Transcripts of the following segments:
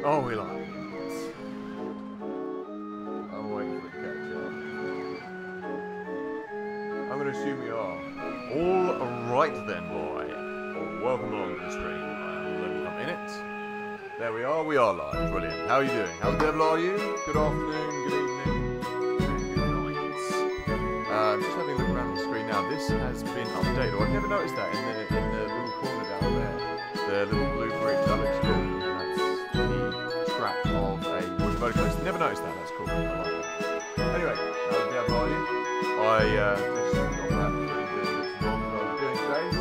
Oh, we like. I'm waiting for it to catch up. I'm going to assume we are. Alright then, boy. Welcome along to the stream. I'm in it. There we are live. Brilliant. How are you doing? How the devil are you? Good afternoon, good evening, good night. Just having a look around the screen now. This has been updated. I've never noticed that in the little corner down there. The little blue bridge. That looks cool. That's the track of a wooden roller coaster. Never noticed that. That's cool. I like that. Anyway, how the devil are you? I just got back from doing what I was doing today, so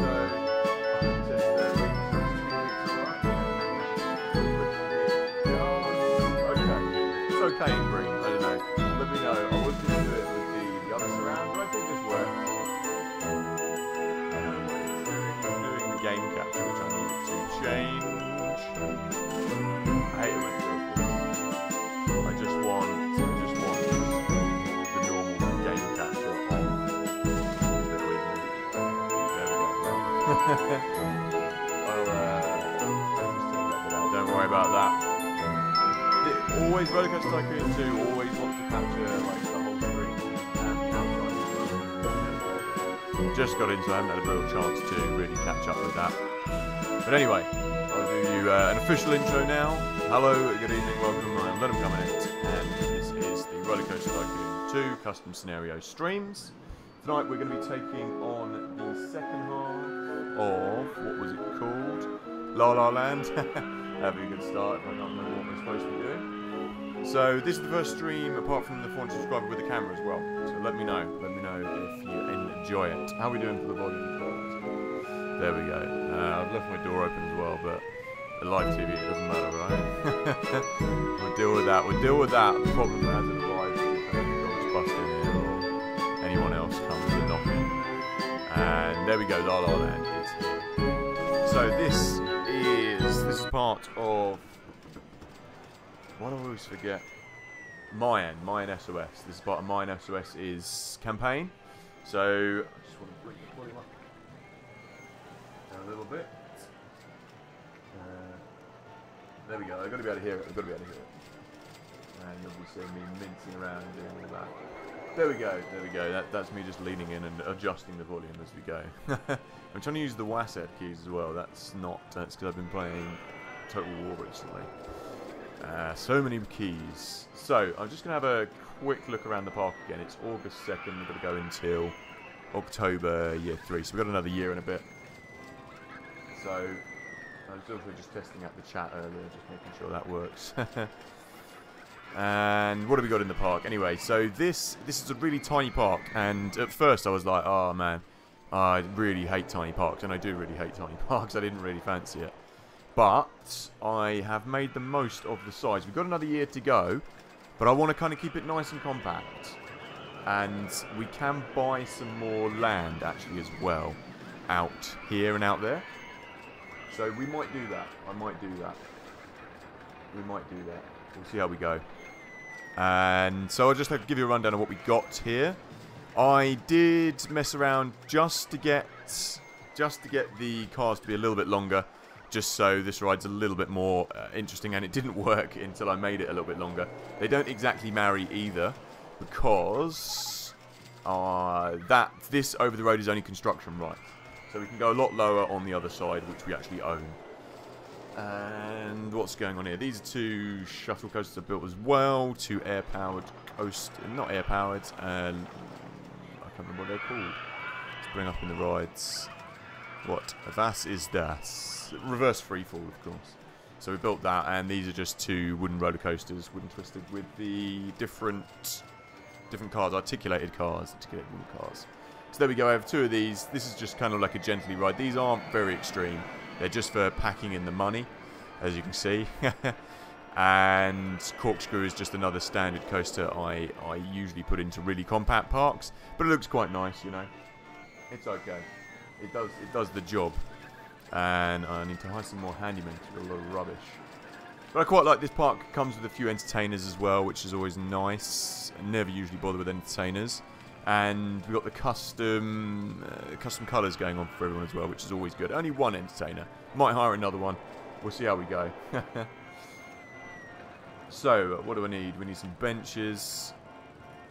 okay in green, I don't know. Let me know. I was going to do it with the other surround, but I think this works. I'm doing the game capture, which I need to change. I hate it when it does this. I just want the normal game capture on. There we go. Don't worry about that. Always Rollercoaster Tycoon 2 always wants to capture like the whole screen and the outside. Just got into it, I haven't had a real chance to really catch up with that. But anyway, I'll do you an official intro now. Hello, good evening, welcome, I'm Let 'em Come In It, and this is the Rollercoaster Tycoon 2 custom scenario streams. Tonight we're going to be taking on the second half of, what was it called? La La Land. That'd be a good start if I don't know what we're supposed to be doing. So this is the first stream apart from the 400 subscriber with the camera as well. So let me know if you enjoy it. How are we doing for the volume? There we go. I've left my door open as well, but the live TV, it doesn't matter, right? We'll deal with that. The problem hasn't arrived if any dogs bust in here or anyone else comes and knock in. And there we go, La La Land is here. So this is part of, what do I always forget? Mayan SOS. This is part of Mayan SOS's campaign. So I just want to bring the volume up a little bit. There we go. I've got to be able to hear it. And you'll be seeing me mincing around and doing all that. There we go. That's me just leaning in and adjusting the volume as we go. I'm trying to use the WASD keys as well. That's because I've been playing Total War recently. So many keys. So I'm just going to have a quick look around the park again. It's August 2nd. We're going to go until October year 3. So we've got another year and a bit. So I was also just testing out the chat earlier, just making sure that works. And what have we got in the park? Anyway, so this is a really tiny park. And at first I was like, oh man, I really hate tiny parks. And I do really hate tiny parks. I didn't really fancy it. But I have made the most of the size. We've got another year to go, but I want to kind of keep it nice and compact. And we can buy some more land actually as well, out here and out there. So we might do that. I might do that. We might do that. We'll see how we go. And so I'll just have to give you a rundown of what we got here. I did mess around just to get the cars to be a little bit longer. Just so this ride's a little bit more interesting, and it didn't work until I made it a little bit longer. They don't exactly marry either, because this over the road is only construction rights. So we can go a lot lower on the other side, which we actually own. And what's going on here? These are two shuttle coasters are built as well, two air-powered not air-powered, I can't remember what they're called. Let's bring up in the rides. What? Das is das. Reverse freefall, of course. So we built that, and these are just two wooden roller coasters, wooden twisted, with the different cars, articulated wooden cars. So there we go. I have two of these. This is just kind of like a gently ride. These aren't very extreme. They're just for packing in the money, as you can see. And Corkscrew is just another standard coaster I usually put into really compact parks, but it looks quite nice, you know. It's okay. It does the job. And I need to hire some more handymen to do a lot of rubbish. But I quite like this park. Comes with a few entertainers as well, which is always nice. I never usually bother with entertainers. And we've got the custom colours going on for everyone as well, which is always good. Only one entertainer. Might hire another one. We'll see how we go. So, what do I need? We need some benches.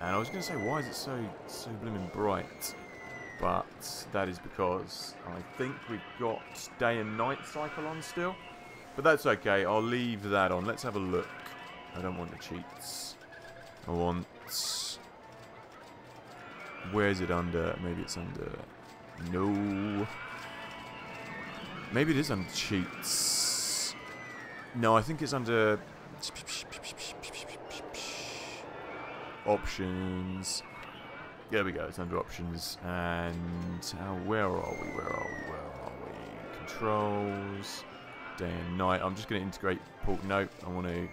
And I was going to say, why is it so blooming bright? But that is because I think we've got day and night cycle on still. But that's okay, I'll leave that on. Let's have a look. I don't want the cheats. I want... Where is it under? Maybe it's under... No. Maybe it is under cheats. No, I think it's under... Options. There we go, it's under options. And where are we? Controls. Day and night. I'm just going to integrate port. No, I want to...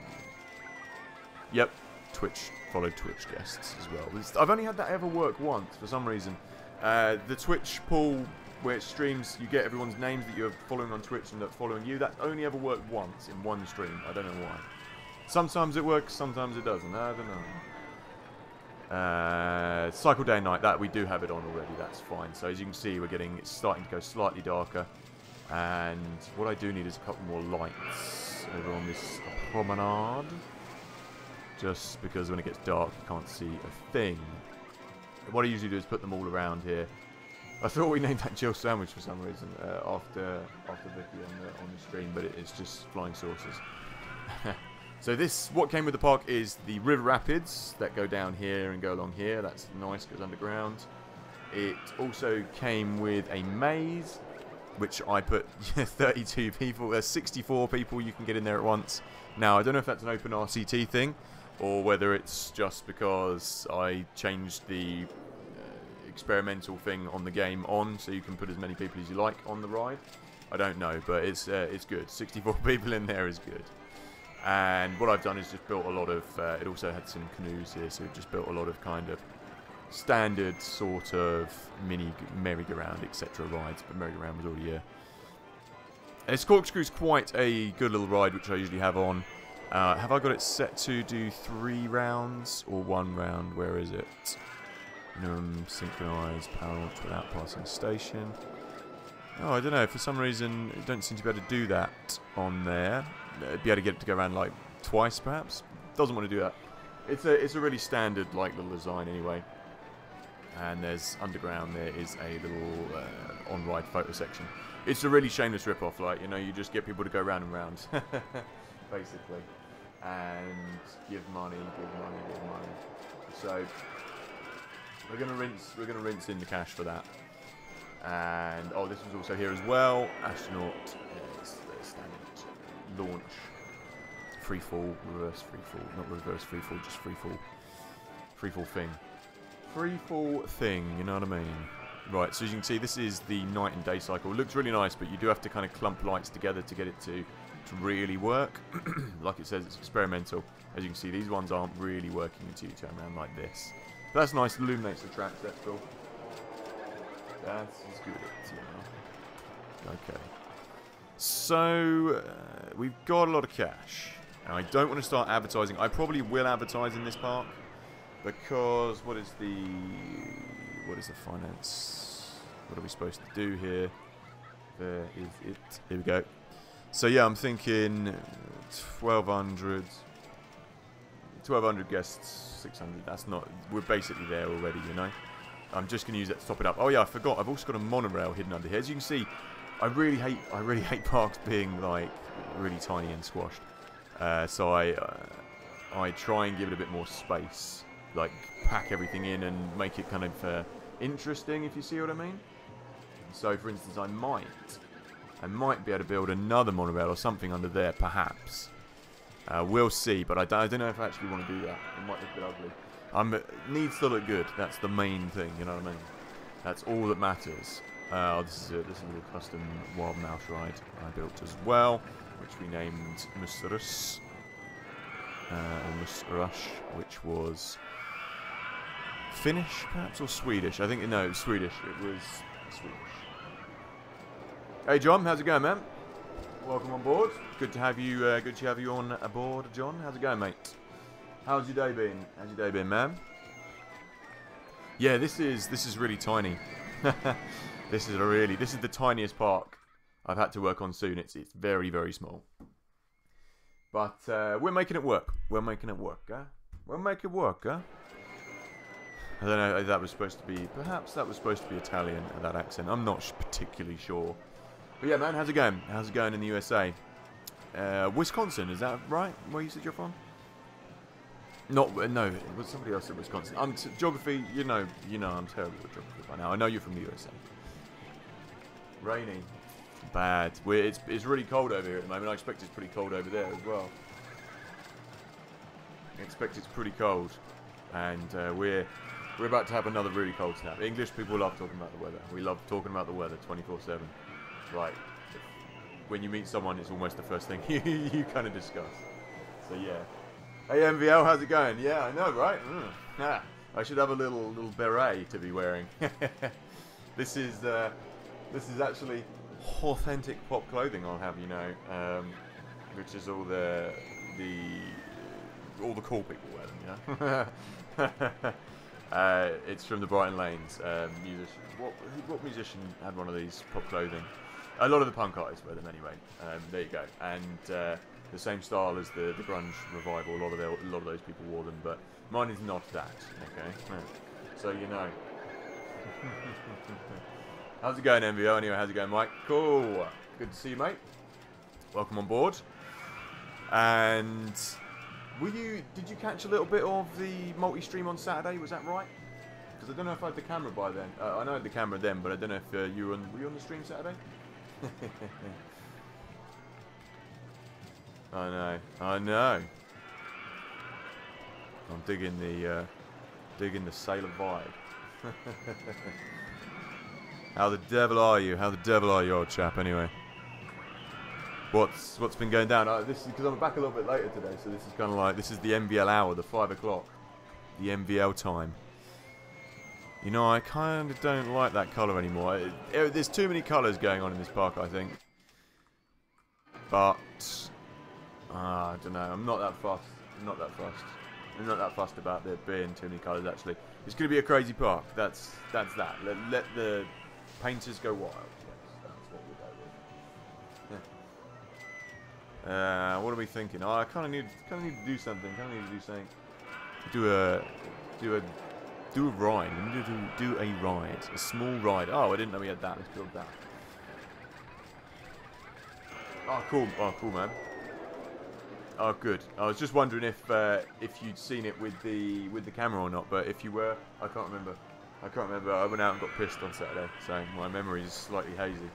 Yep, Twitch. Follow Twitch guests as well. I've only had that ever work once for some reason. The Twitch pool where it streams, you get everyone's names that you're following on Twitch and that following you. That only ever worked once in one stream. I don't know why. Sometimes it works, sometimes it doesn't. I don't know. Cycle day and night, that we do have it on already. That's fine. So as you can see, it's starting to go slightly darker. And what I do need is a couple more lights over on this promenade. Just because when it gets dark, you can't see a thing. What I usually do is put them all around here. I thought we named that Jill Sandwich for some reason after Vicky on the stream, but it's just flying saucers. So what came with the park is the river rapids that go down here and go along here. That's nice, goes underground. It also came with a maze, which I put 32 people. There's 64 people you can get in there at once. Now, I don't know if that's an open RCT thing, or whether it's just because I changed the experimental thing on the game on, so you can put as many people as you like on the ride. I don't know, but it's good. 64 people in there is good. And what I've done is just built a lot of... it also had some canoes here, so we've just built a lot of kind of standard sort of mini merry-go-round, etc. rides, but merry-go-round was already here. This corkscrew's quite a good little ride, which I usually have on. Have I got it set to do 3 rounds or 1 round? Where is it? Synchronise power launch without passing station. Oh, I don't know. For some reason, I don't seem to be able to do that on there. Be able to get it to go around like twice, perhaps. Doesn't want to do that. It's a really standard like little design anyway. And there's underground. There is a little on-ride photo section. It's a really shameless rip-off. Like, you know, you just get people to go round and round, basically, and give money. So we're gonna rinse in the cash for that. And oh, this was also here as well. Astronaut is the standard launch, free fall, reverse free fall, not reverse free fall, just free fall thing. You know what I mean? Right. So as you can see, this is the night and day cycle. It looks really nice, but you do have to kind of clump lights together to get it to really work. Like it says, it's experimental. As you can see, these ones aren't really working until you turn around like this. But that's nice. Illuminates the tracks. That's cool. That's as good as, you know. Okay. So, we've got a lot of cash. And I don't want to start advertising. I probably will advertise in this park. Because, what is the finance? What are we supposed to do here? There is it. Here we go. So, yeah, I'm thinking 1,200 guests, 600. That's not... We're basically there already, you know. I'm just going to use that to top it up. Oh yeah, I forgot. I've also got a monorail hidden under here. As you can see, I really hate parks being like really tiny and squashed. So I try and give it a bit more space, like pack everything in and make it kind of interesting, if you see what I mean. So, for instance, I might be able to build another monorail or something under there, perhaps. We'll see, but I don't know if I actually want to do that. It might look a bit ugly. It needs to look good. That's the main thing, you know what I mean? That's all that matters. This is a little custom wild mouse ride I built as well, which we named Musrus, or Musrush, which was Finnish, perhaps, or Swedish. I think, no, it was Swedish. It was Swedish. Hey, John, how's it going, man? Welcome on board. Good to have you. Good to have you on aboard, John. How's it going, mate? How's your day been? How's your day been, man? Yeah, this is really tiny. This is the tiniest park I've had to work on soon. It's very, very small. But we're making it work. We're making it work, huh? We'll make it work, huh? I don't know if that was supposed to be... Perhaps that was supposed to be Italian, that accent. I'm not particularly sure. But yeah, man, how's it going? How's it going in the USA? Wisconsin, is that right? Where you said you're from? No, it was somebody else at Wisconsin. Geography, you know, I'm terrible at geography by now. I know you're from the USA. Rainy. Bad. It's really cold over here at the moment. I expect it's pretty cold over there as well. I expect it's pretty cold, and we're about to have another really cold snap. English people love talking about the weather. We love talking about the weather 24/7. Like, when you meet someone, it's almost the first thing you kind of discuss. So yeah. Hey MVL, how's it going? Yeah, I know, right? Yeah. I should have a little beret to be wearing. This is actually authentic pop clothing, I'll have you know, which is all the cool people wear them, yeah. It's from the Brighton Lanes musician. What musician had one of these pop clothing? A lot of the punk artists wear them anyway. There you go. And the same style as the grunge revival. A lot of those people wore them, but mine is not that. Okay, so you know. How's it going, MVO? Anyway, how's it going, Mike? Cool. Good to see you, mate. Welcome on board. And did you catch a little bit of the multi-stream on Saturday? Was that right? Because I don't know if I had the camera by then. I know I had the camera then, but I don't know if were you on the stream Saturday? I know. I'm digging the sailor vibe. How the devil are you? How the devil are you, old chap? Anyway, what's been going down? This is because I'm back a little bit later today, so this is kind of like this is the MVL hour, the 5 o'clock, the MVL time. You know, I kind of don't like that colour anymore. There's too many colours going on in this park, I think. But I don't know. I'm not that fussed. I'm not that fussed about there being too many colours. Actually, it's going to be a crazy park. That's that. Let the painters go wild. Yes, that's what we'll go with. What are we thinking? Oh, I kind of need to do something. Do a ride. We need to do a ride. A small ride. Oh, I didn't know we had that. Let's build that. Oh, cool. Oh, cool, man. Oh, good. I was just wondering if you'd seen it with the camera or not. But if you were, I can't remember. I went out and got pissed on Saturday, so my memory is slightly hazy.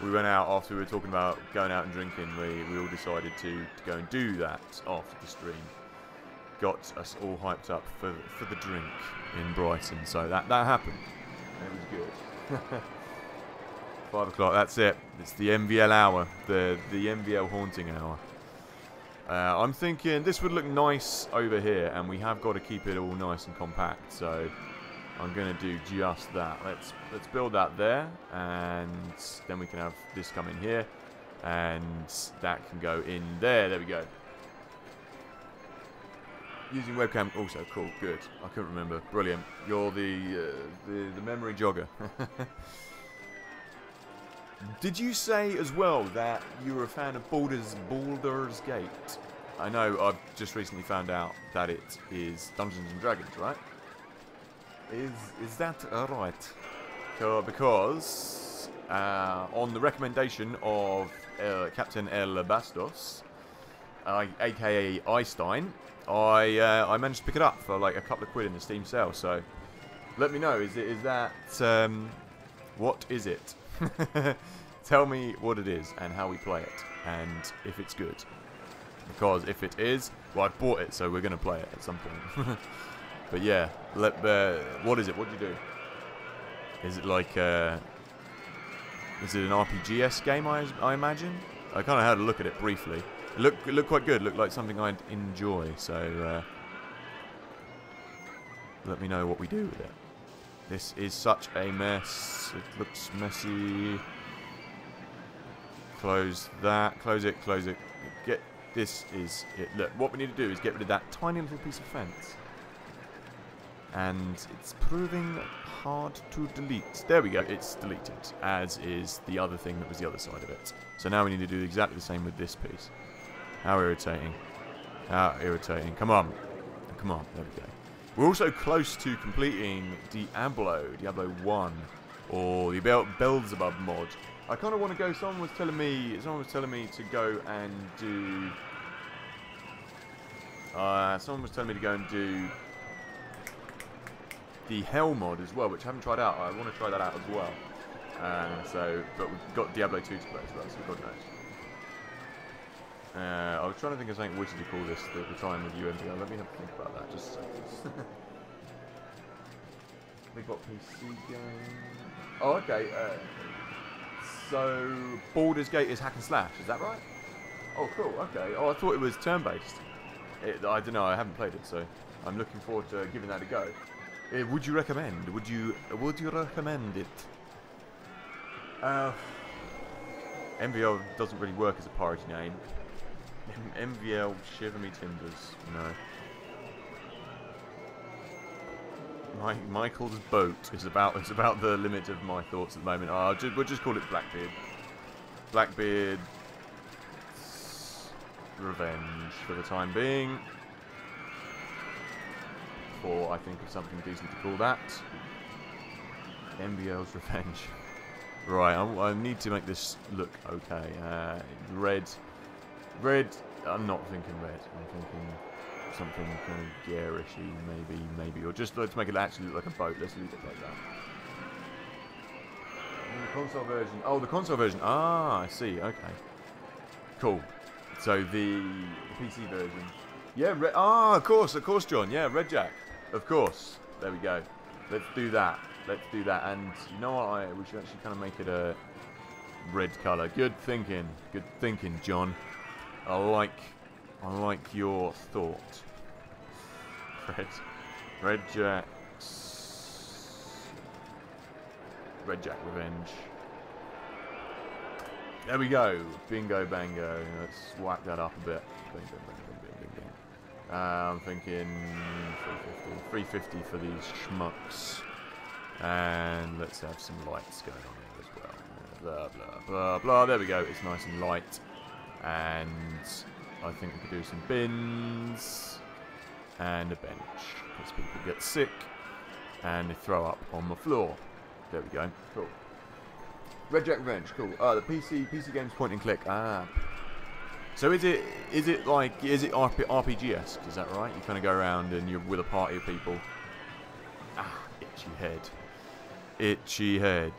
We went out after we were talking about going out and drinking. We all decided to go and do that after the stream. Got us all hyped up for the drink in Brighton, so that happened. And it was good. 5 o'clock, that's it. It's the MVL hour, the MVL haunting hour. I'm thinking this would look nice over here, and we have got to keep it all nice and compact. So I'm going to do just that. Let's build that there, and then we can have this come in here, and that can go in there. There we go. Using webcam, also cool, good. I couldn't remember. Brilliant. You're the memory jogger. Did you say as well that you were a fan of Baldur's Gate? I know I've just recently found out that it is Dungeons and Dragons, right? Is that right? Because on the recommendation of Captain El Bastos, aka Einstein, I managed to pick it up for like a couple of quid in the Steam sale. So let me know. Is that what is it? Tell me what it is and how we play it and if it's good. Because if it is, well, I've bought it, so we're going to play it at some point. But yeah, what is it? What do you do? Is it like is it an RPG-esque game? I imagine. I kind of had a look at it briefly. It looked quite good. It looked like something I'd enjoy. So let me know what we do with it. This is such a mess. It looks messy. Close that. Close it. Close it. This is it. Look, what we need to do is get rid of that tiny little piece of fence. and it's proving hard to delete. There we go, it's deleted, as is the other thing that was the other side of it. So now we need to do exactly the same with this piece. How irritating. How irritating. Come on. Come on, there we go. We're also close to completing Diablo 1, or the Beelzebub mod. I kind of want to go. Someone was telling me to go and do. Someone was telling me to go and do the Hell mod as well, which I haven't tried out. I want to try that out as well. But we've got Diablo 2 to play as well, so God knows. I was trying to think of something witty to call this at the time with UMBL. Let me have a think about that just a second. They got PC game. Oh, okay. So Baldur's Gate is hack and slash. Is that right? Oh, cool. Okay. Oh, I thought it was turn-based. I don't know. I haven't played it, so I'm looking forward to giving that a go. Would you recommend? Would you recommend it? MVL doesn't really work as a party name. MVL shiver me timbers. No. Michael's boat is about the limit of my thoughts at the moment. We'll just call it Blackbeard. Blackbeard's revenge for the time being. Before I think of something decent to call that. MVL's revenge. Right, I need to make this look okay. Red. I'm not thinking red. I'm thinking something kind of garishy, maybe, or just let's make it actually look like a boat. Let's leave it like that. And the console version. Oh, the console version. Ah, I see. Okay, cool. So the PC version. Yeah. Of course, John. Yeah, Red Jack. Of course. There we go. Let's do that. Let's do that. And you know what? We should actually kind of make it a red colour. Good thinking, John. I like your thought. Red Jack Revenge. There we go. Bingo bango. Let's whack that up a bit. Bingo. I'm thinking 350 for these schmucks. And let's have some lights going on here as well. Blah, blah, blah, blah. There we go. It's nice and light. And I think we could do some bins and a bench, because people get sick and they throw up on the floor. There we go. Cool. Red Jack Revenge. Cool. The PC game's point and click. So is it RPG-esque? Is that right? You kind of go around and you're with a party of people. Itchy head.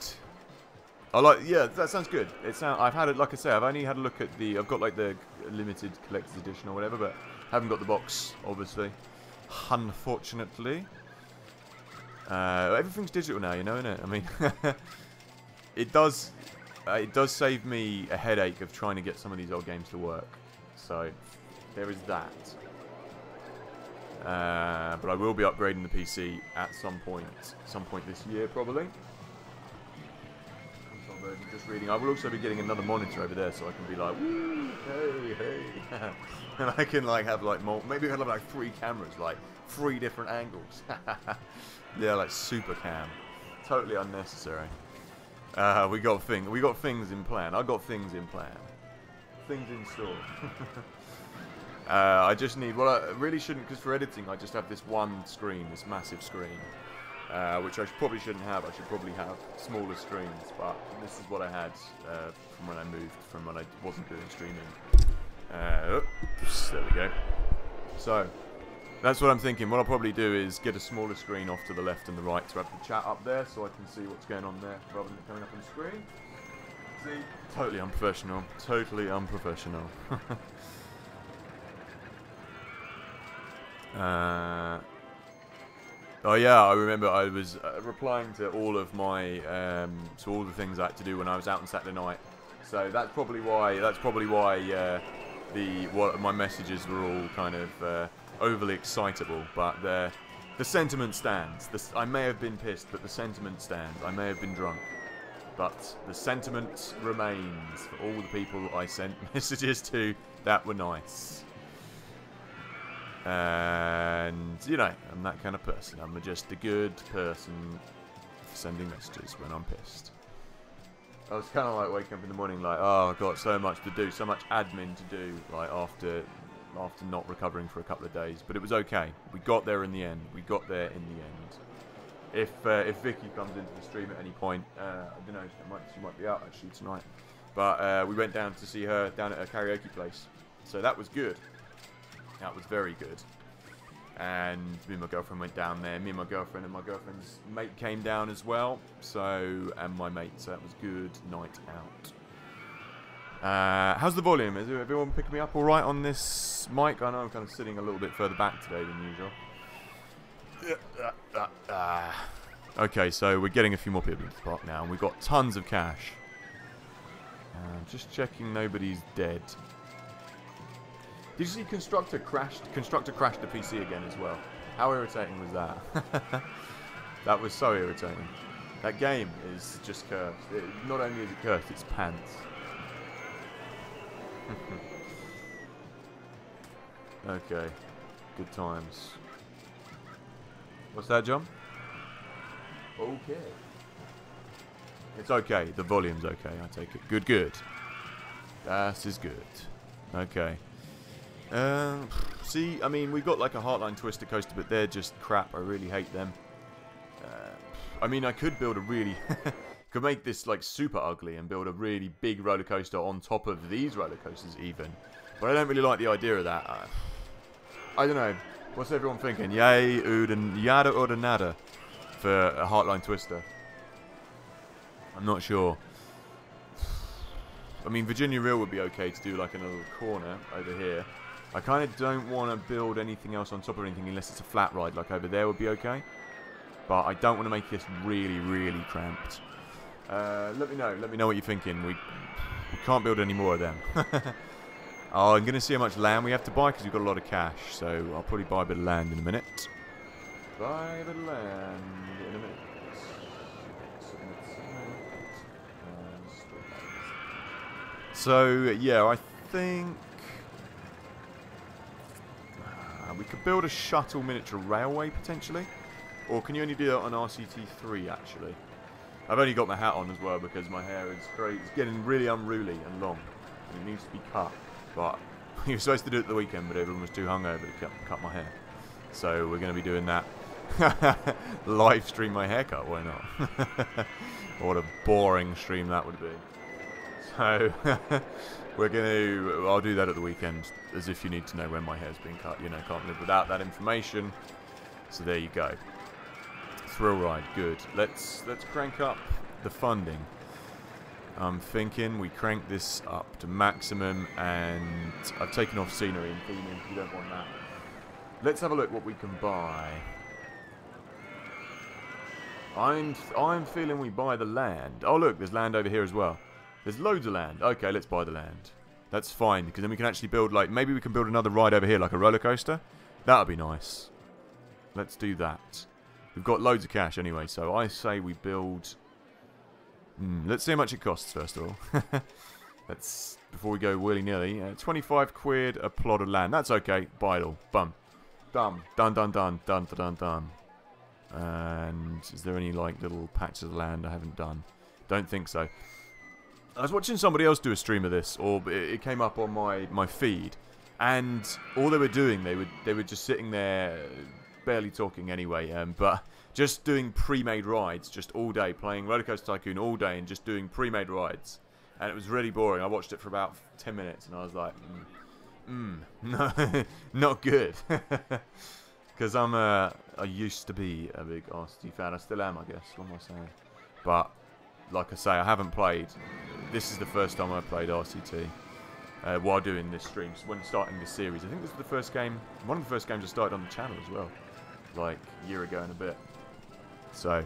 Yeah, that sounds good. I've had it, like I say, I've only had a look at I've got like the limited collector's edition or whatever, but haven't got the box, obviously. Unfortunately. Everything's digital now, you know, innit? I mean, it does save me a headache of trying to get some of these old games to work. So, there is that. But I will be upgrading the PC at some point this year, probably. Just reading. I will also be getting another monitor over there, so I can be like, woo, hey, and I can like have like maybe have like 3 cameras, like 3 different angles. Yeah, like super cam. Totally unnecessary. We got things in plan. I got things in plan. Things in store. I just need. Well, I really shouldn't, because for editing, I just have this one screen, this massive screen. Which I probably shouldn't have. I should probably have smaller screens, but this is what I had from when I moved, from when I wasn't doing streaming. Oops, there we go. So, that's what I'm thinking. What I'll probably do is get a smaller screen off to the left and the right to have the chat up there, so I can see what's going on there, rather than coming up on the screen. See? Totally unprofessional. Totally unprofessional. Oh yeah, I remember I was replying to all of my to all the things I had to do when I was out on Saturday night. So that's probably why my messages were all kind of overly excitable. But the sentiment stands. I may have been pissed, but the sentiment stands. I may have been drunk, but the sentiment remains for all the people I sent messages to that were nice. And, you know, I'm that kind of person. I'm just a good person sending messages when I'm pissed. I was kind of like waking up in the morning like, oh, I've got so much to do, so much admin to do, like after not recovering for a couple of days. But it was okay. We got there in the end. We got there in the end. If Vicky comes into the stream at any point, I don't know, she might be out actually tonight. But we went down to see her down at her karaoke place. So that was good. That was very good. And me and my girlfriend went down there. Me and my girlfriend and my girlfriend's mate came down as well. So, and my mate. So that was good night out. How's the volume? Is everyone picking me up all right on this mic? I know I'm kind of sitting a little bit further back today than usual. Okay, so we're getting a few more people into the park now. And we've got tons of cash. Just checking nobody's dead. Did you see Constructor crashed the PC again as well? How irritating was that? That was so irritating. That game is just cursed. Not only is it cursed, it's pants. Okay. Good times. What's that, John? Okay. It's okay. The volume's okay. I take it. Good, good. That is good. Okay. See, I mean, we've got like a Heartline Twister coaster, but they're just crap. I really hate them. I mean, I could build a really... could make this like super ugly and build a really big roller coaster on top of these roller coasters even. But I don't really like the idea of that. I don't know. What's everyone thinking? Yay, ood, and yada or nada for a Heartline Twister. I'm not sure. I mean, Virginia Reel would be okay to do like in a little corner over here. I kind of don't want to build anything else on top of anything unless it's a flat ride, like over there would be okay. But I don't want to make this really, really cramped. Let me know what you're thinking. We can't build any more of them. Oh, I'm going to see how much land we have to buy because we've got a lot of cash. So I'll probably buy a bit of land in a minute. Buy a bit of land in a minute. So, yeah, I think we could build a shuttle miniature railway, potentially. Or can you only do that on RCT3, actually? I've only got my hat on as well because my hair is great. It's getting really unruly and long. And it needs to be cut. But we were supposed to do it the weekend, but everyone was too hungover to cut my hair. So we're going to be doing that. Live stream my haircut, why not? What a boring stream that would be. So, I'll do that at the weekend, as if you need to know when my hair's been cut. You know, can't live without that information. So there you go. Thrill ride, good. Let's crank up the funding. I'm thinking we crank this up to maximum, and I've taken off scenery and theming if you don't want that. Let's have a look what we can buy. I'm feeling we buy the land. Oh look, there's land over here as well. There's loads of land. Okay, let's buy the land. That's fine, because then we can actually build, like, maybe we can build another ride over here, like a roller coaster. That would be nice. Let's do that. We've got loads of cash anyway, so I say we build... let's see how much it costs, first of all. Let's, before we go willy-nilly, 25 quid a plot of land. That's okay. Buy it all. Bum. Done. Done, done, done, done, done, done. And is there any, like, little patches of land I haven't done? Don't think so. I was watching somebody else do a stream of this, or it came up on my feed, and all they were doing, they were just sitting there, barely talking anyway, but just doing pre-made rides, just all day, playing Rollercoaster Tycoon all day, and just doing pre-made rides, and it was really boring. I watched it for about 10 minutes, and I was like, no, not good, because I used to be a big RCT fan. I still am, I guess. What am I saying? But like I say, I haven't played. This is the first time I played RCT while doing this stream. So when starting this series, I think this was the first game, one of the first games I started on the channel as well, like a year ago and a bit. So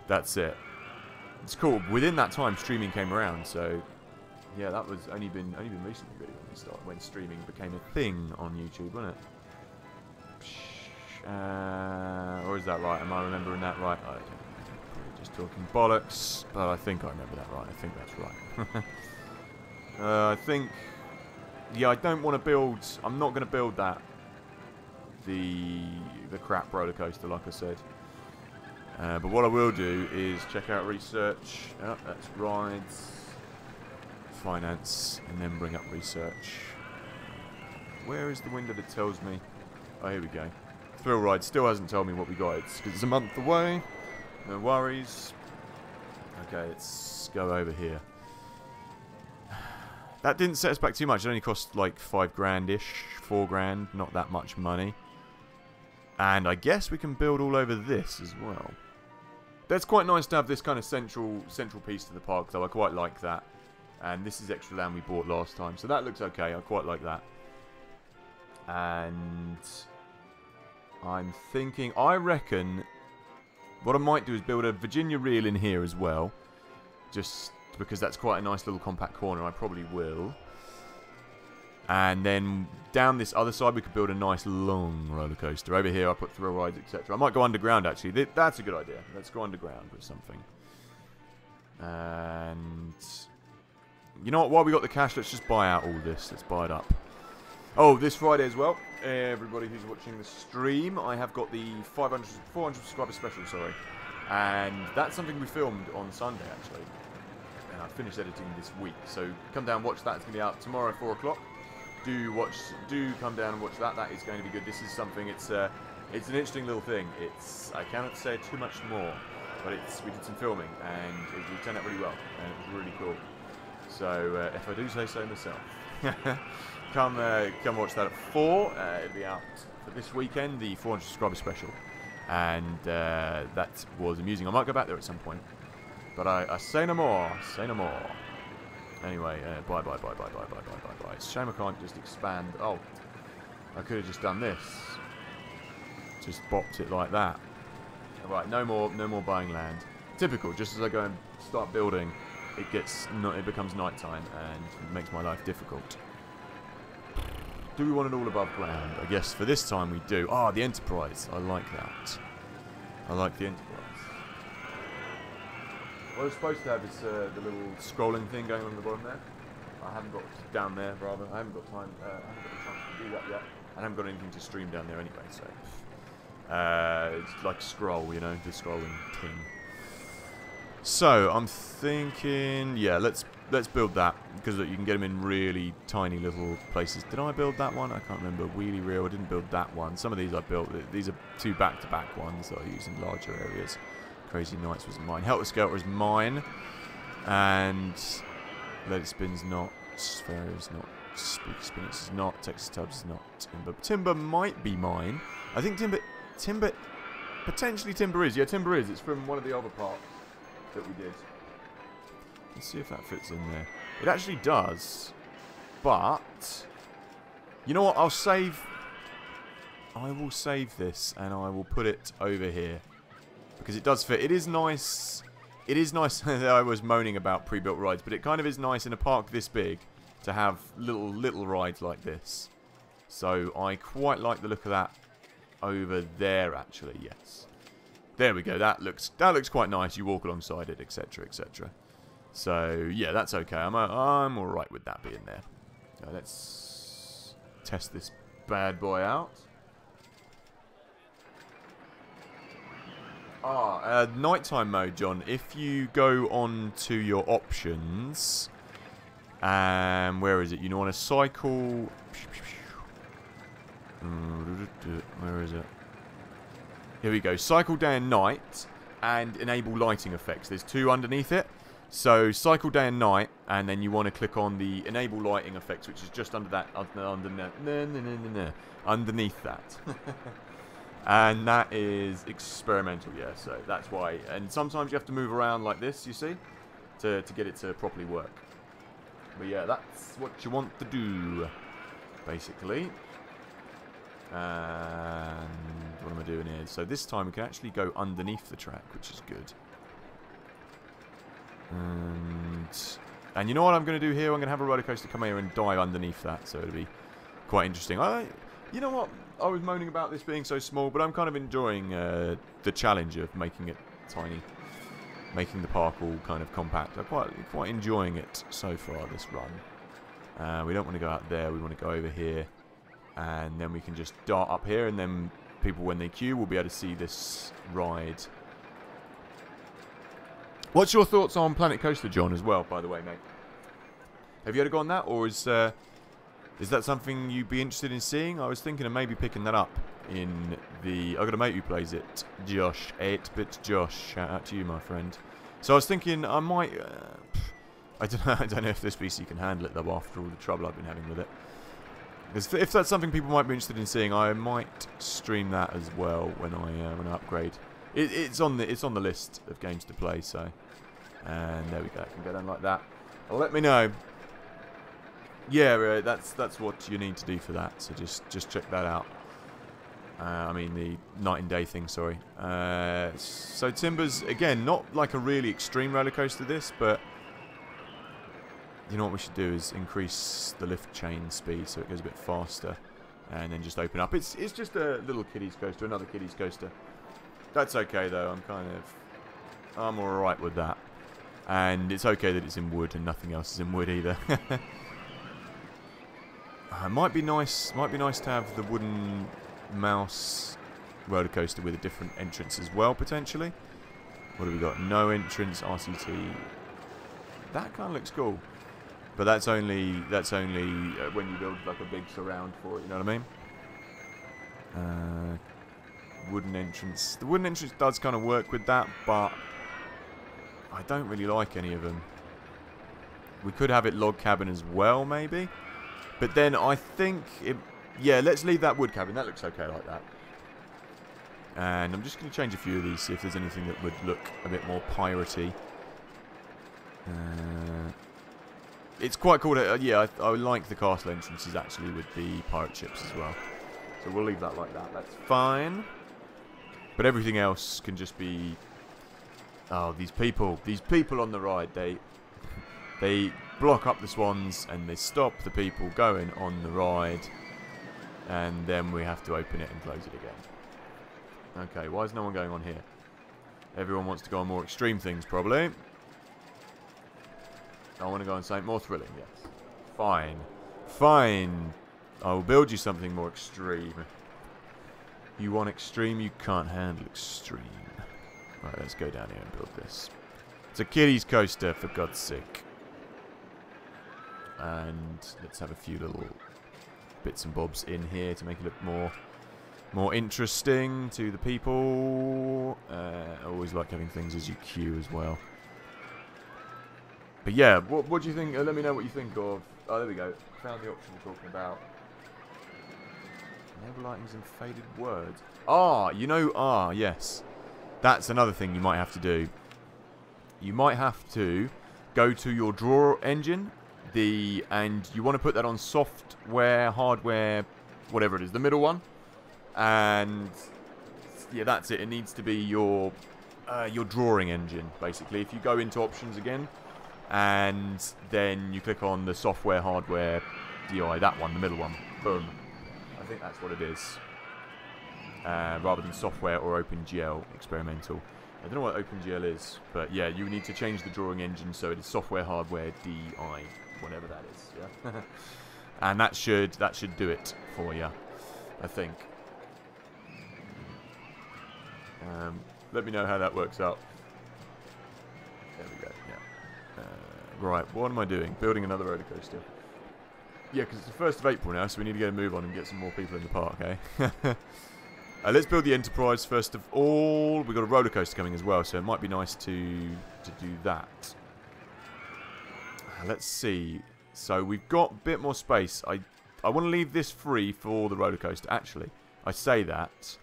that's it. It's cool. Within that time, streaming came around. So yeah, that was only been recently really when streaming became a thing on YouTube, wasn't it? Or is that right? Am I remembering that right? I don't know. Just talking bollocks, but I think I remember that right. I think that's right. I think, yeah, I don't want to build. I'm not going to build that the crap roller coaster, like I said. But what I will do is check out research. Oh, that's rides, finance, and then bring up research. Where is the window that tells me? Oh, here we go. Thrill ride still hasn't told me what we got. It's because it's a month away. No worries. Okay, let's go over here. That didn't set us back too much. It only cost like 5 grand-ish, 4 grand, not that much money. And I guess we can build all over this as well. That's quite nice to have this kind of central piece to the park, though. I quite like that. And this is extra land we bought last time, so that looks okay. I quite like that. And I'm thinking, I reckon what I might do is build a Virginia reel in here as well. Just because that's quite a nice little compact corner. I probably will. And then down this other side we could build a nice long roller coaster. Over here I put thrill rides, etc. I might go underground actually. That's a good idea. Let's go underground with something. And you know what? While we got the cash, let's just buy out all this. Let's buy it up. Oh, this Friday as well, everybody who's watching the stream, I have got the 400 subscriber special, sorry. And that's something we filmed on Sunday, actually. And I finished editing this week, so come down and watch that. It's going to be out tomorrow at 4 o'clock. Do come down and watch that. That is going to be good. This is something, it's an interesting little thing. I cannot say too much more, but we did some filming, and it turned out really well, and it was really cool. So, if I do say so myself. Come watch that at 4. It'll be out for this weekend, the 400 subscriber special. And that was amusing. I might go back there at some point. But I say no more. Say no more. Anyway, bye. It's a shame I can't just expand. Oh, I could have just done this. Just bopped it like that. Alright, no more buying land. Typical, just as I go and start building, it becomes nighttime and it makes my life difficult. Do we want it all above ground? I guess for this time we do. Ah, the Enterprise. I like that. I like the Enterprise. What I was supposed to have is the little scrolling thing going on the bottom there. I haven't got down there, rather. I haven't got time. I haven't got the chance to do that yet. I haven't got anything to stream down there anyway, so it's like scroll, you know, the scrolling thing. So I'm thinking, yeah, let's build that because you can get them in really tiny little places. Did I build that one? I can't remember. Wheelie reel. I didn't build that one. Some of these I built. These are 2 back-to-back ones that I use in larger areas. Crazy Nights was mine. Helter Skelter is mine, and Let It Spin's not. Sphere's not. Spooky Spinach is not. Texas Tubbs is not. Timber might be mine. I think Timber potentially Timber is. Yeah, Timber is. It's from one of the other parts that we did. Let's see if that fits in there. It actually does, but you know what? I will save this and I will put it over here because it does fit. It is nice. It is nice that I was moaning about pre-built rides, but it kind of is nice in a park this big to have little rides like this. So I quite like the look of that over there. Actually, yes. There we go. That looks quite nice. You walk alongside it, etc., etc. So yeah, that's okay. I'm all right with that being there. Let's test this bad boy out. Nighttime mode, John. If you go on to your options, where is it? You want to cycle. Where is it? Here we go. Cycle day and night, and enable lighting effects. There's 2 underneath it. So cycle day and night, and then you want to click on the enable lighting effects, which is just under that, underneath that. And that is experimental, yeah. So that's why. And sometimes you have to move around like this, you see, to get it to properly work. But yeah, that's what you want to do, basically. And what am I doing here? So this time we can actually go underneath the track, which is good. And you know what I'm going to do here? I'm going to have a roller coaster come here and dive underneath that, so it'll be quite interesting. You know what? I was moaning about this being so small, but I'm kind of enjoying the challenge of making it tiny, making the park all kind of compact. I'm quite enjoying it so far, this run. We don't want to go out there. We want to go over here. And then we can just dart up here, and then people, when they queue, will be able to see this ride. What's your thoughts on Planet Coaster, John, as well, by the way, mate? Have you ever gone that, or is that something you'd be interested in seeing? I was thinking of maybe picking that up in the... I've got a mate who plays it, Josh, 8-bit Josh. Shout out to you, my friend. So I was thinking I might... I don't know if this PC can handle it, though, after all the trouble I've been having with it. Because if that's something people might be interested in seeing, I might stream that as well when I upgrade. It's on the list of games to play, so... And there we go, I can go down like that. Let me know. Yeah, that's what you need to do for that. So just check that out. I mean the night and day thing. Sorry. So Timbers, again, not like a really extreme roller coaster. This, but you know what we should do is increase the lift chain speed so it goes a bit faster, and then just open up. It's just a little kiddies coaster, another kiddies coaster. That's okay though. I'm all right with that. And it's okay that it's in wood and nothing else is in wood either. Might be nice to have the wooden mouse roller coaster with a different entrance as well, potentially. What have we got? No entrance, RCT. That kind of looks cool, but that's only when you build like a big surround for it. You know what I mean? Wooden entrance. The wooden entrance does kind of work with that, but I don't really like any of them. We could have it log cabin as well, maybe. But then I think... yeah, let's leave that wood cabin. That looks okay like that. And I'm just going to change a few of these, see if there's anything that would look a bit more piratey. It's quite cool. Yeah, I like the castle entrances, actually, with the pirate ships as well. So we'll leave that like that. That's fine. But everything else can just be... Oh, these people on the ride, they block up the swans and they stop the people going on the ride, and then we have to open it and close it again. Okay, why is no one going on here? Everyone wants to go on more extreme things, probably. I want to go on something more thrilling, yes. Fine. Fine. I will build you something more extreme. You want extreme, you can't handle extreme. Right, let's go down here and build this. It's a kiddies coaster, for God's sake. And let's have a few little bits and bobs in here to make it look more interesting to the people. I always like having things as you queue as well. But yeah, what do you think? Let me know what you think of... Oh, there we go. Found the option we're talking about. Enable lightings and faded words. Yes. That's another thing you might have to do. You might have to go to your draw engine, and you want to put that on software, hardware, whatever it is, the middle one. And yeah, that's it. It needs to be your drawing engine, basically. If you go into options again, and then you click on the software, hardware, DI, that one, the middle one, boom. I think that's what it is. Rather than software or OpenGL experimental. I don't know what OpenGL is, but yeah, you need to change the drawing engine so it is software, hardware, DI, whatever that is. Yeah, and that should do it for you, I think. Let me know how that works out. There we go. Yeah. Right, what am I doing? Building another roller coaster. Yeah, because it's the 1st of April now, so we need to get a move on and get some more people in the park, eh? Let's build the Enterprise first of all. We've got a roller coaster coming as well, so it might be nice to do that. Let's see. So we've got a bit more space. I want to leave this free for the roller coaster. Actually, I say that.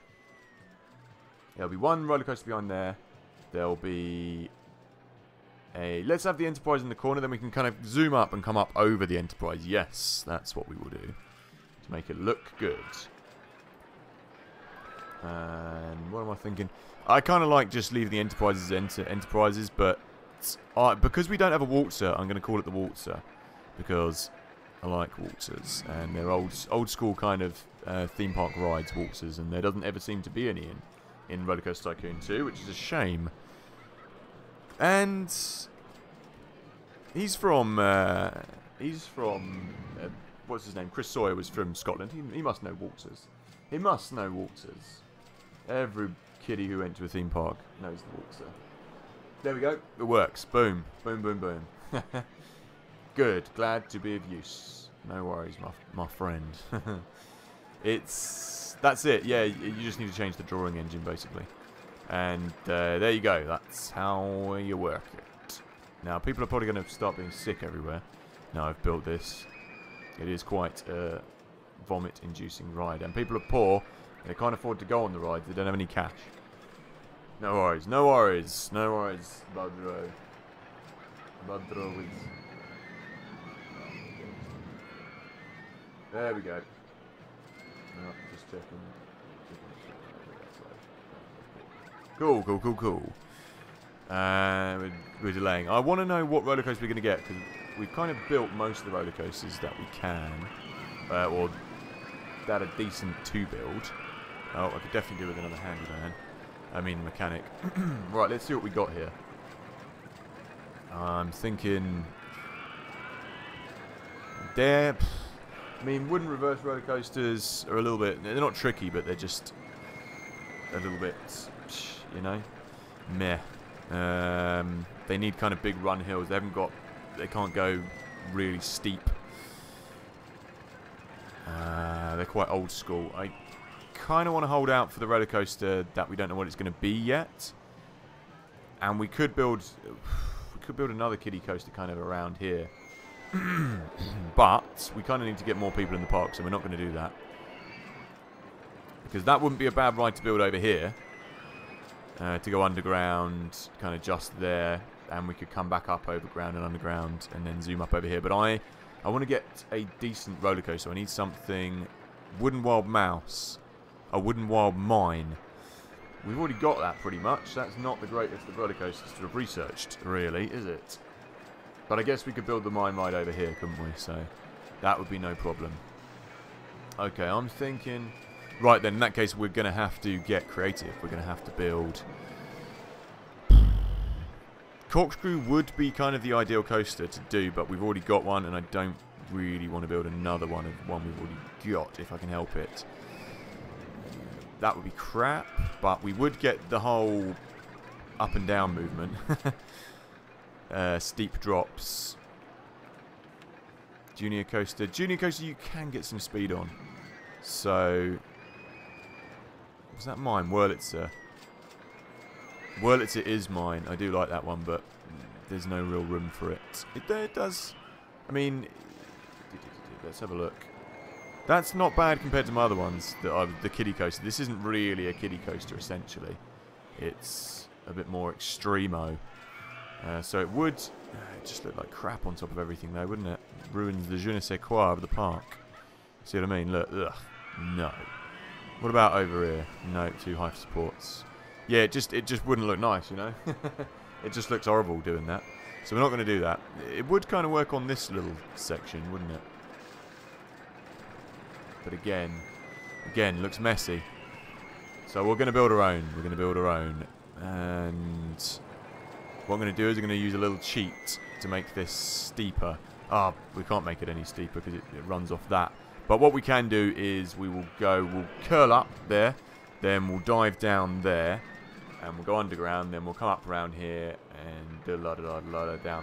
There'll be one roller coaster behind there. There'll be a... Let's have the Enterprise in the corner, then we can kind of zoom up and come up over the Enterprise. Yes, that's what we will do to make it look good. And what am I thinking? I kind of like just leaving the Enterprises Enterprises, but because we don't have a waltzer, I'm going to call it the waltzer, because I like waltzers, and they're old school kind of theme park rides waltzers, and there doesn't ever seem to be any in Rollercoaster Tycoon 2, which is a shame. And he's from what's his name? Chris Sawyer was from Scotland. He must know waltzers. He must know waltzers. Every kiddie who went to a theme park knows the waltzer. There we go. It works. Boom. Boom, boom, boom. Good. Glad to be of use. No worries, my friend. That's it. Yeah, you just need to change the drawing engine, basically. And there you go. That's how you work it. Now, people are probably going to start being sick everywhere. Now I've built this. It is quite a vomit-inducing ride. And people are poor. They can't afford to go on the rides. They don't have any cash. No worries. No worries. No worries, Badro. Badro is... There we go. Oh, just checking. Cool, cool, cool, cool. We're delaying. I want to know what roller coaster we're going to get, because we've kind of built most of the roller coasters that we can, or that are decent to build. Oh, I could definitely do with another handyman. I mean mechanic. Right, let's see what we got here. I'm thinking... There... I mean, wooden reverse roller coasters are a little bit... They're not tricky, but they're just a little bit, you know, meh. They need kind of big run hills. They can't go really steep. They're quite old school. I kind of want to hold out for the roller coaster that we don't know what it's going to be yet. And we could build another kiddie coaster kind of around here. But we kind of need to get more people in the park, so we're not going to do that. Because that wouldn't be a bad ride to build over here. To go underground, kind of just there. And we could come back up overground and underground and then zoom up over here. But I want to get a decent roller coaster. I need something... Wooden Wild Mouse. A Wooden Wild Mine. We've already got that pretty much. That's not the greatest of roller coasters to have researched, really, is it? But I guess we could build the mine ride over here, couldn't we? So that would be no problem. Okay, I'm thinking... Right then, in that case, we're going to have to get creative. We're going to have to build... Corkscrew would be kind of the ideal coaster to do, but we've already got one, and I don't really want to build another one of one we've already got, if I can help it. That would be crap, but we would get the whole up and down movement. Steep drops. Junior coaster. Junior coaster you can get some speed on. So... Was that mine? Wurlitzer. Wurlitzer is mine. I do like that one, but there's no real room for it. It does... I mean... Let's have a look. That's not bad compared to my other ones. The kiddie coaster. This isn't really a kiddie coaster, essentially. It's a bit more extremo. So it would just look like crap on top of everything, though, wouldn't it? Ruins the je ne sais quoi of the park. See what I mean? Look, ugh, no. What about over here? No, too high for supports. Yeah, it just wouldn't look nice, you know. It just looks horrible doing that. So we're not going to do that. It would kind of work on this little section, wouldn't it? But again, looks messy. So we're going to build our own. We're going to build our own, and what I'm going to do is I'm going to use a little cheat to make this steeper. Ah, we can't make it any steeper because it runs off that. But what we can do is we'll curl up there, then we'll dive down there, and we'll go underground, then we'll come up around here, and down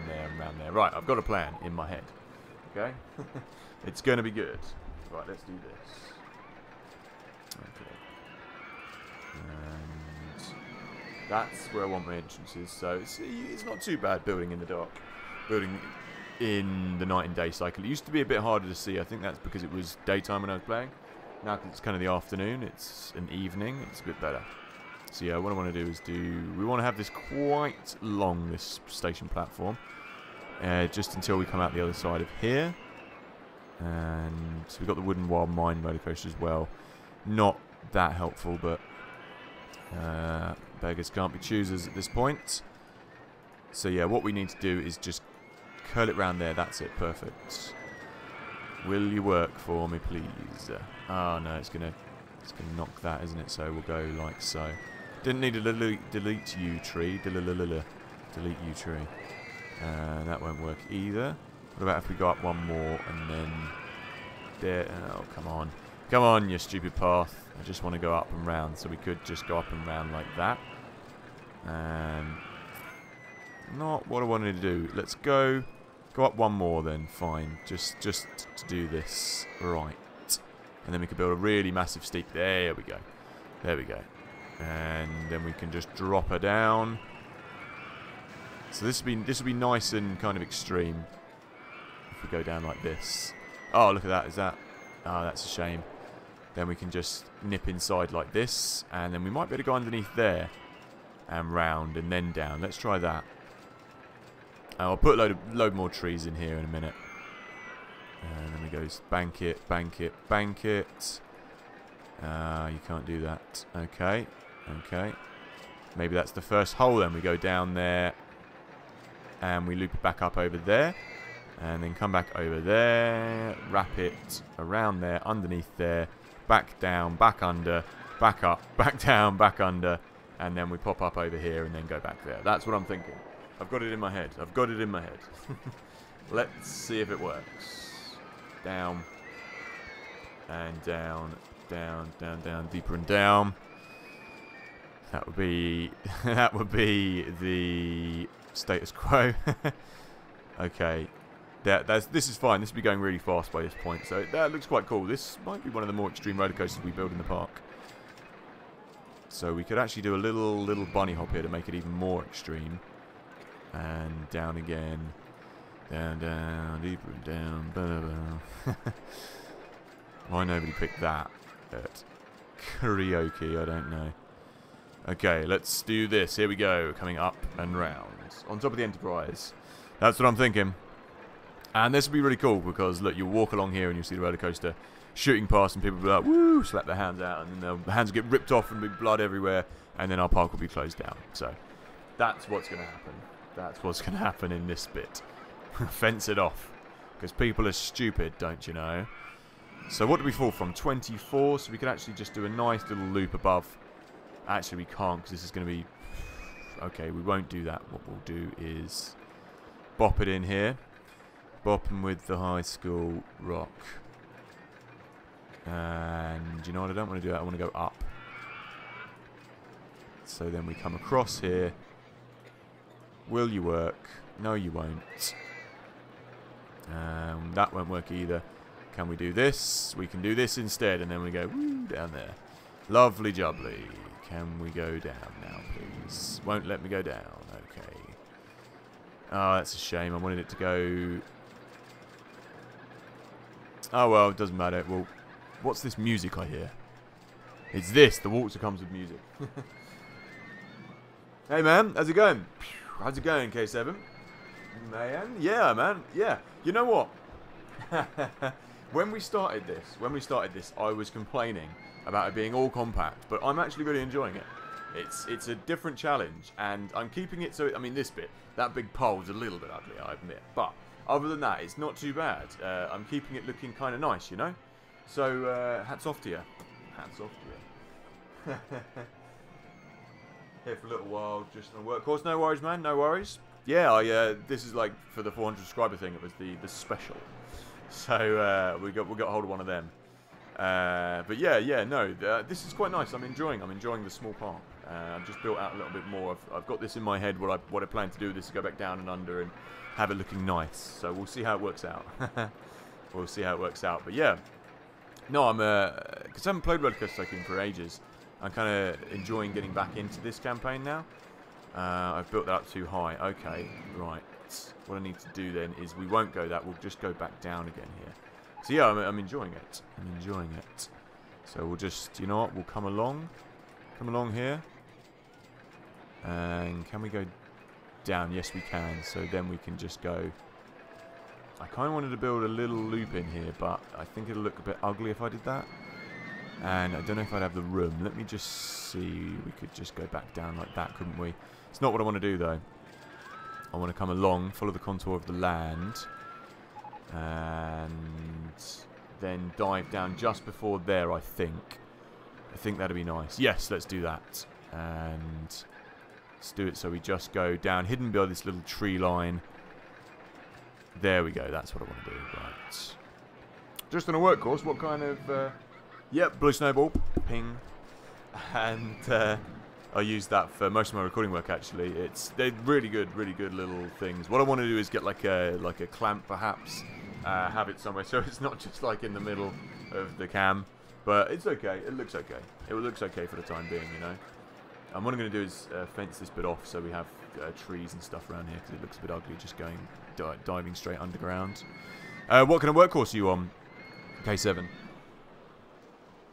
there and around there. Right, I've got a plan in my head. Okay? It's going to be good. Right, let's do this. Okay. And that's where I want my entrances. So it's not too bad building in the dark. Building in the night and day cycle. It used to be a bit harder to see. I think that's because it was daytime when I was playing. Now it's kind of the afternoon. It's an evening. It's a bit better. So yeah, what I want to do is we want to have this quite long, this station platform. Just until we come out the other side of here. And we've got the Wooden Wild Mine roller coaster as well. Not that helpful, but beggars can't be choosers at this point. So yeah, what we need to do is just curl it round there. That's it. Perfect. Will you work for me, please? Oh no, it's gonna knock that, isn't it? So we'll go like so. Didn't need a delete you tree. Delete you tree. That won't work either. What about if we go up one more and then there. Oh, come on. Come on, you stupid path. I just want to go up and round, so we could just go up and round like that. Not what I wanted to do. Let's go up one more then. Fine. Just to do this right. And then we can build a really massive steep. There we go. There we go. And then we can just drop her down. So this will be nice and kind of extreme if we go down like this. Oh, look at that. Is that? Oh, that's a shame. Then we can just nip inside like this, and then we might be able to go underneath there and round and then down. Let's try that. I'll put a load more trees in here in a minute. And then we go bank it, bank it, bank it. You can't do that. Okay, okay. Maybe that's the first hole then. We go down there and we loop it back up over there. And then come back over there, wrap it around there, underneath there, back down, back under, back up, back down, back under, and then we pop up over here and then go back there. That's what I'm thinking. I've got it in my head. I've got it in my head. Let's see if it works. Down, and down, down, down, down, deeper and down. That would be the status quo. Okay. This is fine. This will be going really fast by this point, so that looks quite cool. This might be one of the more extreme roller coasters we build in the park. So we could actually do a little bunny hop here to make it even more extreme. And down again. Down, down, deeper and down. Blah, blah. Why nobody picked that at karaoke, I don't know. Okay, let's do this. Here we go. Coming up and round. On top of the Enterprise. That's what I'm thinking. And this will be really cool because, look, you'll walk along here and you'll see the roller coaster shooting past and people will be like, woo, slap their hands out, and then the hands will get ripped off and be blood everywhere, and then our park will be closed down. So that's what's going to happen. That's what's going to happen in this bit. Fence it off. Because people are stupid, don't you know? So what do we fall from? 24, so we could actually just do a nice little loop above. Actually, we can't because this is going to be... Okay, we won't do that. What we'll do is bop it in here. Bopping with the high school rock. And you know what? I don't want to do that. I want to go up. So then we come across here. Will you work? No, you won't. That won't work either. Can we do this? We can do this instead. And then we go woo, down there. Lovely jubbly. Can we go down now, please? Won't let me go down. Okay. Oh, that's a shame. I wanted it to go... Oh, well, it doesn't matter. Well, what's this music I hear? It's this. The waltzer comes with music. Hey, man. How's it going? How's it going, K7? Man? Yeah, man. Yeah. You know what? When we started this, I was complaining about it being all compact, but I'm actually really enjoying it. It's a different challenge, and I'm keeping it so... I mean, this bit, that big pole's a little bit ugly, I admit, but... Other than that, it's not too bad. I'm keeping it looking kind of nice, you know? So, hats off to you. Hats off to you. Here for a little while, just on a workhorse. No worries, man. No worries. Yeah, this is like, for the 400 subscriber thing, it was the special. So, we got hold of one of them. But yeah, no, this is quite nice. I'm enjoying the small park. I've just built out a little bit more. I've got this in my head. What I plan to do with this is go back down and under and have it looking nice. So we'll see how it works out. We'll see how it works out. But yeah, no, because I haven't played Rollercoaster Tycoon for ages. I'm kind of enjoying getting back into this campaign now. I've built that up too high. Okay, right. What I need to do then is we won't go that. We'll just go back down again here. So yeah, I'm enjoying it. I'm enjoying it. So we'll just, you know what? We'll come along here. And can we go down? Yes, we can. So then we can just go. I kind of wanted to build a little loop in here, but I think it'll look a bit ugly if I did that. And I don't know if I'd have the room. Let me just see. We could just go back down like that, couldn't we? It's not what I want to do, though. I want to come along, follow the contour of the land, and then dive down just before there, I think. I think that'd be nice. Yes, let's do that. And let's do it so we just go down, hidden behind this little tree line. There we go. That's what I want to do. Right. just on a work course. What kind of... Yep, blue snowball. Ping. And I use that for most of my recording work, actually. They're really good little things. What I want to do is get like a clamp, perhaps. Have it somewhere so it's not just like in the middle of the cam. But it's okay. It looks okay. It looks okay for the time being, you know. And what I'm going to do is fence this bit off so we have trees and stuff around here, because it looks a bit ugly just going diving straight underground. What kind of work course are you on? K7.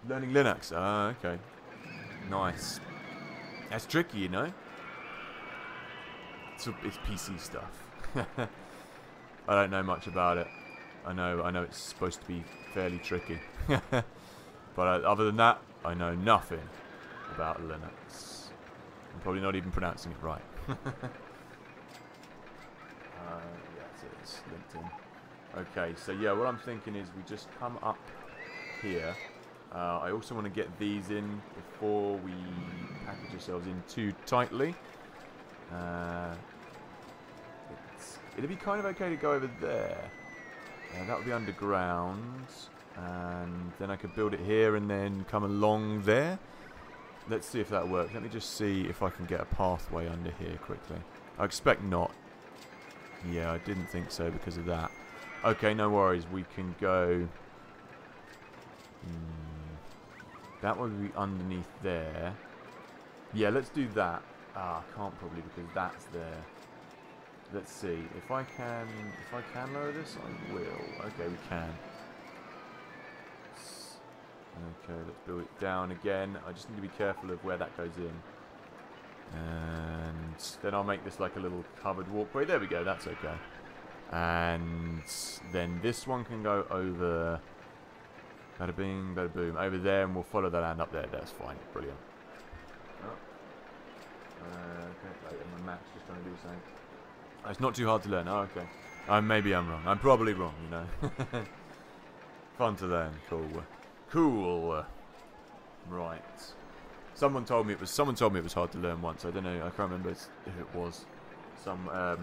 Learning Linux. Ah, okay. Nice. That's tricky, you know. It's PC stuff. I don't know much about it. I know it's supposed to be fairly tricky. But other than that, I know nothing about Linux. I'm probably not even pronouncing it right. Yeah, it's LinkedIn. Okay, so yeah, what I'm thinking is we just come up here. I also want to get these in before we package ourselves in too tightly. It'd be kind of okay to go over there. That would be underground. And then I could build it here and then come along there. Let's see if that works. Let me just see if I can get a pathway under here quickly. I expect not. Yeah, I didn't think so because of that. Okay, no worries. We can go... That would be underneath there. Yeah, let's do that. Ah, I can't probably because that's there. Let's see. If I can lower this, I will. Okay, we can. Okay, let's build it down again. I just need to be careful of where that goes in. And then I'll make this like a little covered walkway. There we go, that's okay. And then this one can go over... Bada bing, bada boom. Over there, and we'll follow the land up there. That's fine. Brilliant. Oh. Okay, my map's just trying to do something. Oh, it's not too hard to learn. Oh, okay. Maybe I'm wrong. I'm probably wrong, you know. Fun to learn. Cool. Cool. Right. Someone told me it was hard to learn once. I don't know. I can't remember if it was. I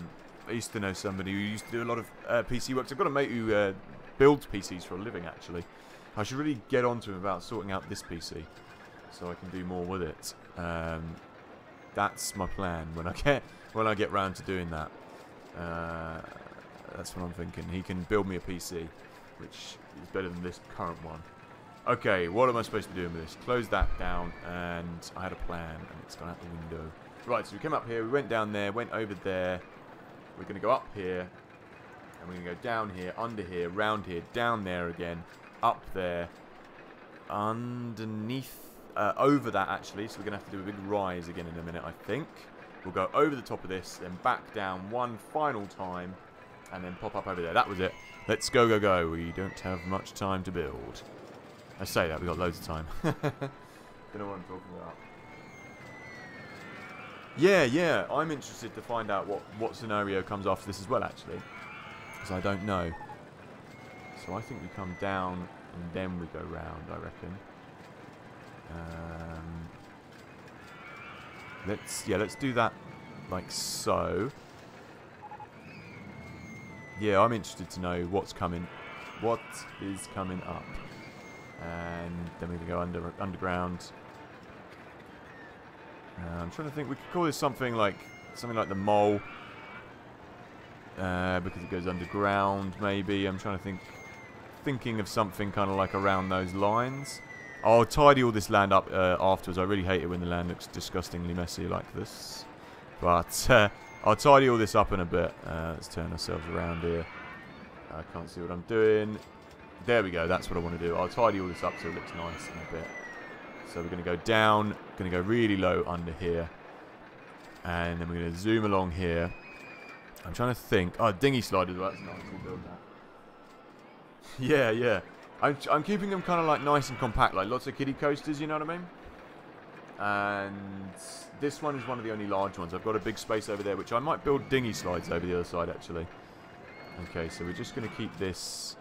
used to know somebody who used to do a lot of PC work. So I've got a mate who builds PCs for a living, actually. I should really get on to him about sorting out this PC so I can do more with it. That's my plan when I get round to doing that. That's what I'm thinking. He can build me a PC, which is better than this current one. Okay, what am I supposed to be doing with this? Close that down, and I had a plan, and it's gone out the window. Right, so we came up here, we went down there, went over there. We're going to go up here, and we're going to go down here, under here, round here, down there again, up there, underneath, over that actually, so we're going to have to do a big rise again in a minute, I think. We'll go over the top of this, then back down one final time, and then pop up over there. That was it. Let's go, go, go. We don't have much time to build. I say that, we've got loads of time. Don't know what I'm talking about. Yeah, I'm interested to find out what scenario comes after this as well, actually. Because I don't know. So I think we come down and then we go round, I reckon. Let's do that like so. Yeah, I'm interested to know what's coming. What is coming up? And then we can go underground. I'm trying to think. We could call this something like the mole, because it goes underground. Maybe I'm trying to thinking of something kind of like around those lines. I'll tidy all this land up afterwards. I really hate it when the land looks disgustingly messy like this. But I'll tidy all this up in a bit. Let's turn ourselves around here. I can't see what I'm doing. There we go. That's what I want to do. I'll tidy all this up so it looks nice in a bit. So we're going to go down. Going to go really low under here. And then we're going to zoom along here. I'm trying to think. Oh, dinghy slide as well. That's nice. We'll build that. Yeah. I'm keeping them kind of like nice and compact, like lots of kiddie coasters, you know what I mean? And this one is one of the only large ones. I've got a big space over there, which I might build dinghy slides over the other side, actually. Okay, so we're just going to keep this.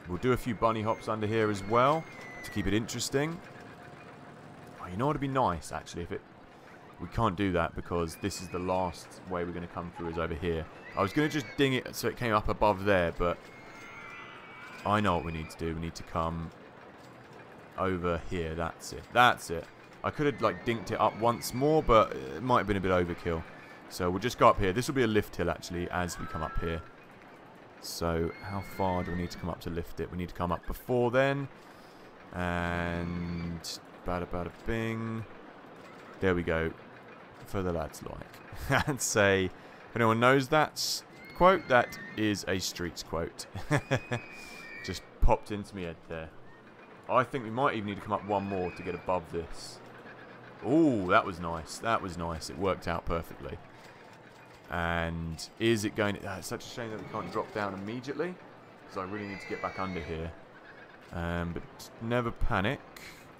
We'll do a few bunny hops under here as well to keep it interesting. Oh, you know what would be nice, actually, if it... We can't do that because this is the last way we're going to come through is over here. I was going to just ding it so it came up above there, but... I know what we need to do. We need to come over here. That's it. That's it. I could have, like, dinked it up once more, but it might have been a bit overkill. So we'll just go up here. This will be a lift hill, actually, as we come up here. So how far do we need to come up to lift it? We need to come up before then. And bada bada bing. There we go. For the lads like. And say, if anyone knows that quote, that is a Streets quote. Just popped into my head there. I think we might even need to come up one more to get above this. Ooh, that was nice. That was nice. It worked out perfectly. And is it going to... it's such a shame that we can't drop down immediately. Because I really need to get back under here. But never panic.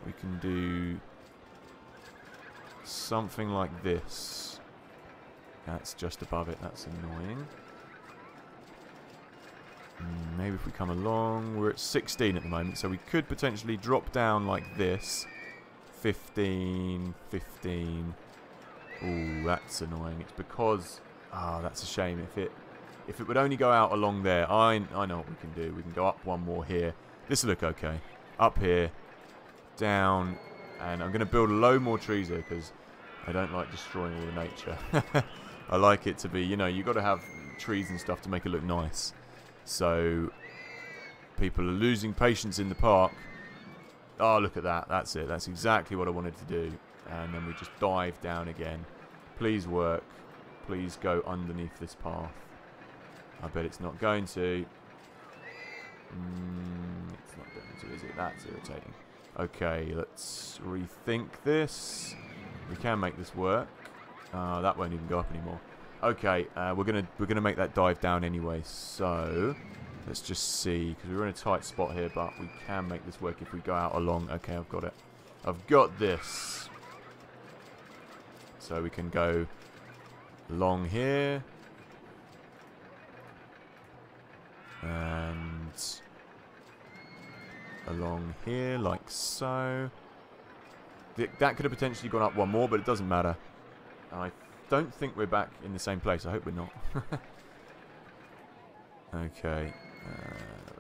We can do something like this. That's just above it. That's annoying. Maybe if we come along... we're at 16 at the moment. So we could potentially drop down like this. 15, 15. Ooh, that's annoying. It's because... ah, that's a shame. If it would only go out along there, I know what we can do. We can go up one more here. This will look okay. Up here, down, and I'm going to build a load more trees here because I don't like destroying all the nature. I like it to be, you know, you've got to have trees and stuff to make it look nice. So people are losing patience in the park. Oh, look at that. That's it. That's exactly what I wanted to do. And then we just dive down again. Please work. Please go underneath this path. I bet it's not going to. It's not going to, is it? That's irritating. Okay, let's rethink this. We can make this work. That won't even go up anymore. Okay, we're gonna make that dive down anyway. So let's just see, because we're in a tight spot here, but we can make this work if we go out along. Okay, I've got it. I've got this. So we can go along here. And along here, like so. That could have potentially gone up one more, but it doesn't matter. I don't think we're back in the same place. I hope we're not. Okay.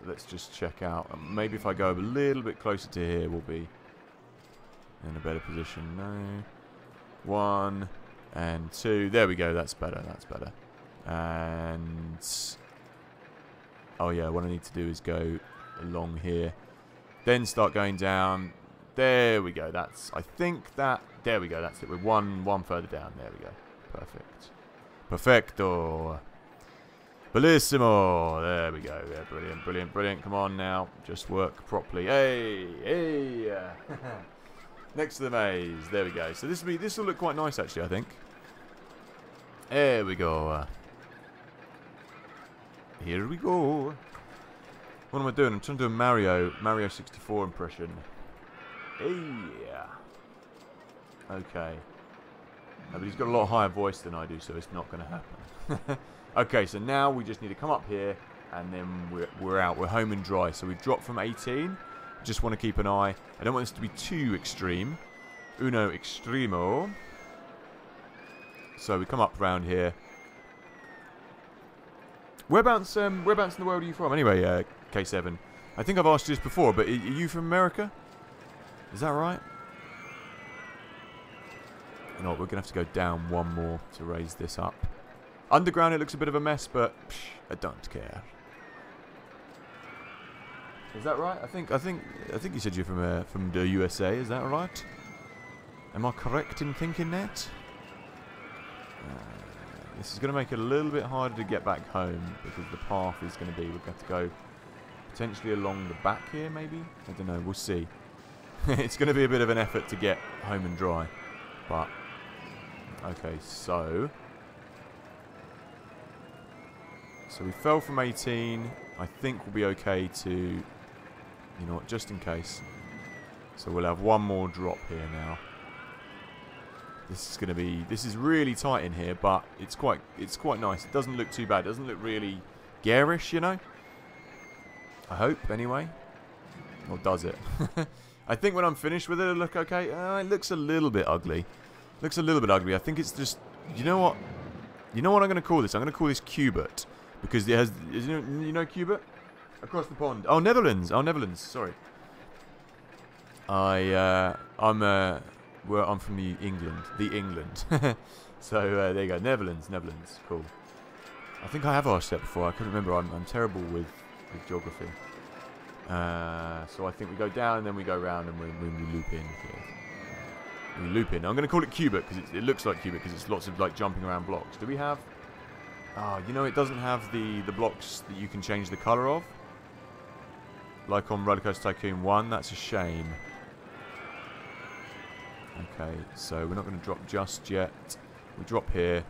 Let's just check out. Maybe if I go a little bit closer to here, we'll be in a better position. No. 1 and 2. There we go. That's better. That's better. And... oh yeah, what I need to do is go along here. Then start going down. There we go. That's... I think that... there we go. That's it. We're one further down. There we go. Perfect. Perfecto. Bellissimo. There we go. Yeah, brilliant, brilliant, brilliant. Come on now. Just work properly. Hey! Hey! Next to the maze. There we go. So this will look quite nice, actually, I think. There we go. Here we go. What am I doing? I'm trying to do a Mario 64 impression. Hey! Okay. But he's got a lot higher voice than I do, so it's not going to happen. Okay, so now we just need to come up here, and then we're out. We're home and dry. So we've dropped from 18. Just want to keep an eye. I don't want this to be too extreme. Uno extremo. So we come up around here. Whereabouts in the world are you from? Anyway, K7. I think I've asked you this before, but are you from America? Is that right? You know what, we're going to have to go down one more to raise this up. Underground, it looks a bit of a mess, but I don't care. Is that right? I think you said you're from the USA. Is that right? Am I correct in thinking that? This is going to make it a little bit harder to get back home because the path is going to be... we're going to have to go potentially along the back here, maybe? I don't know. We'll see. It's going to be a bit of an effort to get home and dry. But... okay, so... so we fell from 18. I think we'll be okay to... you know what, just in case. So we'll have one more drop here now. This is going to be... this is really tight in here, but it's quite nice. It doesn't look too bad. It doesn't look really garish, you know? I hope, anyway. Or does it? I think when I'm finished with it, it'll look okay. It looks a little bit ugly. Looks a little bit ugly. I think it's just... you know what? You know what I'm going to call this? I'm going to call this Cubert. Because it has... you know Cubert? Across the pond. Oh, Netherlands. Oh, Netherlands. Sorry. I'm from the England. So there you go. Netherlands. Cool. I think I have asked that before. I couldn't remember. I'm terrible with geography. So I think we go down and then we go round and we loop in here. We loop in. I'm going to call it Cubit because it looks like Cubit because it's lots of like jumping around blocks. Do we have? Oh, you know it doesn't have the blocks that you can change the colour of. Like on Rollercoaster Tycoon 1. That's a shame. Okay, so we're not going to drop just yet. We drop here.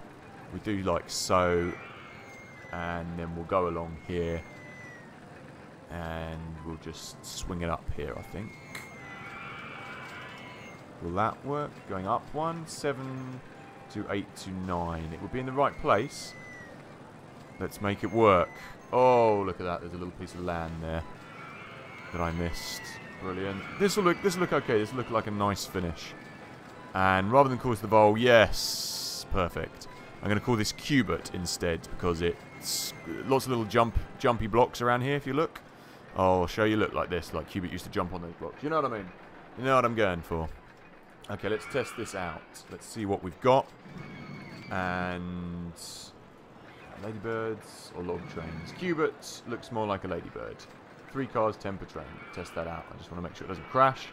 We do like so. And then we'll go along here. And we'll just swing it up here, I think. Will that work? Going up 1, 7 to 8 to 9. It will be in the right place. Let's make it work. Oh, look at that. There's a little piece of land there that I missed. Brilliant. This will look okay. This will look like a nice finish. And rather than call this the vole, yes, perfect. I'm going to call this Cubit instead because it's lots of little jumpy blocks around here. If you look, I'll show you. Look like this, like Cubit used to jump on those blocks. You know what I mean? You know what I'm going for. Okay, let's test this out. Let's see what we've got. And ladybirds or log trains. Cubit looks more like a ladybird. 3 cars, 10 per train. Test that out. I just want to make sure it doesn't crash.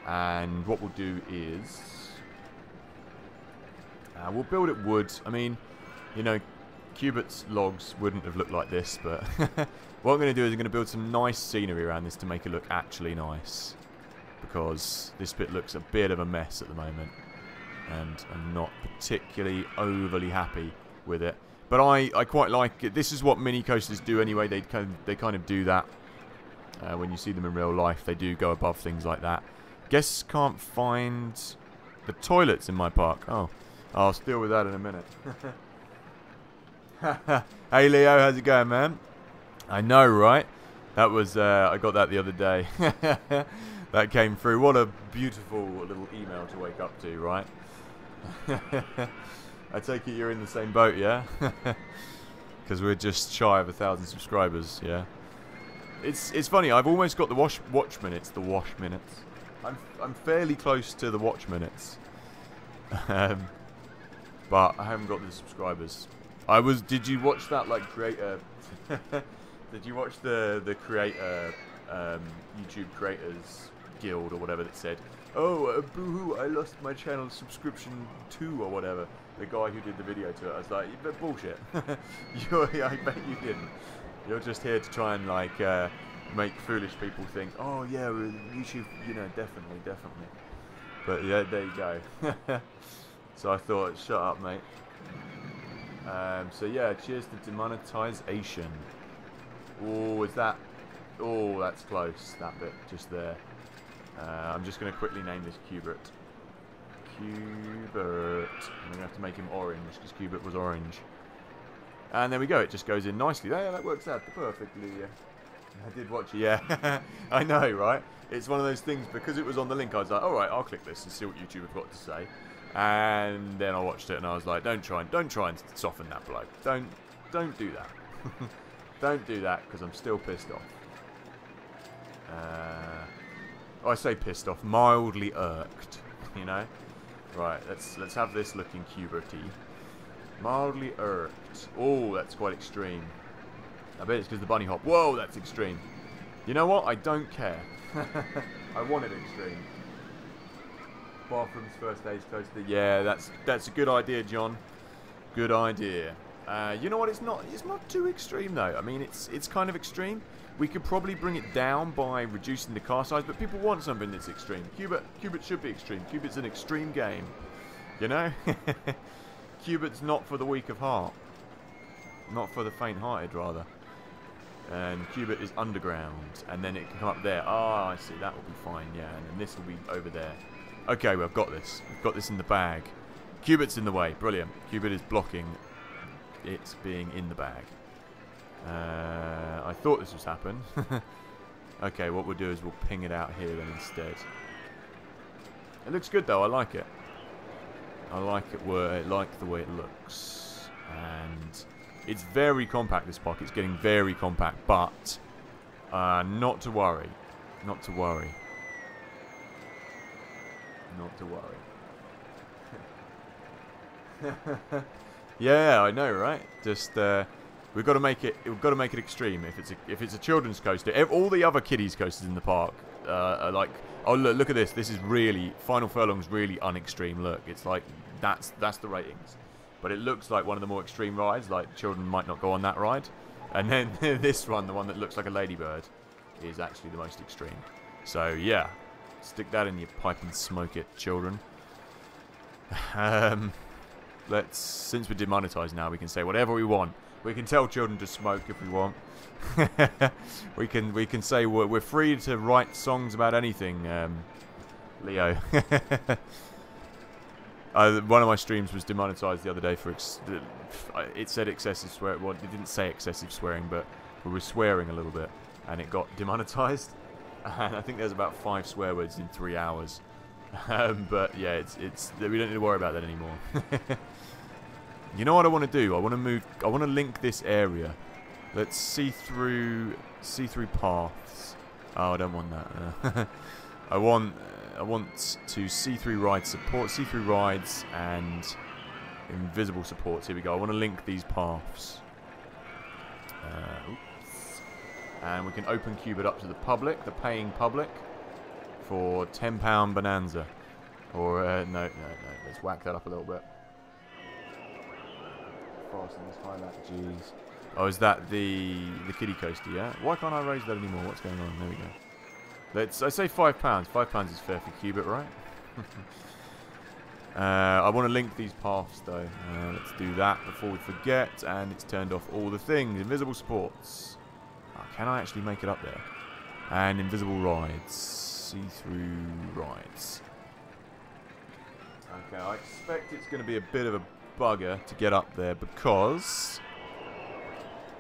And what we'll do is we'll build it wood. I mean, you know, Cubit's logs wouldn't have looked like this, but what I'm going to do is I'm going to build some nice scenery around this to make it look actually nice. Because this bit looks a bit of a mess at the moment. And I'm not particularly overly happy with it. But I quite like it. This is what mini coasters do anyway. They kind of do that. When you see them in real life, they do go above things like that. Guess can't find the toilets in my park. Oh, I'll deal with that in a minute. Hey Leo, how's it going, man? I know, right? That was I got that the other day. That came through. What a beautiful little email to wake up to, right? I take it you're in the same boat, yeah? Because we're just shy of 1,000 subscribers, yeah? It's funny. I've almost got the watch minutes. The wash minutes. I'm fairly close to the watch minutes, but I haven't got the subscribers. Did you watch that like creator? Did you watch the creator YouTube creators guild or whatever that said, "Oh, boo-hoo! I lost my channel subscription too," or whatever. The guy who did the video to it. I was like, bullshit. I bet you didn't. You're just here to try and like make foolish people think, oh yeah, you should, you know, definitely. But yeah, there you go. So I thought, shut up, mate. So yeah, cheers to demonetization. Oh, is that? Oh, that's close. That bit just there. I'm just going to quickly name this Cubit. Cubit. I'm going to have to make him orange because Cubit was orange. And there we go, it just goes in nicely. Yeah, that works out perfectly. I did watch it, yeah. I know, right? It's one of those things, because it was on the link, I was like, alright, I'll click this and see what YouTube have got to say. And then I watched it and I was like, don't try and soften that blow. Don't do that. Don't do that, because I'm still pissed off. I say pissed off, mildly irked, you know? Right, let's have this looking Cubert-y. Mildly irked. Oh, that's quite extreme. I bet it's because the bunny hop. Whoa, that's extreme. You know what? I don't care. I want it extreme. Bathrooms, first aid coaster. Yeah, that's a good idea, John. Good idea. You know what? It's not too extreme though. I mean, it's kind of extreme. We could probably bring it down by reducing the car size, but people want something that's extreme. Cubit should be extreme. Cubit's an extreme game. You know? Cubit's not for the weak of heart. Not for the faint-hearted, rather. And Cubit is underground. And then it can come up there. Ah, I see. That will be fine, yeah. And then this will be over there. Okay, well, I've got this. I've got this in the bag. Cubit's in the way. Brilliant. Cubit is blocking it being in the bag. I thought this was happen. Okay, what we'll do is we'll ping it out here then instead. It looks good, though. I like it. I like it. I like the way it looks, and it's very compact. This park, it's getting very compact, but Not to worry. Not to worry. Not to worry. Yeah, I know, right? Just we've got to make it. We've got to make it extreme. If it's a children's coaster, all the other kiddies coasters in the park are like, oh look at this. This is really Final Furlong's really unextreme. Look, it's like that's the ratings, but it looks like one of the more extreme rides. Like children might not go on that ride, and then this one, the one that looks like a ladybird, is actually the most extreme. So yeah, stick that in your pipe and smoke it, children. Since we're demonetized now, we can say whatever we want. We can tell children to smoke if we want. we can say we're free to write songs about anything, Leo. One of my streams was demonetized the other day for it said excessive swearing. Well, it didn't say excessive swearing, but we were swearing a little bit, and it got demonetized. And I think there's about 5 swear words in 3 hours. But yeah, we don't need to worry about that anymore. You know what I want to do? I want to link this area. Let's see through paths. Oh, I don't want that. I want to see through rides, support see through rides, and invisible supports. Here we go. I want to link these paths. Oops. And we can open cube it up to the public, the paying public, for £10 bonanza. Or no. Let's whack that up a little bit. Fasten this highlight. Jeez. Oh, is that the kiddie coaster? Yeah. Why can't I raise that anymore? What's going on? There we go. I say £5. £5 is fair for Cubit, right? I want to link these paths though. Let's do that before we forget. And it's turned off all the things. Invisible supports. Oh, can I actually make it up there? And invisible rides. See-through rides. Okay, I expect it's going to be a bit of a bugger to get up there because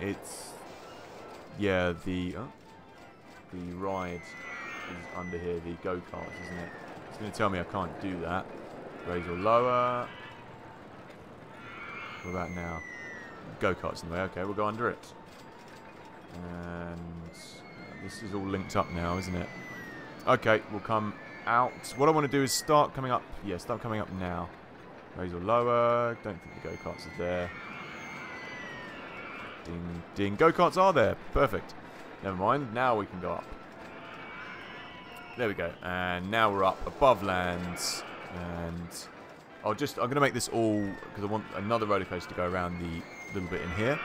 it's the ride is under here, the go-karts, isn't it? It's going to tell me I can't do that. Raise or lower. What about now? Go-karts in the way. Okay, we'll go under it. And this is all linked up now, isn't it? Okay, we'll come out. What I want to do is start coming up. Yeah, start coming up now. Raise or lower. Don't think the go-karts are there. Ding, ding. Go-karts are there. Perfect. Never mind. Now we can go up. There we go. And now we're up above lands. And I'm going to make this all, because I want another roller coaster to go around the little bit in here.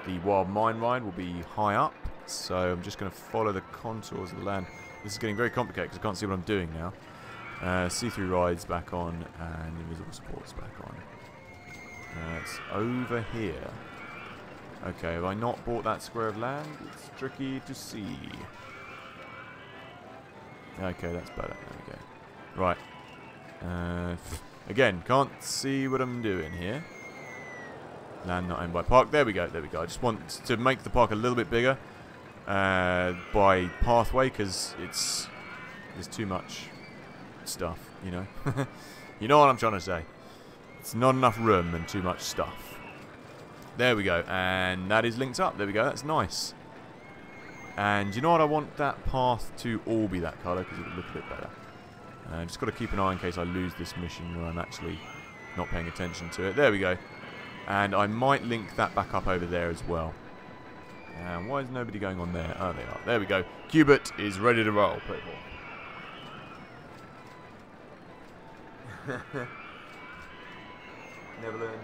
The Wild Mine ride will be high up. So I'm just going to follow the contours of the land. This is getting very complicated because I can't see what I'm doing now. See-through rides back on and invisible supports back on. It's over here. Okay, have I not bought that square of land? It's tricky to see. Okay, that's better. There we go. Right. Again, can't see what I'm doing here. Land not owned by park. There we go. There we go. I just want to make the park a little bit bigger by pathway because there's too much stuff, you know. You know what I'm trying to say. It's not enough room and too much stuff. There we go, and that is linked up. There we go. That's nice. And you know what? I want that path to all be that colour because it would look a bit better. Just got to keep an eye in case I lose this mission where I'm actually not paying attention to it. There we go. And I might link that back up over there as well. And why is nobody going on there? Oh, they are. There we go. Cubit is ready to roll, people. Netherlands.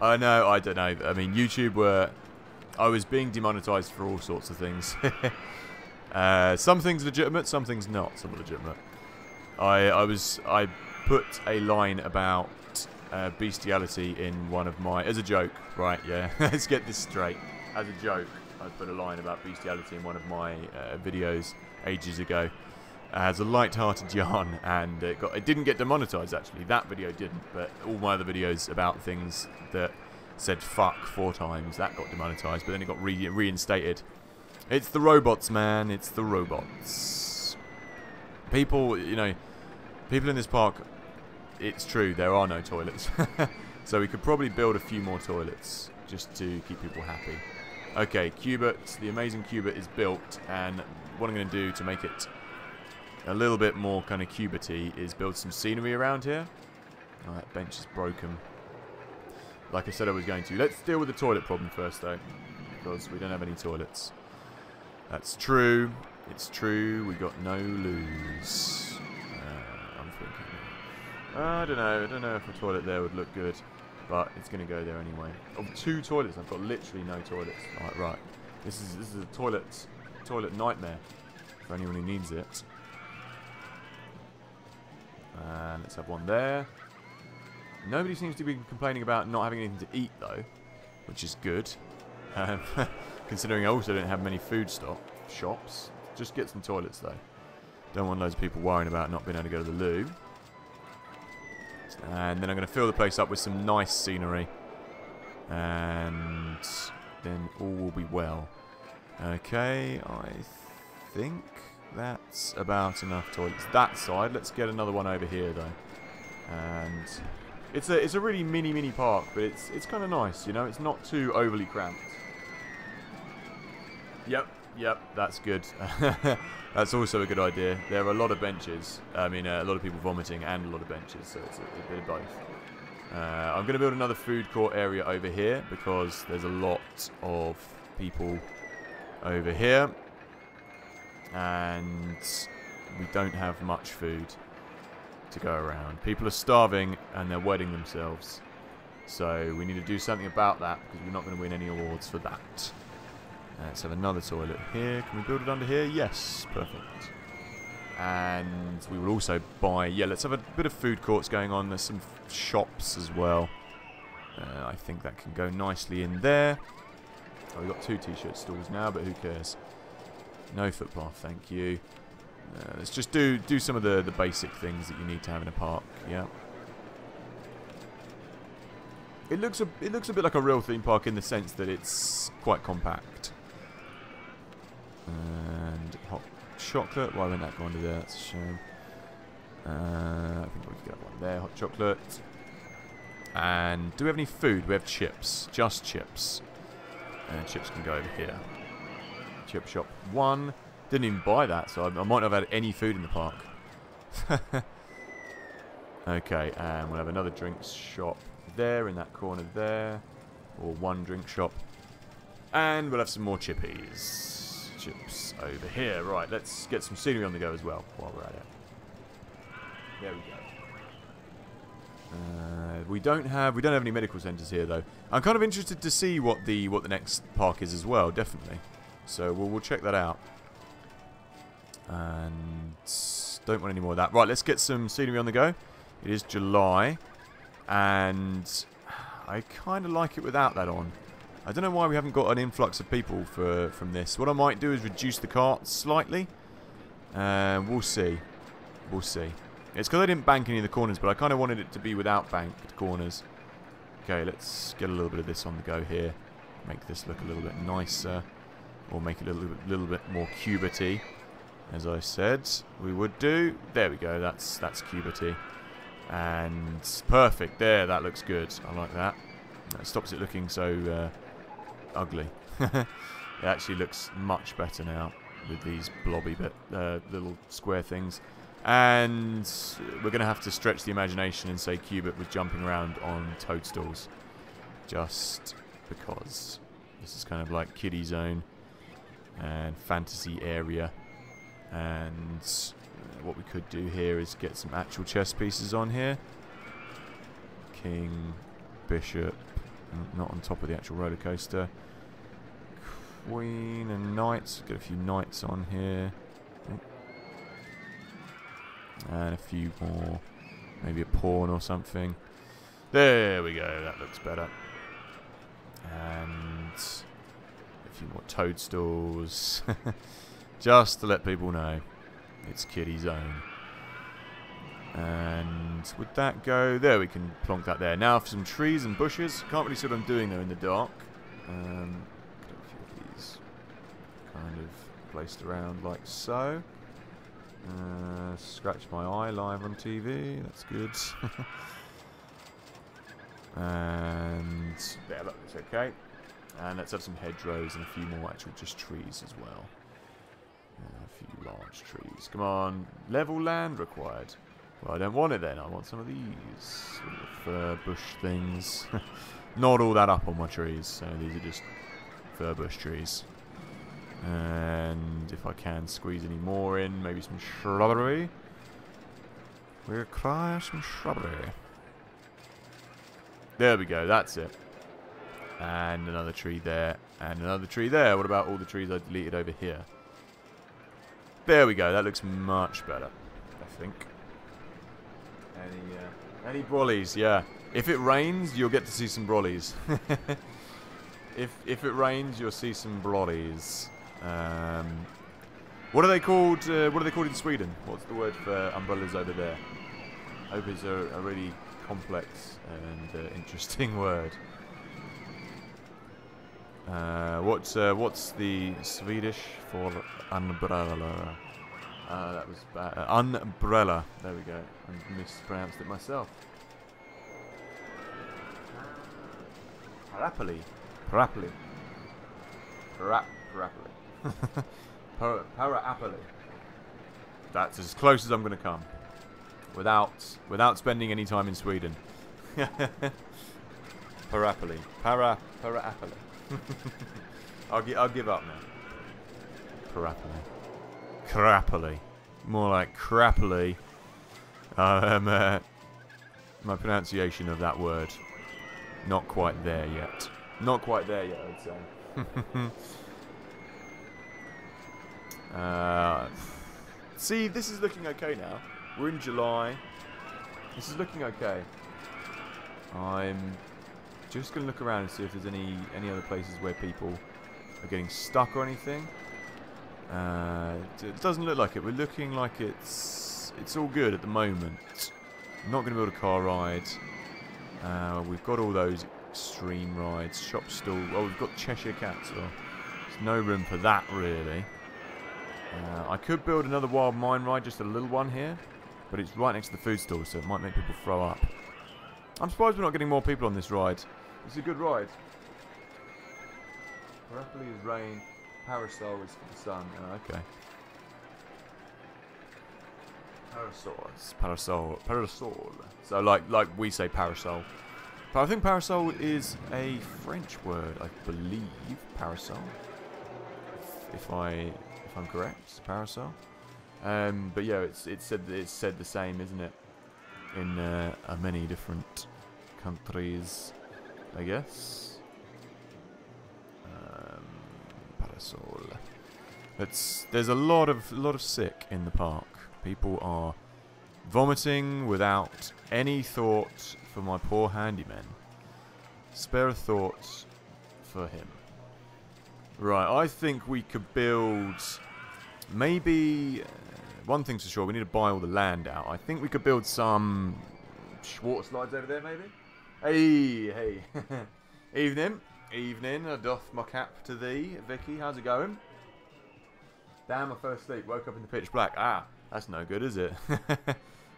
I know. I don't know. I mean, YouTube I was being demonetized for all sorts of things. Some things legitimate, some things not. Some legitimate. I put a line about bestiality in one of my, as a joke, right? Yeah, let's get this straight. As a joke, I put a line about bestiality in one of my videos ages ago as a light-hearted yarn, and it didn't get demonetized actually. That video didn't, but all my other videos about things that said fuck 4 times, that got demonetized, but then it got reinstated. It's the robots, man. It's the robots. People, you know, people in this park, it's true, there are no toilets. So we could probably build a few more toilets just to keep people happy. Okay, Cubit, the amazing Cubit is built, and what I'm going to do to make it a little bit more kind of Cubity is build some scenery around here. Oh, that bench is broken. Like I said I was going to. Let's deal with the toilet problem first, though, because we don't have any toilets. That's true. It's true. We got no loos. I'm thinking. I don't know. I don't know if a toilet there would look good, but it's going to go there anyway. Oh, 2 toilets. I've got literally no toilets. Alright, right. This is a toilet nightmare for anyone who needs it. And let's have one there. Nobody seems to be complaining about not having anything to eat, though, which is good. Considering I also don't have many food shops. Just get some toilets, though. Don't want loads of people worrying about not being able to go to the loo. And then I'm going to fill the place up with some nice scenery. And then all will be well. Okay, I think that's about enough toilets. That side. Let's get another one over here, though. And it's a really mini park, but it's kind of nice, you know. It's not too overly cramped. Yep, that's good. That's also a good idea. There are a lot of benches. I mean, a lot of people vomiting and a lot of benches, so it's a bit of both. I'm going to build another food court area over here because there's a lot of people over here. And we don't have much food to go around. People are starving and they're wetting themselves. So we need to do something about that because we're not going to win any awards for that. Let's have another toilet here. Can we build it under here? Yes, perfect. And we will also buy... Yeah, let's have a bit of food courts going on. There's some shops as well. I think that can go nicely in there. Oh, we've got 2 t-shirt stalls now, but who cares? No footpath, thank you. Let's just do some of the basic things that you need to have in a park. Yeah. It looks a bit like a real theme park in the sense that it's quite compact. And hot chocolate. Why won't that go under there? That's a shame. I think we could get one there. Hot chocolate. And do we have any food? We have chips. Just chips. And chips can go over here. Chip shop 1. Didn't even buy that, so I might not have had any food in the park. Okay, and we'll have another drinks shop there in that corner there. Or 1 drink shop. And we'll have some more chippies. Chips over here. Right, let's get some scenery on the go as well while we're at it. There we go. We don't have any medical centres here though. I'm kind of interested to see what the next park is as well, definitely. So we'll check that out. And don't want any more of that. Right, let's get some scenery on the go. It is July, and I kind of like it without that on. I don't know why we haven't got an influx of people from this. What I might do is reduce the carts slightly. We'll see. We'll see. It's because I didn't bank any of the corners, but I kind of wanted it to be without banked corners. Okay, let's get a little bit of this on the go here. Make this look a little bit nicer. Or make it a little bit more cubity. As I said, we would do. There we go, that's cubity. And perfect, there, that looks good. I like that. That stops it looking so ugly. It actually looks much better now with these blobby little square things. And we're going to have to stretch the imagination and say Cubit was jumping around on toadstools. Just because. This is kind of like kiddie zone and fantasy area. And what we could do here is get some actual chess pieces on here. King, bishop, not on top of the actual roller coaster. Queen and knights. Get a few knights on here. And a few more. Maybe a pawn or something. There we go. That looks better. And a few more toadstools. Just to let people know it's kiddie zone. And would that go? There, we can plonk that there. Now for some trees and bushes. Can't really see what I'm doing though in the dark. Got a few of these kind of placed around like so. Scratch my eye live on TV. That's good. And there, look, it's okay. And let's have some hedgerows and a few more actual just trees as well. A few large trees. Come on. Level land required. Well, I don't want it then. I want some of these little fir bush things. Not all that up on my trees. So these are just fir bush trees. And if I can squeeze any more in, maybe some shrubbery. We'll require some shrubbery. There we go. That's it. And another tree there. And another tree there. What about all the trees I deleted over here? There we go. That looks much better, I think. Any brollies? Yeah. If it rains, you'll get to see some brollies. If it rains, you'll see some brollies. What are they called? What are they called in Sweden? What's the word for umbrellas over there? I hope it's a really complex and interesting word. What's the Swedish for umbrella? That was bad. Umbrella. There we go. I mispronounced it myself. Paraply. Paraply. Paraply. Paraply. That's as close as I'm going to come. Without spending any time in Sweden. Paraply. Paraply. I'll give up now. Paraply. Crappily. More like crappily. My pronunciation of that word. Not quite there yet. Not quite there yet, I'd say. See, this is looking okay now. We're in July. This is looking okay. I'm just going to look around and see if there's any other places where people are getting stuck or anything. It doesn't look like it. We're looking like it's all good at the moment. I'm not going to build a car ride. We've got all those extreme rides. Shop stall. Oh, we've got Cheshire Cats. So there's no room for that really. I could build another wild mine ride, just a little one here, but it's right next to the food stall, so it might make people throw up. I'm surprised we're not getting more people on this ride. It's a good ride. Paraply is rain. Parasol is for the sun. Oh, okay. Parasol. So like we say parasol. But I think parasol is a French word, I believe. Parasol. If I'm correct, parasol. But yeah, it's said the same, isn't it? In many different countries, I guess. Parasol. There's a lot of sick in the park. People are vomiting without any thought for my poor handyman. Spare a thought for him. Right, I think we could build maybe one thing's for sure, we need to buy all the land out. I think we could build some water slides over there maybe. Hey. Evening, I doff my cap to thee, Vicky. How's it going? Damn, I fell asleep. Woke up in the pitch black. Ah, that's no good, is it?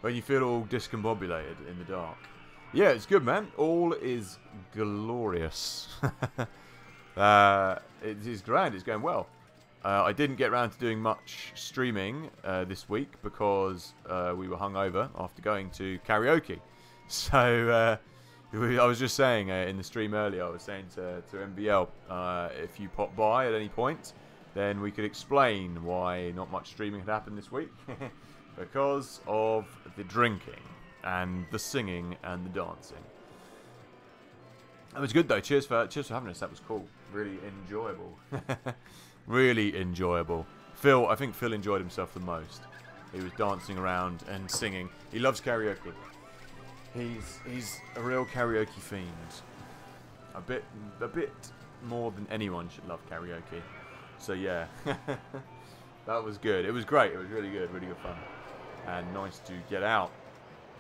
When you feel all discombobulated in the dark. Yeah, it's good, man. All is glorious. It is grand. It's going well. I didn't get around to doing much streaming this week because we were hungover after going to karaoke. So I was just saying in the stream earlier, I was saying to MBL, if you pop by at any point, then we could explain why not much streaming had happened this week. Because of the drinking and the singing and the dancing. That was good though. Cheers for having us. That was cool. Really enjoyable. Really enjoyable. I think Phil enjoyed himself the most. He was dancing around and singing. He loves karaoke. He's a real karaoke fiend. A bit more than anyone should love karaoke. So yeah, that was good. It was great. It was really good fun, and nice to get out.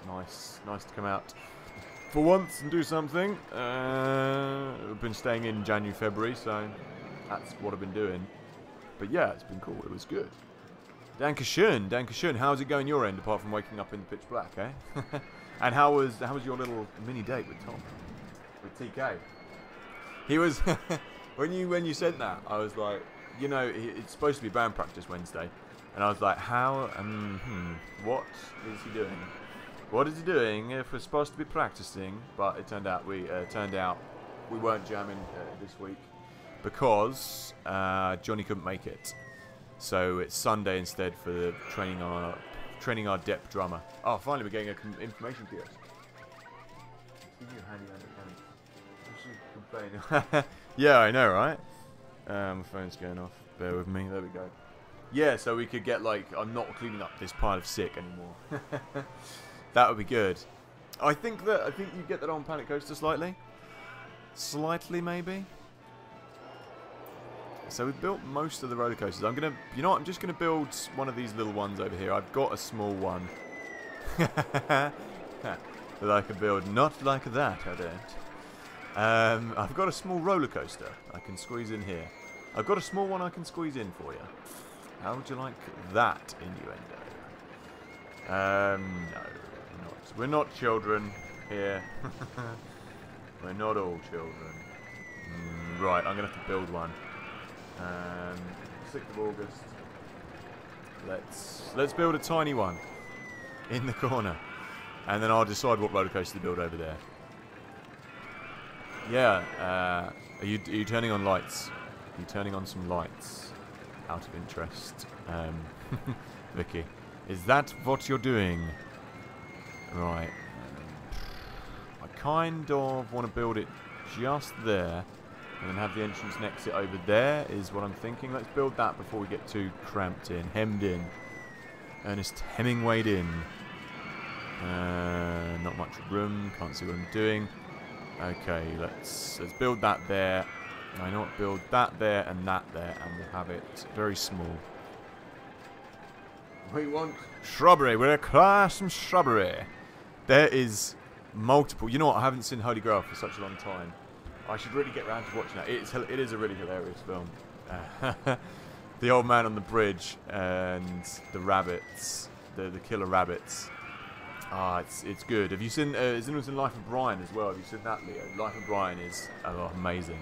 Nice to come out for once and do something. I've been staying in January, February, so that's what I've been doing. But yeah, it's been cool. It was good. Dankeschön. How's it going your end, apart from waking up in the pitch black, eh? And how was your little mini date with Tom, with TK? He was when you said that, I was like, you know, it's supposed to be band practice Wednesday, and I was like, how? What is he doing? What is he doing if we're supposed to be practicing? But it turned out we weren't jamming this week because Johnny couldn't make it. So it's Sunday instead for the training our depth drummer. Oh, finally we're getting an information kiosk. Yeah, I know, right? My phone's going off. Bear with me. There we go. Yeah, so we could get like, I'm not cleaning up this pile of sick anymore. That would be good. I think you get that on Planet Coaster slightly maybe. So we've built most of the roller coasters. I'm just gonna build one of these little ones over here. I've got a small one that I can build. Not like that, I don't. I've got a small roller coaster I can squeeze in here. I've got a small one I can squeeze in for you. How would you like that innuendo? No, we're not children here. We're not all children. Right, I'm gonna have to build one. 6th of August. Let's build a tiny one in the corner, and then I'll decide what roller coaster to build over there. Yeah. Are you turning on lights? Are you turning on some lights? Out of interest, Vicky, is that what you're doing? Right. I kind of want to build it just there. And then have the entrance and exit over there is what I'm thinking. Let's build that before we get too cramped in. Hemmed in. Ernest Hemingway'd in. Not much room. Can't see what I'm doing. Okay, let's build that there. I know what, build that there and that there. And we'll have it very small. We want shrubbery. We're going to clear some shrubbery. There is multiple. You know what? I haven't seen Holy Grail for such a long time. I should really get around to watching that. It is a really hilarious film. The old man on the bridge and the rabbits, the killer rabbits. It's good. Have you seen? Is it in Life of Brian as well? Have you seen that, Leo? Life of Brian is amazing.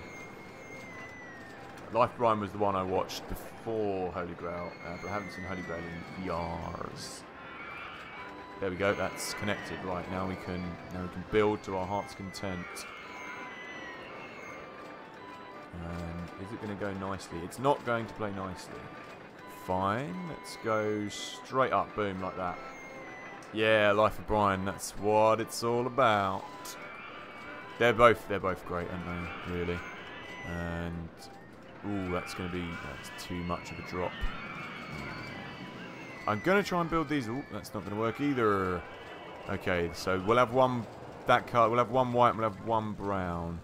Life of Brian was the one I watched before Holy Grail, but I haven't seen Holy Grail in years. There we go. That's connected. Right, now we can build to our heart's content. And is it going to go nicely? It's not going to play nicely. Fine. Let's go straight up. Boom, like that. Yeah, Life of Brian. That's what it's all about. They're both great, aren't they? Really. And ooh, that's too much of a drop. I'm going to try and build these. Ooh, that's not going to work either. Okay, so we'll have one that card. We'll have one white. And we'll have one brown.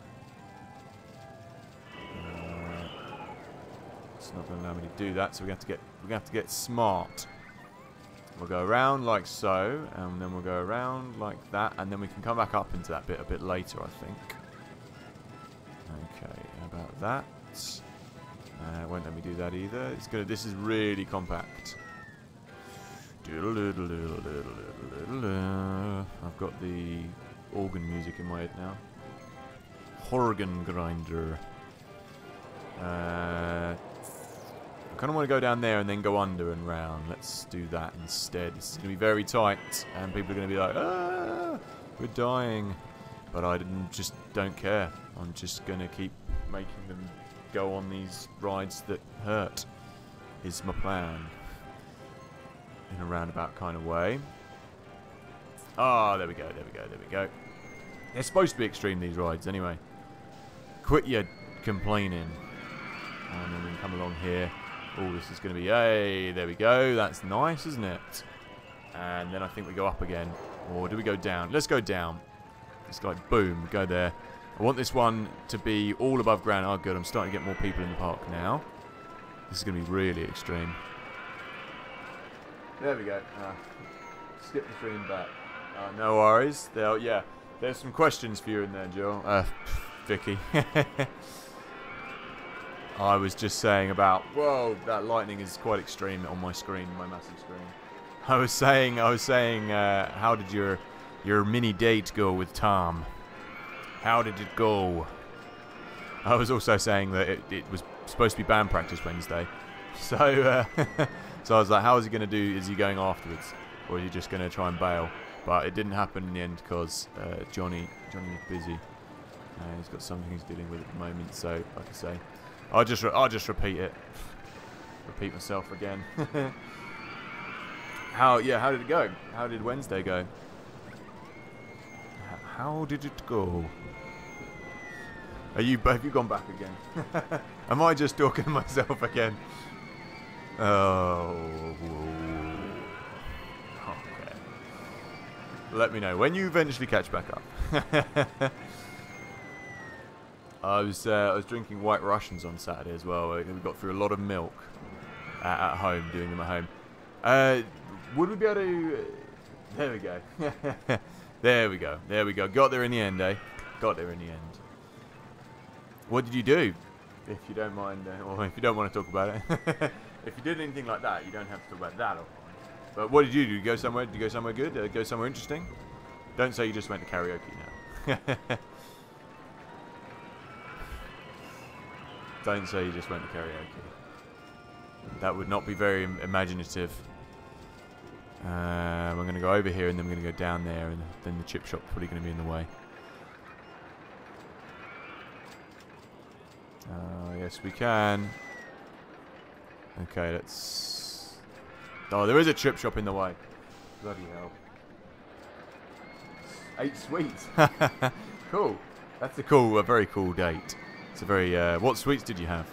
It's not going to allow me to do that, so we have to get smart. We'll go around like so, and then we'll go around like that, and then we can come back up into that bit a bit later, I think. Okay, how about that? Won't let me do that either. This is really compact. I've got the organ music in my head now. Organ grinder. I kind of want to go down there and then go under and round. Let's do that instead. This is going to be very tight, and people are going to be like, "Ah, we're dying." But I just don't care. I'm just going to keep making them go on these rides that hurt. Is my plan. In a roundabout kind of way. Ah, there we go. They're supposed to be extreme, these rides, anyway. Quit your complaining. And then we can come along here. Oh, this is going to be... Hey, there we go. That's nice, isn't it? And then I think we go up again. Or do we go down? Let's go down. It's like, boom, go there. I want this one to be all above ground. Oh, good. I'm starting to get more people in the park now. This is going to be really extreme. There we go. Skip the stream back. No worries. Yeah, there's some questions for you in there, Jill. Vicky. I was just saying about, whoa, that lightning is quite extreme on my screen, my massive screen. I was saying, how did your mini date go with Tom? How did it go? I was also saying that it was supposed to be band practice Wednesday. So, so I was like, how is he going to do? Is he going afterwards? Or is he just going to try and bail? But it didn't happen in the end because Johnny was busy. And he's got something he's dealing with at the moment. So, like I say, I'll just repeat it. Repeat myself again. How did it go? How did Wednesday go? How did it go? Have you gone back again? Am I just talking to myself again? Oh. Okay. Let me know when you eventually catch back up. I was drinking White Russians on Saturday as well. We got through a lot of milk at home, doing them at home. Would we be able to... There we go. There we go. There we go. Got there in the end, eh? Got there in the end. What did you do? If you don't mind, or if you don't want to talk about it. If you did anything like that, you don't have to talk about that. But what did you do? Did you go somewhere? Did you go somewhere good? Go somewhere interesting? Don't say you just went to karaoke now. Don't say you just went to karaoke. That would not be very imaginative. We're going to go over here and then we're going to go down there, and then the chip shop's probably going to be in the way. Yes, we can. Okay, let's... Oh, there is a chip shop in the way. Bloody hell. 8 sweets. Cool. That's a very cool date. It's a very... what sweets did you have?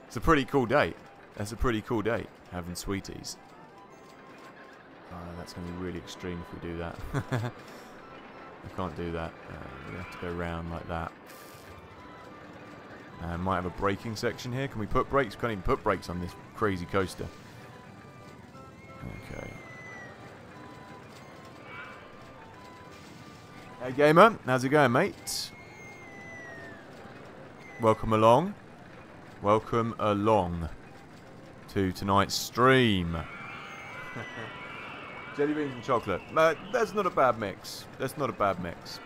It's a pretty cool date. That's a pretty cool date, having sweeties. Oh, that's going to be really extreme if we do that. I can't do that. We have to go round like that. Might have a braking section here. Can we put brakes? Can't even put brakes on this crazy coaster. Okay. Hey gamer, how's it going, mate? Welcome along. Welcome along to tonight's stream. Jelly beans and chocolate. That's not a bad mix. That's not a bad mix.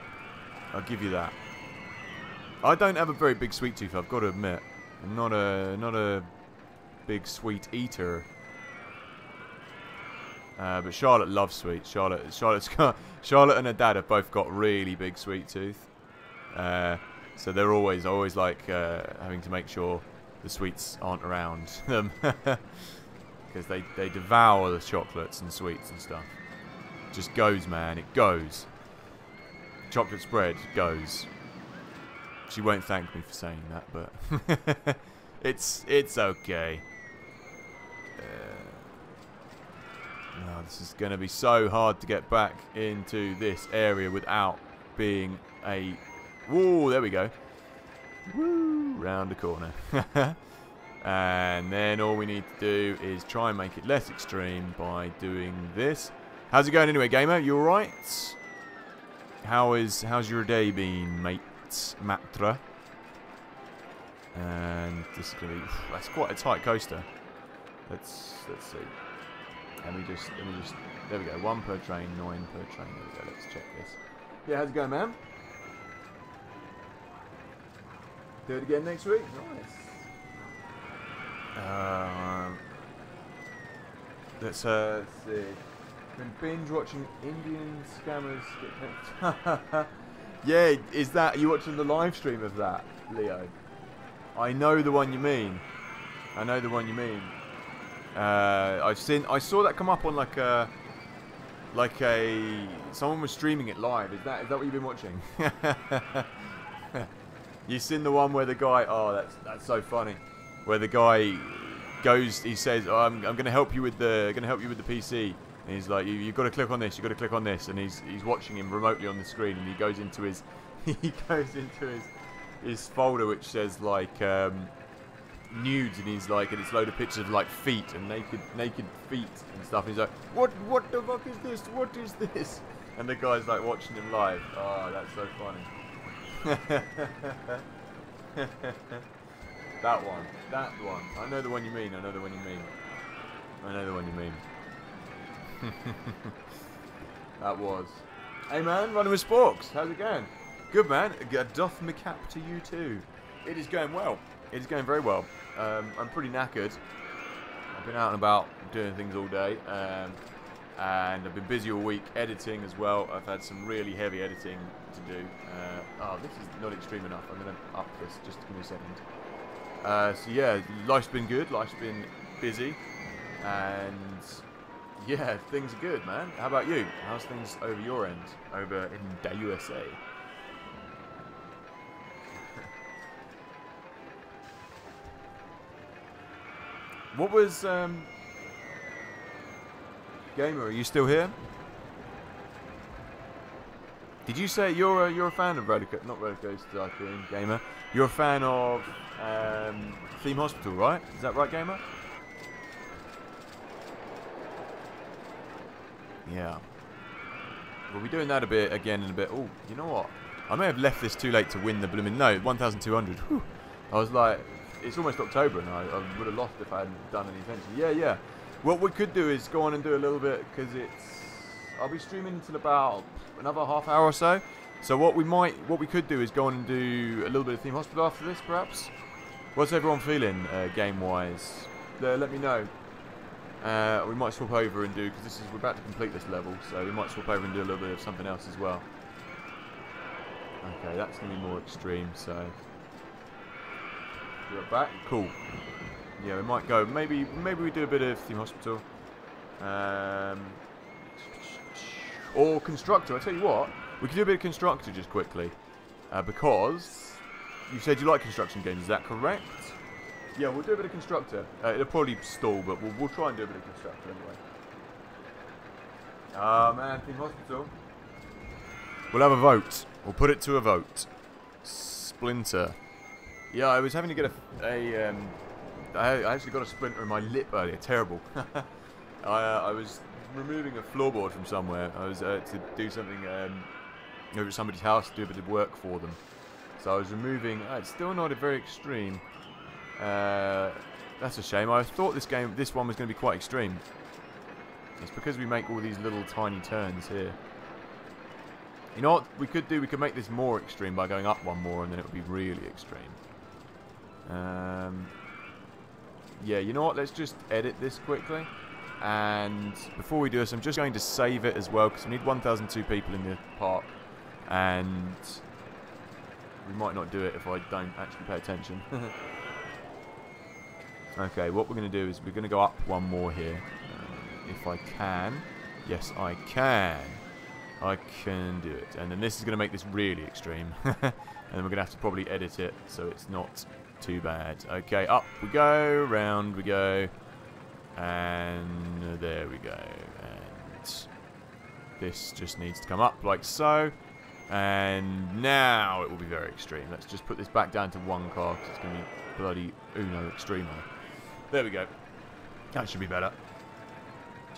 I'll give you that. I don't have a very big sweet tooth, I've got to admit. I'm not a big sweet eater. But Charlotte loves sweets. Charlotte and her dad have both got really big sweet tooth. So they're always like having to make sure the sweets aren't around them. Because they devour the chocolates and sweets and stuff. It just goes, man. It goes. Chocolate spread goes. She won't thank me for saying that, but it's okay. No, this is going to be so hard to get back into this area without being a... Woo, there we go. Woo, round the corner. And then all we need to do is try and make it less extreme by doing this. How's it going anyway, gamer? You alright? How's your day been, mate? Matra. And this is gonna be... That's quite a tight coaster. Let's see. Let me just... There we go. 1 per train, 9 per train. There we go. Let's check this. Yeah, how's it going, man? Do it again next week. Nice. Let's see. Been binge watching Indian scammers get... Yeah, is that... Are you watching the live stream of that, Leo? I know the one you mean. I know the one you mean. I saw that come up on like a... Someone was streaming it live. Is that what you've been watching? You seen the one where the guy... Oh, that's so funny. Where the guy goes... He says, oh, I'm going to help you with the... PC. And he's like, you've got to click on this, you've got to click on this, and he's watching him remotely on the screen, and he goes into his his folder which says like nudes, and he's like, and it's a load of pictures of like feet and naked feet and stuff. And he's like, what the fuck is this? What is this? And the guy's like watching him live. Oh, that's so funny. That one. I know the one you mean. I know the one you mean. That was. Hey man, running with Sporks. How's it going? Good, man. Doth me cap to you too. It is going well. It is going very well. I'm pretty knackered. I've been out and about doing things all day, and I've been busy all week editing as well. I've had some really heavy editing to do. Oh, this is not extreme enough. I'm going to up this. Just give me a second. So yeah, life's been good. Life's been busy, and yeah, things are good, man. How about you? How's things over your end, over in the USA? What was Gamer? Are you still here? Did you say you're a fan of Rollercoaster Tycoon, Gamer? You're a fan of Theme Hospital, right? Is that right, Gamer? Yeah. We'll be doing that a bit again in a bit. Oh, you know what? I may have left this too late to win the blooming. No, 1,200. Whew. I was like, it's almost October, and I would have lost if I hadn't done any attention. Yeah. What we could do is go on and do a little bit, because I'll be streaming until about another half hour or so. So what we could do is go on and do a little bit of Theme Hospital after this, perhaps. What's everyone feeling, game-wise? Let me know. We might swap over and do, because we're about to complete this level, so we might swap over and do a little bit of something else as well. Okay, that's going to be more extreme, so you're back. Cool. Yeah, we might go. Maybe we do a bit of Theme Hospital, or Constructor. I tell you what, we could do a bit of Constructor just quickly, because you said you like construction games. Is that correct? Yeah, we'll do a bit of Constructor. It'll probably stall, but we'll try and do a bit of Constructor anyway. Ah, man, Theme Hospital. We'll have a vote. We'll put it to a vote. Splinter. Yeah, I was having to get I actually got a splinter in my lip earlier. Terrible. I was removing a floorboard from somewhere. I was to do something over at somebody's house to do a bit of work for them. So I was removing. It's still not a very extreme. That's a shame. I thought this one was going to be quite extreme. It's because we make all these little tiny turns here. You know what we could do? We could make this more extreme by going up one more, and then it would be really extreme. Yeah, you know what? Let's just edit this quickly. And before we do this, I'm just going to save it as well, because we need 1,002 people in the park. And we might not do it if I don't actually pay attention. Okay, what we're going to do is we're going to go up one more here. If I can. Yes, I can. I can do it. And then this is going to make this really extreme. And then we're going to have to probably edit it so it's not too bad. Okay, up we go, round we go, and there we go. And this just needs to come up like so. And now it will be very extreme. Let's just put this back down to one car, because it's going to be bloody Uno Extremo. There we go. That should be better.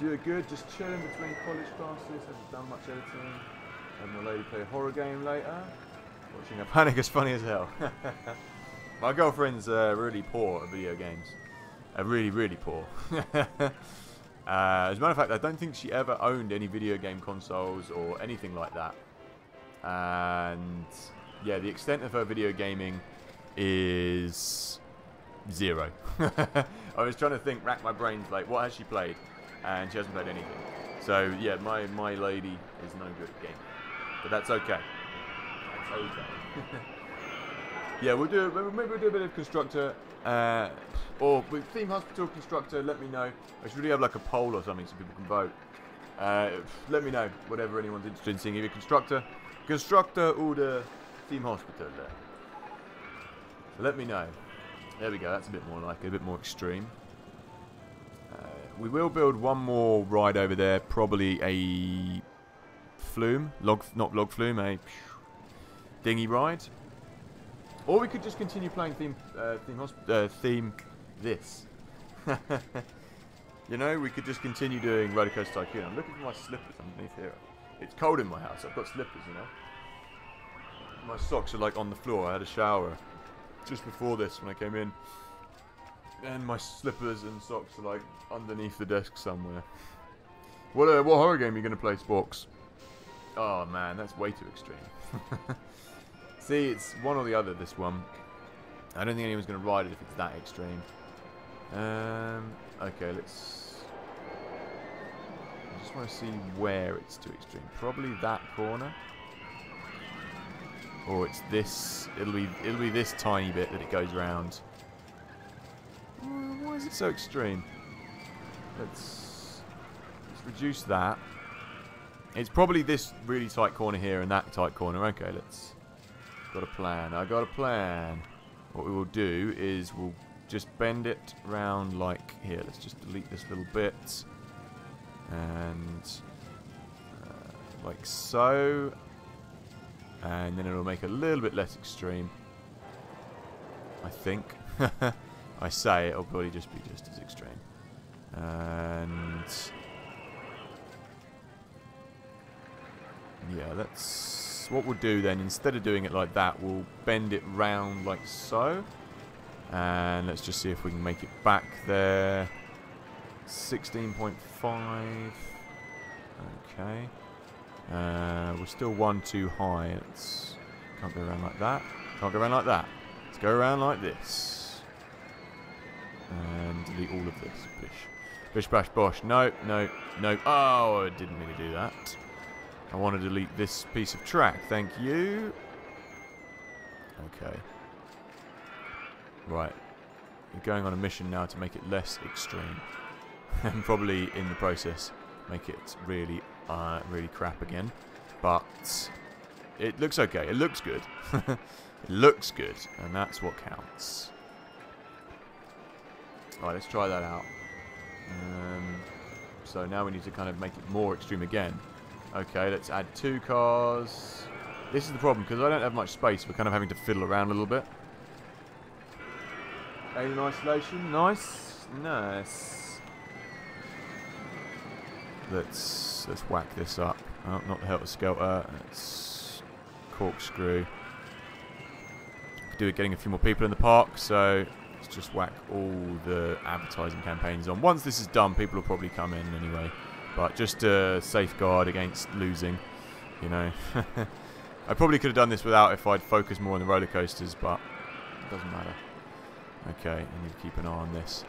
Doing good, just chilling between college classes, haven't done much editing. Having my lady play a horror game later. Watching a Panic is funny as hell. My girlfriend's really poor at video games. Really, really poor. As a matter of fact, I don't think she ever owned any video game consoles or anything like that. And yeah, the extent of her video gaming is 0. I was trying to rack my brains, like, what has she played? And she hasn't played anything. So yeah, my lady is no good at gaming. But that's okay. That's okay. Yeah, maybe we'll do a bit of Constructor, or with Theme Hospital Constructor. Let me know. I should really have like a poll or something so people can vote. Let me know whatever anyone's interested in seeing, either Constructor, or the Theme Hospital. So let me know. There we go. That's a bit more like it, a bit more extreme. We will build one more ride over there, probably a flume, not log flume, a dinghy ride. Or we could just continue playing theme this. You know, we could just continue doing Rollercoaster Tycoon. I'm looking for my slippers underneath here. It's cold in my house. I've got slippers, you know. My socks are like on the floor. I had a shower just before this when I came in. And my slippers and socks are like underneath the desk somewhere. What horror game are you going to play, Sporks? Oh man, that's way too extreme. See, it's one or the other, this one. I don't think anyone's going to ride it if it's that extreme. Okay, let's... I just want to see where it's too extreme. Probably that corner. Or it's this... It'll be this tiny bit that it goes round. Why is it so extreme? Let's reduce that. It's probably this really tight corner here and that tight corner. Okay, let's... Got a plan. I got a plan. What we will do is we'll just bend it round like here. Let's just delete this little bit. And like so. And then it'll make it a little bit less extreme. I think. I say it'll probably just be just as extreme. And yeah, that's what we'll do then. Instead of doing it like that, we'll bend it round like so. And let's just see if we can make it back there. 16.5. Okay. We're still one too high. Can't go around like that. Can't go around like that. Let's go around like this. And delete all of this. Bish. Bish bash bosh. No, no, no. Oh, I didn't mean to do that. I want to delete this piece of track. Thank you. Okay. Right. We're going on a mission now to make it less extreme. And probably in the process make it really, really crap again. But it looks okay. It looks good. It looks good. And that's what counts. Alright, let's try that out. So now we need to kind of make it more extreme again. Okay, let's add 2 cars. This is the problem, because I don't have much space. We're kind of having to fiddle around a little bit. Alien isolation, nice. Nice. Let's whack this up. Oh, not the helter-skelter. Let's corkscrew. Do it getting a few more people in the park, so let's just whack all the advertising campaigns on. Once this is done, people will probably come in anyway. But just to safeguard against losing, you know. I probably could have done this without if I'd focused more on the roller coasters, but it doesn't matter. Okay, I need to keep an eye on this.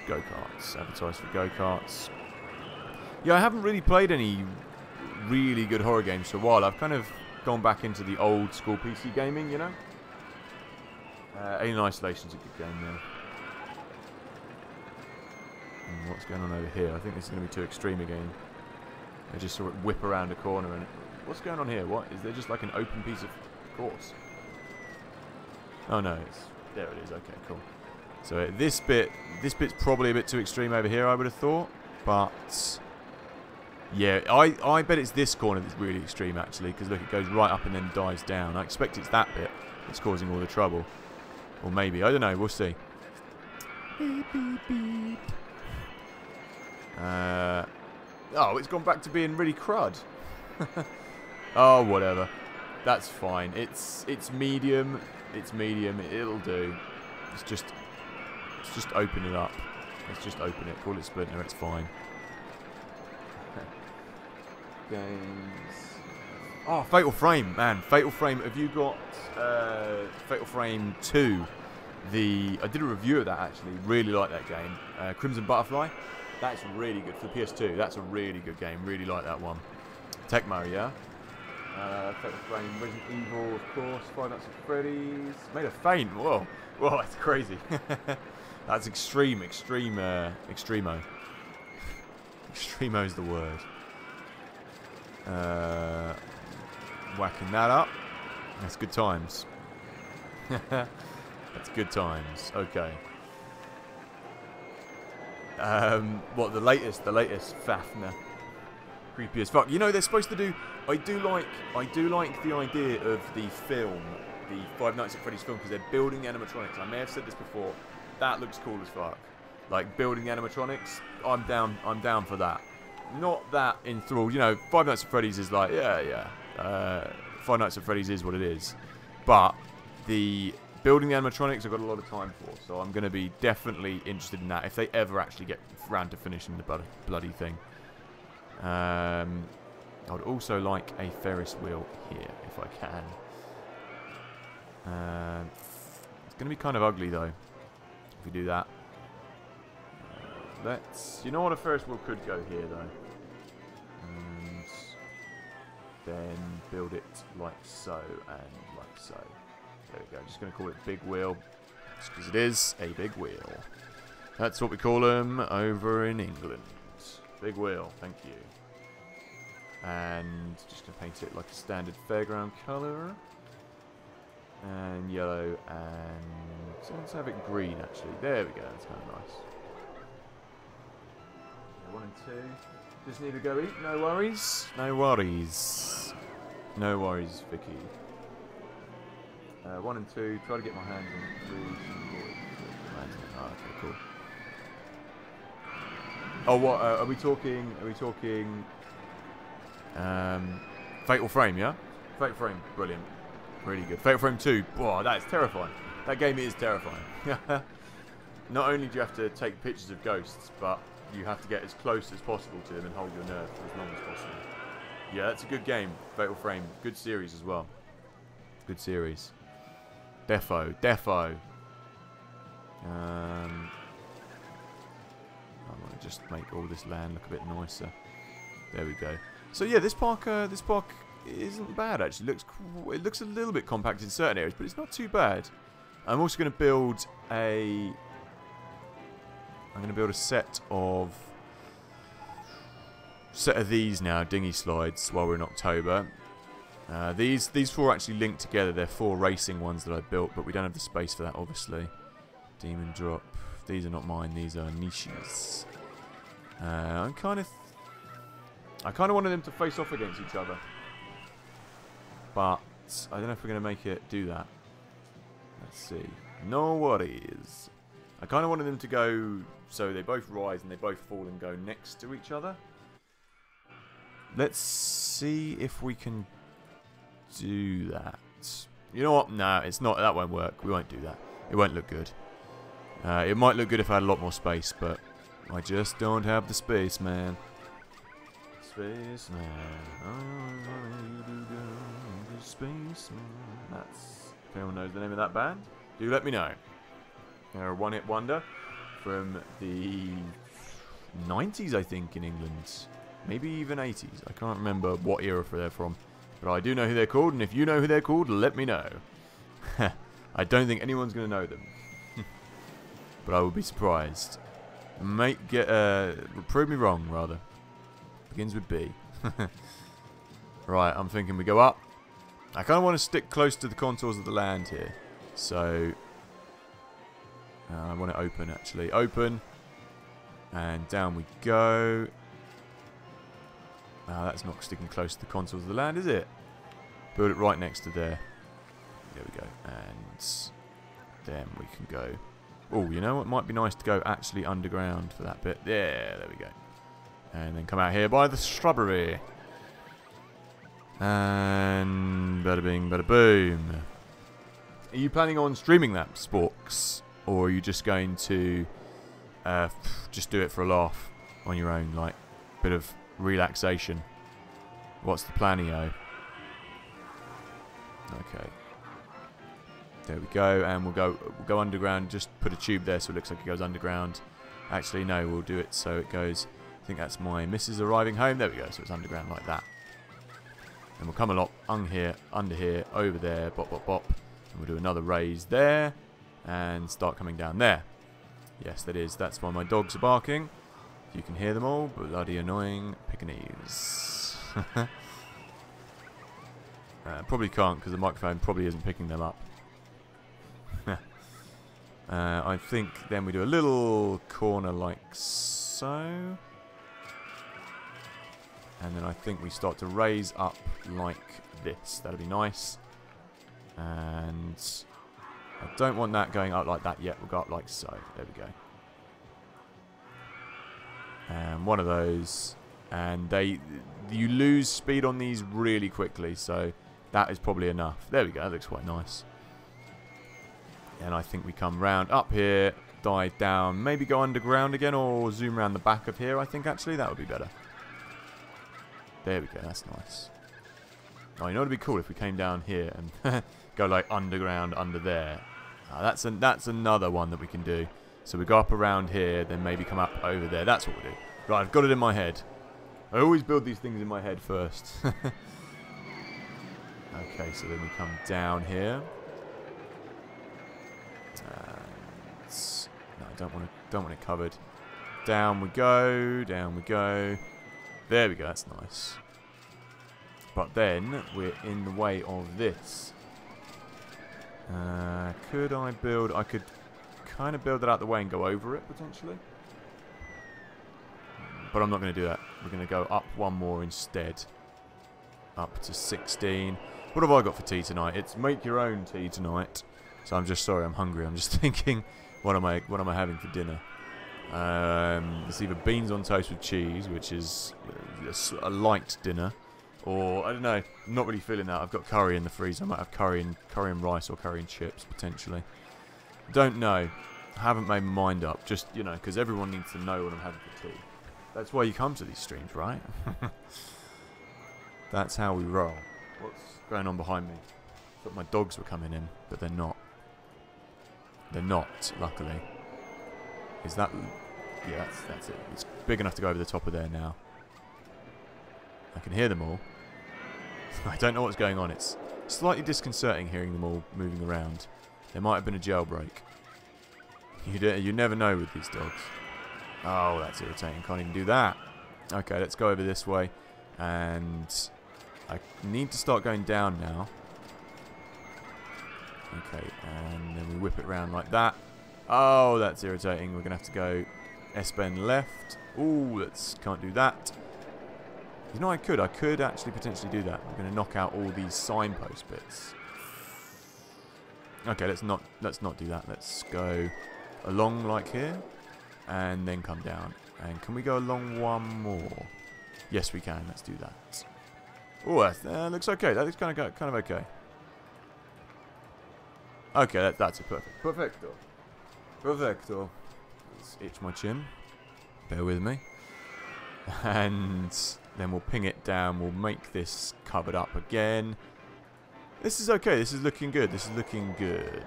Go-karts. Advertise for go-karts. Yeah, I haven't really played any really good horror games for a while. I've kind of gone back into the old school PC gaming, you know. Alien Isolation's a good game, yeah. What's going on over here? I think this is going to be too extreme again. They just sort of whip around a corner and... What's going on here? What? Is there just like an open piece of course? Oh no, there it is. Okay, cool. So this bit's probably a bit too extreme over here, I would have thought. But... yeah, I bet it's this corner that's really extreme actually. Because look, it goes right up and then dives down. I expect it's that bit that's causing all the trouble. Or maybe. I don't know. We'll see. Beep, beep, beep. Oh, it's gone back to being really crud. Oh, whatever. That's fine. It's medium. It's medium. It'll do. Let's just open it up. Let's just open it. Call it Splinter. It's fine. Games. Oh, Fatal Frame, man. Fatal Frame. Have you got Fatal Frame 2? I did a review of that actually. Really like that game. Crimson Butterfly. That's really good for the PS2. That's a really good game. Really like that one. Tecmo, yeah. Fatal Frame, Resident Evil, of course. Five Nights at Freddy's. Made a feint. Whoa, whoa, that's crazy. That's extreme, extremo. Extremo's the word. Whacking that up. That's good times. That's good times. Okay. What, the latest Fafner. Creepy as fuck. You know, they're supposed to do... I do like the idea of the film, the Five Nights at Freddy's film, because they're building the animatronics. I may have said this before. That looks cool as fuck. Like, building the animatronics, I'm down for that. Not that enthralled. You know, Five Nights at Freddy's is like, yeah. Five Nights at Freddy's is what it is. But the... building the animatronics, I've got a lot of time for, so I'm going to be definitely interested in that if they ever actually get round to finishing the bloody thing. I would also like a Ferris wheel here, if I can. It's going to be kind of ugly, though, if we do that. Let's... You know what? A Ferris wheel could go here, though. And then build it like so and like so. There we go. Just going to call it Big Wheel, just because it is a big wheel. That's what we call them over in England. Big wheel, thank you. And just going to paint it like a standard fairground colour. And yellow, and so let's have it green actually. There we go, that's kind of nice. 1 and 2. Just need to go eat, no worries. No worries. No worries, Vicky. 1 and 2, try to get my hands on 3. Oh, okay, cool. Oh, what, are we talking, Fatal Frame, yeah? Fatal Frame, brilliant. Really good. Fatal Frame 2, wow, that is terrifying. That game is terrifying. Not only do you have to take pictures of ghosts, but you have to get as close as possible to them and hold your nerve for as long as possible. Yeah, that's a good game, Fatal Frame. Good series as well. Good series. Defo. I want to just make all this land look a bit nicer. There we go. So yeah, this park isn't bad actually. It looks a little bit compact in certain areas, but it's not too bad. I'm also going to build a set of these now, dinghy slides, while we're in October. These 4 actually link together. They're 4 racing ones that I built, but we don't have the space for that, obviously. Demon Drop. These are not mine. These are niches. I kind of wanted them to face off against each other, but I don't know if we're going to make it do that. Let's see. No worries. I kind of wanted them to go so they both rise and they both fall and go next to each other. Let's see if we can do that. You know what? No, it's not. That won't work. We won't do that. It won't look good. It might look good if I had a lot more space, but I just don't have the space, man. Space man. Space man. That's... If anyone knows the name of that band, do let me know. They're a one-hit wonder from the 90s, I think, in England. Maybe even 80s. I can't remember what era they're from. But I do know who they're called, and if you know who they're called, let me know. I don't think anyone's going to know them. But I will be surprised. Prove me wrong, rather. Begins with B. Right, I'm thinking we go up. I kind of want to stick close to the contours of the land here. So... I want it open, actually. Open. And down we go. That's not sticking close to the contours of the land, is it? Build it right next to there. There we go. And then we can go... Oh, you know what? Might be nice to go actually underground for that bit. There we go. And then come out here by the shrubbery. And bada bing, bada boom. Are you planning on streaming that, Sporks? Or are you just going to just do it for a laugh on your own, like bit of relaxation? What's the planio? Okay. There we go, and we'll go underground. Just put a tube there so it looks like it goes underground. Actually, no, we'll do it so it goes. I think that's my missus arriving home. There we go. So it's underground like that. And we'll come along here, under here, over there, bop, bop, bop. And we'll do another raise there, and start coming down there. Yes, that is. That's why my dogs are barking. You can hear them all. Bloody annoying Pekingese. Probably can't because the microphone probably isn't picking them up. I think then we do a little corner like so. And then I think we start to raise up like this. That'll be nice. And I don't want that going up like that yet. We'll go up like so. There we go. And one of those. And you lose speed on these really quickly. So that is probably enough. There we go. That looks quite nice. And I think we come round up here, dive down, maybe go underground again or zoom around the back of here, I think actually. That would be better. There we go, that's nice. Oh, you know what would be cool if we came down here and go like underground under there. That's another one that we can do. So we go up around here, then maybe come up over there. That's what we'll do. Right, I've got it in my head. I always build these things in my head first. Okay, so then we come down here. No, I don't want it covered. Down we go, down we go. There we go, that's nice. But then we're in the way of this. Could I build? I could kind of build it out the way and go over it potentially. But I'm not going to do that. We're going to go up one more instead. Up to 16. What have I got for tea tonight? It's make your own tea tonight. So I'm just sorry, I'm hungry. I'm just thinking, what am I having for dinner? It's either beans on toast with cheese, which is a light dinner, or I don't know. I'm not really feeling that. I've got curry in the freezer. I might have curry and rice or curry and chips potentially. Don't know. I haven't made my mind up. Just, you know, because everyone needs to know what I'm having for tea. That's why you come to these streams, right? That's how we roll. What's going on behind me? I thought my dogs were coming in, but they're not. They're not, luckily. Is that... Yeah, that's it. It's big enough to go over the top of there now. I can hear them all. I don't know what's going on. It's slightly disconcerting hearing them all moving around. There might have been a jailbreak. You never know with these dogs. Oh, that's irritating. Can't even do that. Okay, let's go over this way. And I need to start going down now. Okay, and then we whip it around like that. Oh, that's irritating. We're going to have to go S-bend left. Ooh, can't do that. You know, I could actually potentially do that. We're going to knock out all these signpost bits. Okay, let's not do that. Let's go along like here. And then come down. And can we go along one more? Yes, we can. Let's do that. Oh, that looks okay. That looks kind of okay. Okay, that's it. Perfect. Perfecto. Perfecto. Let's itch my chin. Bear with me. And then we'll ping it down. We'll make this covered up again. This is okay. This is looking good. This is looking good.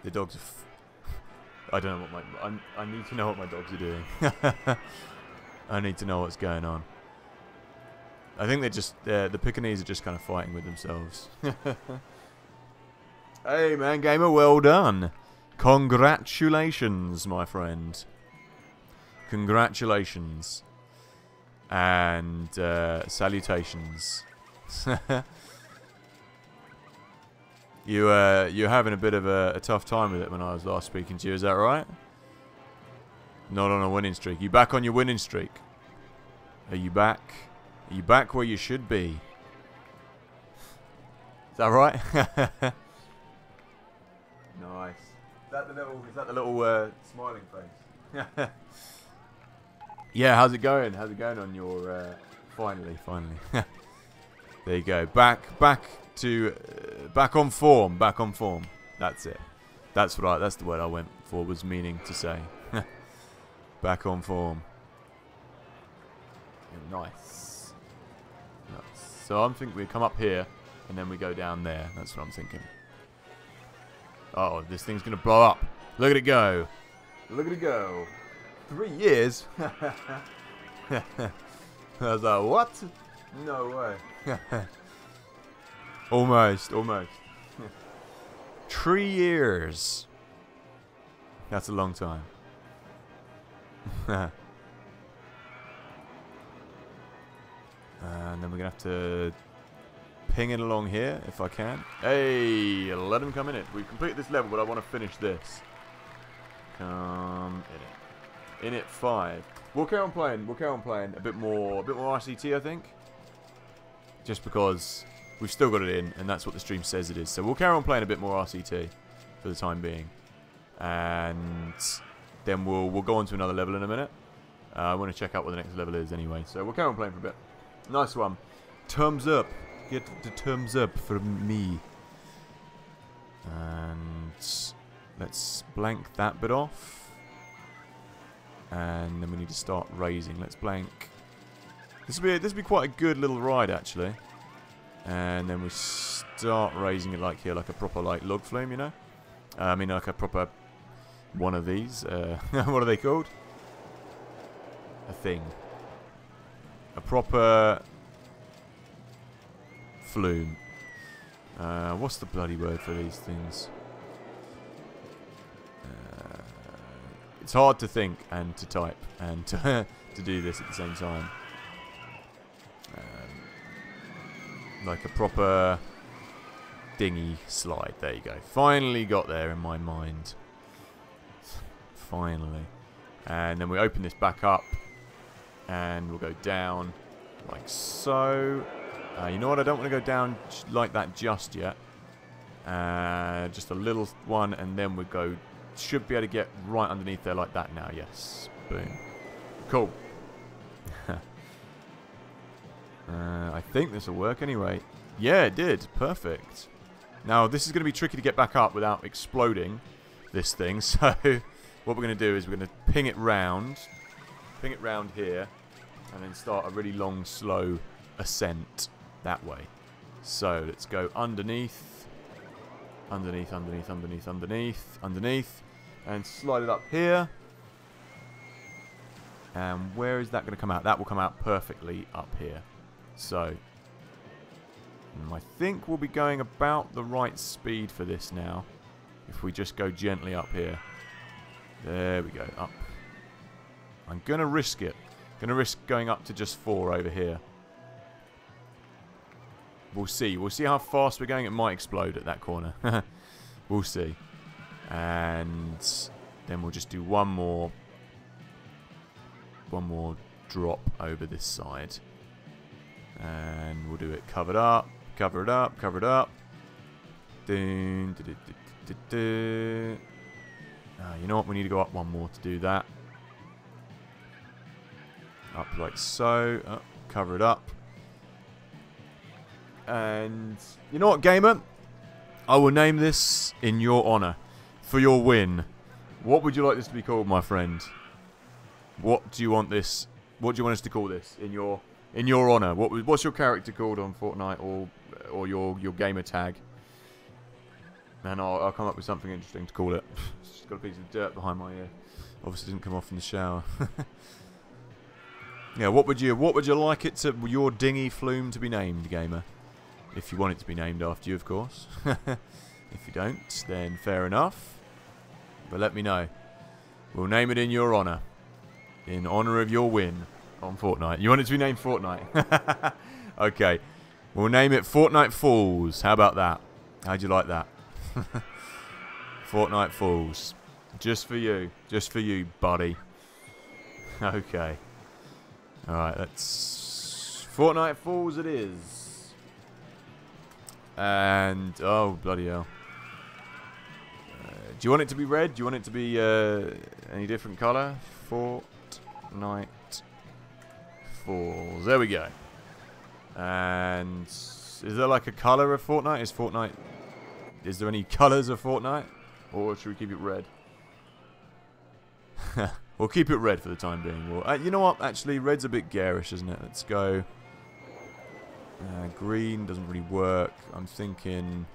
The dogs are... I don't know what I need to know what my dogs are doing. I need to know what's going on. I think they're just... the Pekingese are just kind of fighting with themselves. Hey, man, gamer, well done. Congratulations, my friend. Congratulations. And salutations. You're having a bit of a tough time with it when I was last speaking to you, is that right? Not on a winning streak. You back on your winning streak? Are you back? Are you back where you should be? Is that right? Nice. Is that the little smiling face? Yeah, how's it going? How's it going on your finally. There you go. Back on form. That's it. That's the word I went for, was meaning to say. Back on form. Yeah, nice. So I'm thinking we come up here and then we go down there. That's what I'm thinking. Oh, this thing's gonna blow up. Look at it go. Look at it go. 3 years? I was like, what? No way. Almost. 3 years. That's a long time. And then we're going to have to ping it along here, if I can. Hey, let him come in it. We've completed this level, but I want to finish this. Come in it. In it 5. We'll carry on playing. A bit more RCT, I think. Just because we've still got it in, and that's what the stream says it is. So we'll carry on playing a bit more RCT for the time being. And then we'll go on to another level in a minute. I want to check out what the next level is anyway. So we'll carry on playing for a bit. Nice one. Thumbs up. Get the thumbs up for me. And Let's blank that bit off. And then we need to start raising. Let's blank. This will be quite a good little ride, actually. And then we start raising it like here, like a proper like log flume, you know? I mean, like a proper one of these. What are they called? A thing. A proper flume. What's the bloody word for these things? It's hard to think and to type and to do this at the same time. Like a proper dinghy slide. There you go. Finally got there in my mind. Finally. And then we open this back up. And we'll go down like so. You know what? I don't want to go down like that just yet. Just a little one. And then we go. Should be able to get right underneath there like that now. Yes. Boom. Cool. I think this will work anyway. Yeah, it did. Perfect. Now, this is going to be tricky to get back up without exploding this thing. So, what we're going to do is we're going to ping it round here, and then start a really long, slow ascent that way. So, let's go underneath, underneath, underneath, underneath, underneath, underneath, and slide it up here. And where is that going to come out? That will come out perfectly up here. So, I think we'll be going about the right speed for this now. If we just go gently up here. There we go, up. I'm going to risk it. Going to risk going up to just 4 over here. We'll see. We'll see how fast we're going. It might explode at that corner. We'll see. And then we'll just do one more drop over this side. And we'll do it covered up, cover it up, cover it up. You know what? We need to go up one more to do that. Up like so. Up, cover it up. And you know what, gamer? I will name this in your honor. For your win. What would you like this to be called, my friend? What do you want this? What do you want us to call this in your honor? What's your character called on Fortnite or your gamer tag? And I'll come up with something interesting to call it. Just got a piece of dirt behind my ear. Obviously didn't come off in the shower. Yeah, what would you like it to your dinghy flume to be named, gamer? If you want it to be named after you, of course. If you don't, then fair enough. But let me know. We'll name it in your honor. In honor of your win on Fortnite. You want it to be named Fortnite? Okay. We'll name it Fortnite Falls. How about that? How'd you like that? Fortnite Falls. Just for you. Just for you, buddy. Okay. Alright, let's... Fortnite Falls it is. And... Oh, bloody hell. Do you want it to be red? Do you want it to be any different colour? Fortnite Falls. There we go. And... Is there like a colour of Fortnite? Is Fortnite... Is there any colours of Fortnite? Or should we keep it red? We'll keep it red for the time being. Well, you know what? Actually, red's a bit garish, isn't it? Let's go. Green doesn't really work. I'm thinking...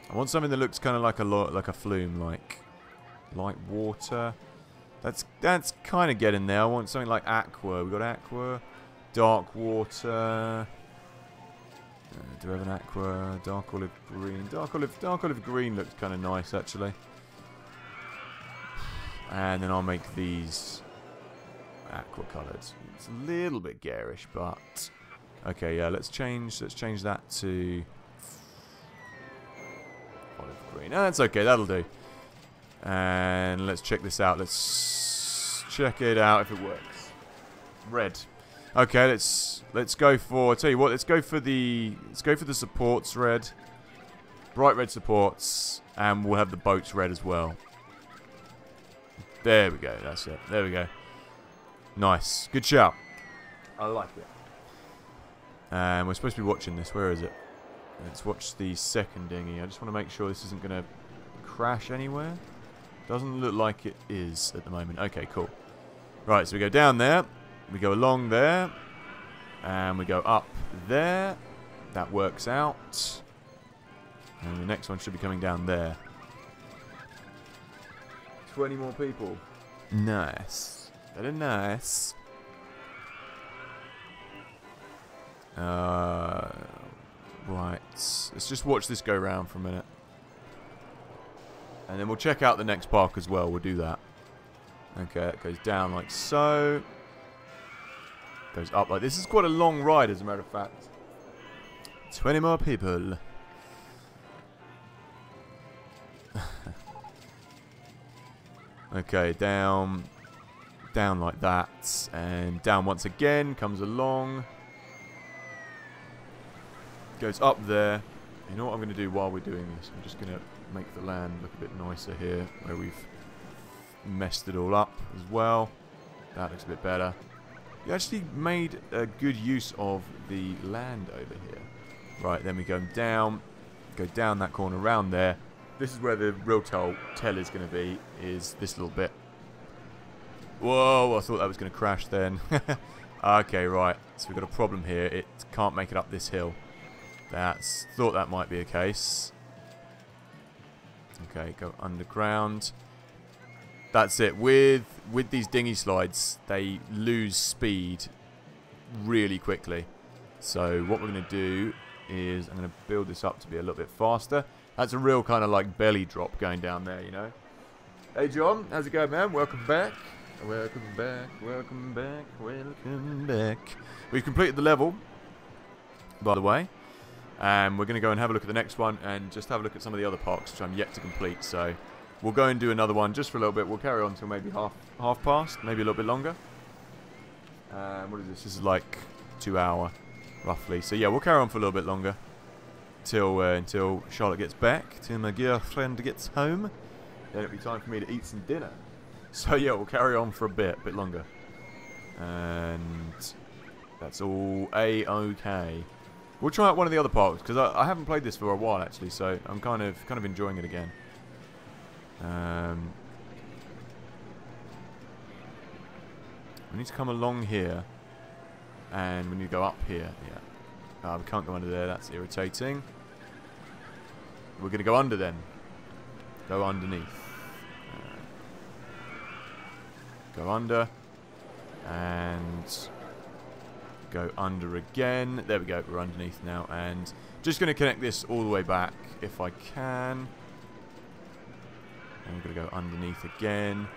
I want something that looks kind of like a flume, like light water. That's kind of getting there. I want something like aqua. We got aqua, dark water. Do we have an aqua? Dark olive green. Dark olive green looks kind of nice actually. And then I'll make these aqua coloured. It's a little bit garish, but okay, yeah. Let's change that to olive green. No, that's okay. That'll do. And let's check this out. Let's check it out if it works. Red. Okay, let's go for. I tell you what. Let's go for the supports red. Bright red supports, and we'll have the boats red as well. There we go. That's it. There we go. Nice. Good shout. I like it. And we're supposed to be watching this. Where is it? Let's watch the second dinghy. I just want to make sure this isn't going to crash anywhere. Doesn't look like it is at the moment. Okay, cool. Right, so we go down there. We go along there. And we go up there. That works out. And the next one should be coming down there. 20 more people. Nice. Very nice. Right. Let's just watch this go round for a minute. And then we'll check out the next park as well. We'll do that. Okay, it goes down like so. Goes up like this. This is quite a long ride, as a matter of fact. 20 more people. Okay, down. Down like that. And down once again. Comes along. Goes up there. You know what I'm going to do while we're doing this? I'm just going to make the land look a bit nicer here, where we've messed it all up as well. That looks a bit better. You actually made a good use of the land over here. Right, then we go down that corner around there. This is where the real tell is going to be, is this little bit. Whoa, I thought that was going to crash then. Okay, right, so we've got a problem here. It can't make it up this hill. Thought that might be a case. Okay, go underground. That's it. With these dinghy slides, they lose speed really quickly. So what we're going to do is I'm going to build this up to be a little bit faster. That's a real kind of like belly drop going down there, you know. Hey John, how's it going, man? Welcome back. Welcome back. Welcome back. Welcome back. We've completed the level, by the way. And we're going to go and have a look at the next one and just have a look at some of the other parks which I'm yet to complete. So we'll go and do another one just for a little bit. We'll carry on until maybe half past, maybe a little bit longer. What is this? This is like 2 hour, roughly. So yeah, we'll carry on for a little bit longer until Charlotte gets back, till my girlfriend gets home. Then it'll be time for me to eat some dinner. So yeah, we'll carry on for a bit longer. And that's all A-okay. We'll try out one of the other parks, because I haven't played this for a while, actually, so I'm kind of enjoying it again. We need to come along here, and we need to go up here, yeah. We can't go under there, that's irritating. We're going to go under then. Go underneath. Go under, and go under again. There we go, we're underneath now, and just going to connect this all the way back if I can. And we're going to go underneath again,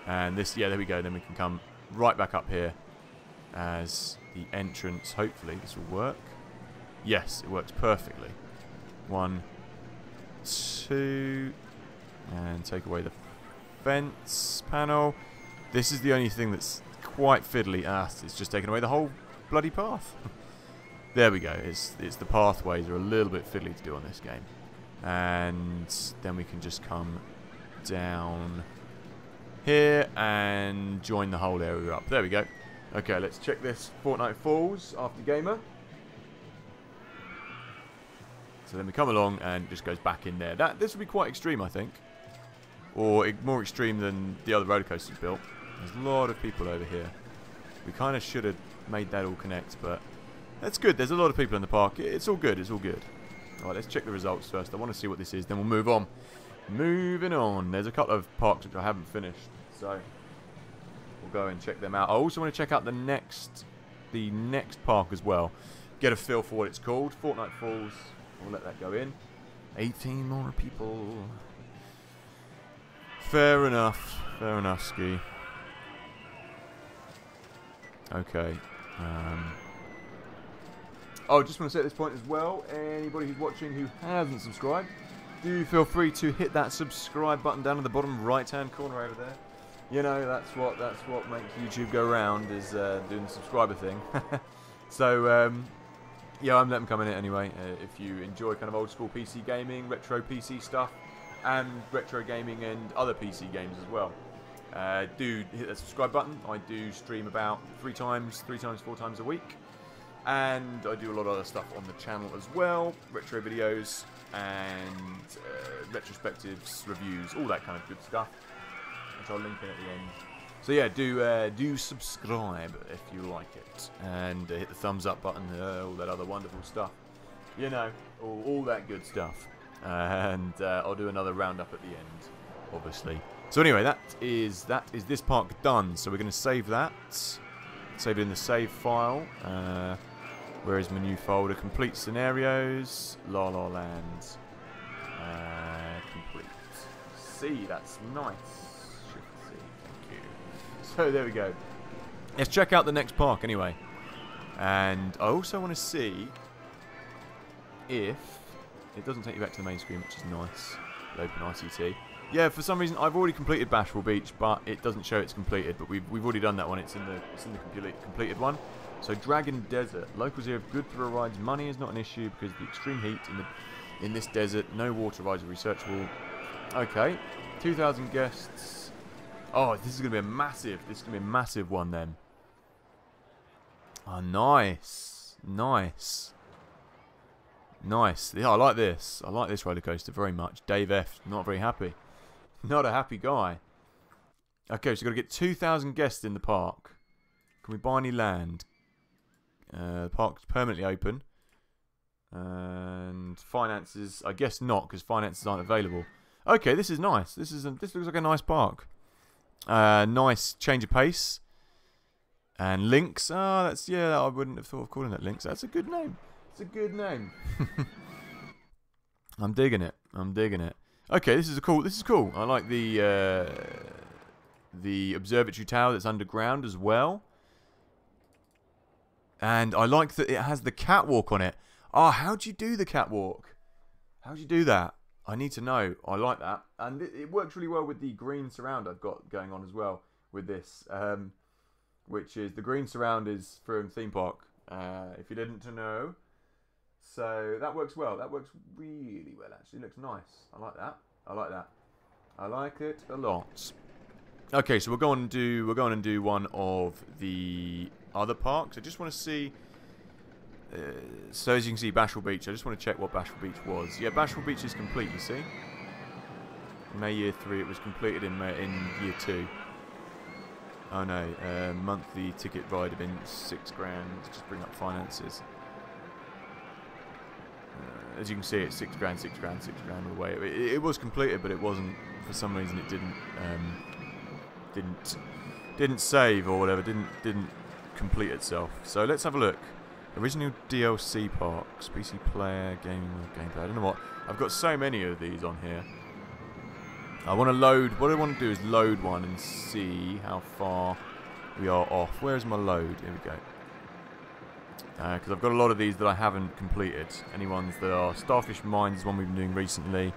and this, yeah, there we go. Then we can come right back up here as the entrance. Hopefully this will work. Yes, it works perfectly. 1, 2, and take away the fence panel. This is the only thing that's quite fiddly. It's just taken away the whole bloody path. There we go. It's the pathways are a little bit fiddly to do on this game. And then we can just come down here and join the whole area up. There we go. Okay, let's check this Fortnite Falls after Gamer. So then we come along and it just goes back in there. This will be quite extreme, I think. Or more extreme than the other roller coasters built. There's a lot of people over here. We kind of should have made that all connect, but that's good. There's a lot of people in the park. It's all good. It's all good. Alright, let's check the results first. I want to see what this is, then we'll move on. Moving on. There's a couple of parks which I haven't finished, so we'll go and check them out. I also want to check out the next park as well. Get a feel for what it's called. Fortnite Falls. We'll let that go in. 18 more people. Fair enough. Fair enough, Ski. Okay. Oh, just want to say at this point as well, anybody who's watching who hasn't subscribed, do feel free to hit that subscribe button down in the bottom right-hand corner over there. You know, that's what makes YouTube go round, is doing the subscriber thing. So, yeah, I'm letting them come in it anyway. If you enjoy kind of old school PC gaming, retro PC stuff, and retro gaming and other PC games as well, do hit that subscribe button. I do stream about 4 times a week, and I do a lot of other stuff on the channel as well, retro videos, and retrospectives, reviews, all that kind of good stuff, which I'll link in at the end. So yeah, do subscribe if you like it, and hit the thumbs up button, all that other wonderful stuff, you know, all that good stuff. And I'll do another roundup at the end, obviously. So anyway, that is this park done. So we're going to save that, save it in the save file. Where is my new folder? Complete scenarios, La La Land, complete. C, that's nice. Shift C, thank you. So there we go. Let's check out the next park anyway. And I also want to see if it doesn't take you back to the main screen, which is nice. Open ICT. Yeah, for some reason I've already completed Bashful Beach, but it doesn't show it's completed. But we've already done that one. It's in the completed one. So Dragon Desert. Locals here have good thrill rides. Money is not an issue because of the extreme heat in this desert. No water rides are researchable. Okay, 2,000 guests. Oh, this is gonna be a massive. This is gonna be a massive one then. Oh, nice, nice. Nice. Yeah, I like this. I like this roller coaster very much. Dave F. Not very happy. Not a happy guy. Okay, so we've got to get 2,000 guests in the park. Can we buy any land? The park's permanently open. And finances, I guess not, because finances aren't available. Okay, this is nice. This looks like a nice park. Nice change of pace. And Lynx. Oh, that's, yeah, I wouldn't have thought of calling that Lynx. That's a good name. It's a good name. I'm digging it. I'm digging it. Okay, this is cool. This is cool. I like the observatory tower that's underground as well. And I like that it has the catwalk on it. Oh, how'd you do the catwalk? How'd you do that? I need to know. I like that. And it works really well with the green surround I've got going on as well with this. Which is, the green surround is from Theme Park. If you didn't know. So that works well. That works really well, actually. It looks nice. I like that. I like that. I like it a lot. Okay, so we're going to do one of the other parks. I just want to see. So as you can see, Bashful Beach. I just want to check what Bashful Beach was. Yeah, Bashful Beach is complete. You see, May year 3. It was completed in year 2. Oh no, monthly ticket ride have been £6,000. Just bring up finances. As you can see, it's £6,000, £6,000, £6,000 all the way. It was completed, but it wasn't. For some reason, it didn't save or whatever. Didn't complete itself. So let's have a look. Original DLC parks, PC player, gaming, gameplay. I don't know what. I've got so many of these on here. I want to load. What I want to do is load one and see how far we are off. Where is my load? Here we go. Because I've got a lot of these that I haven't completed. Any ones that are Starfish Mines is one we've been doing recently.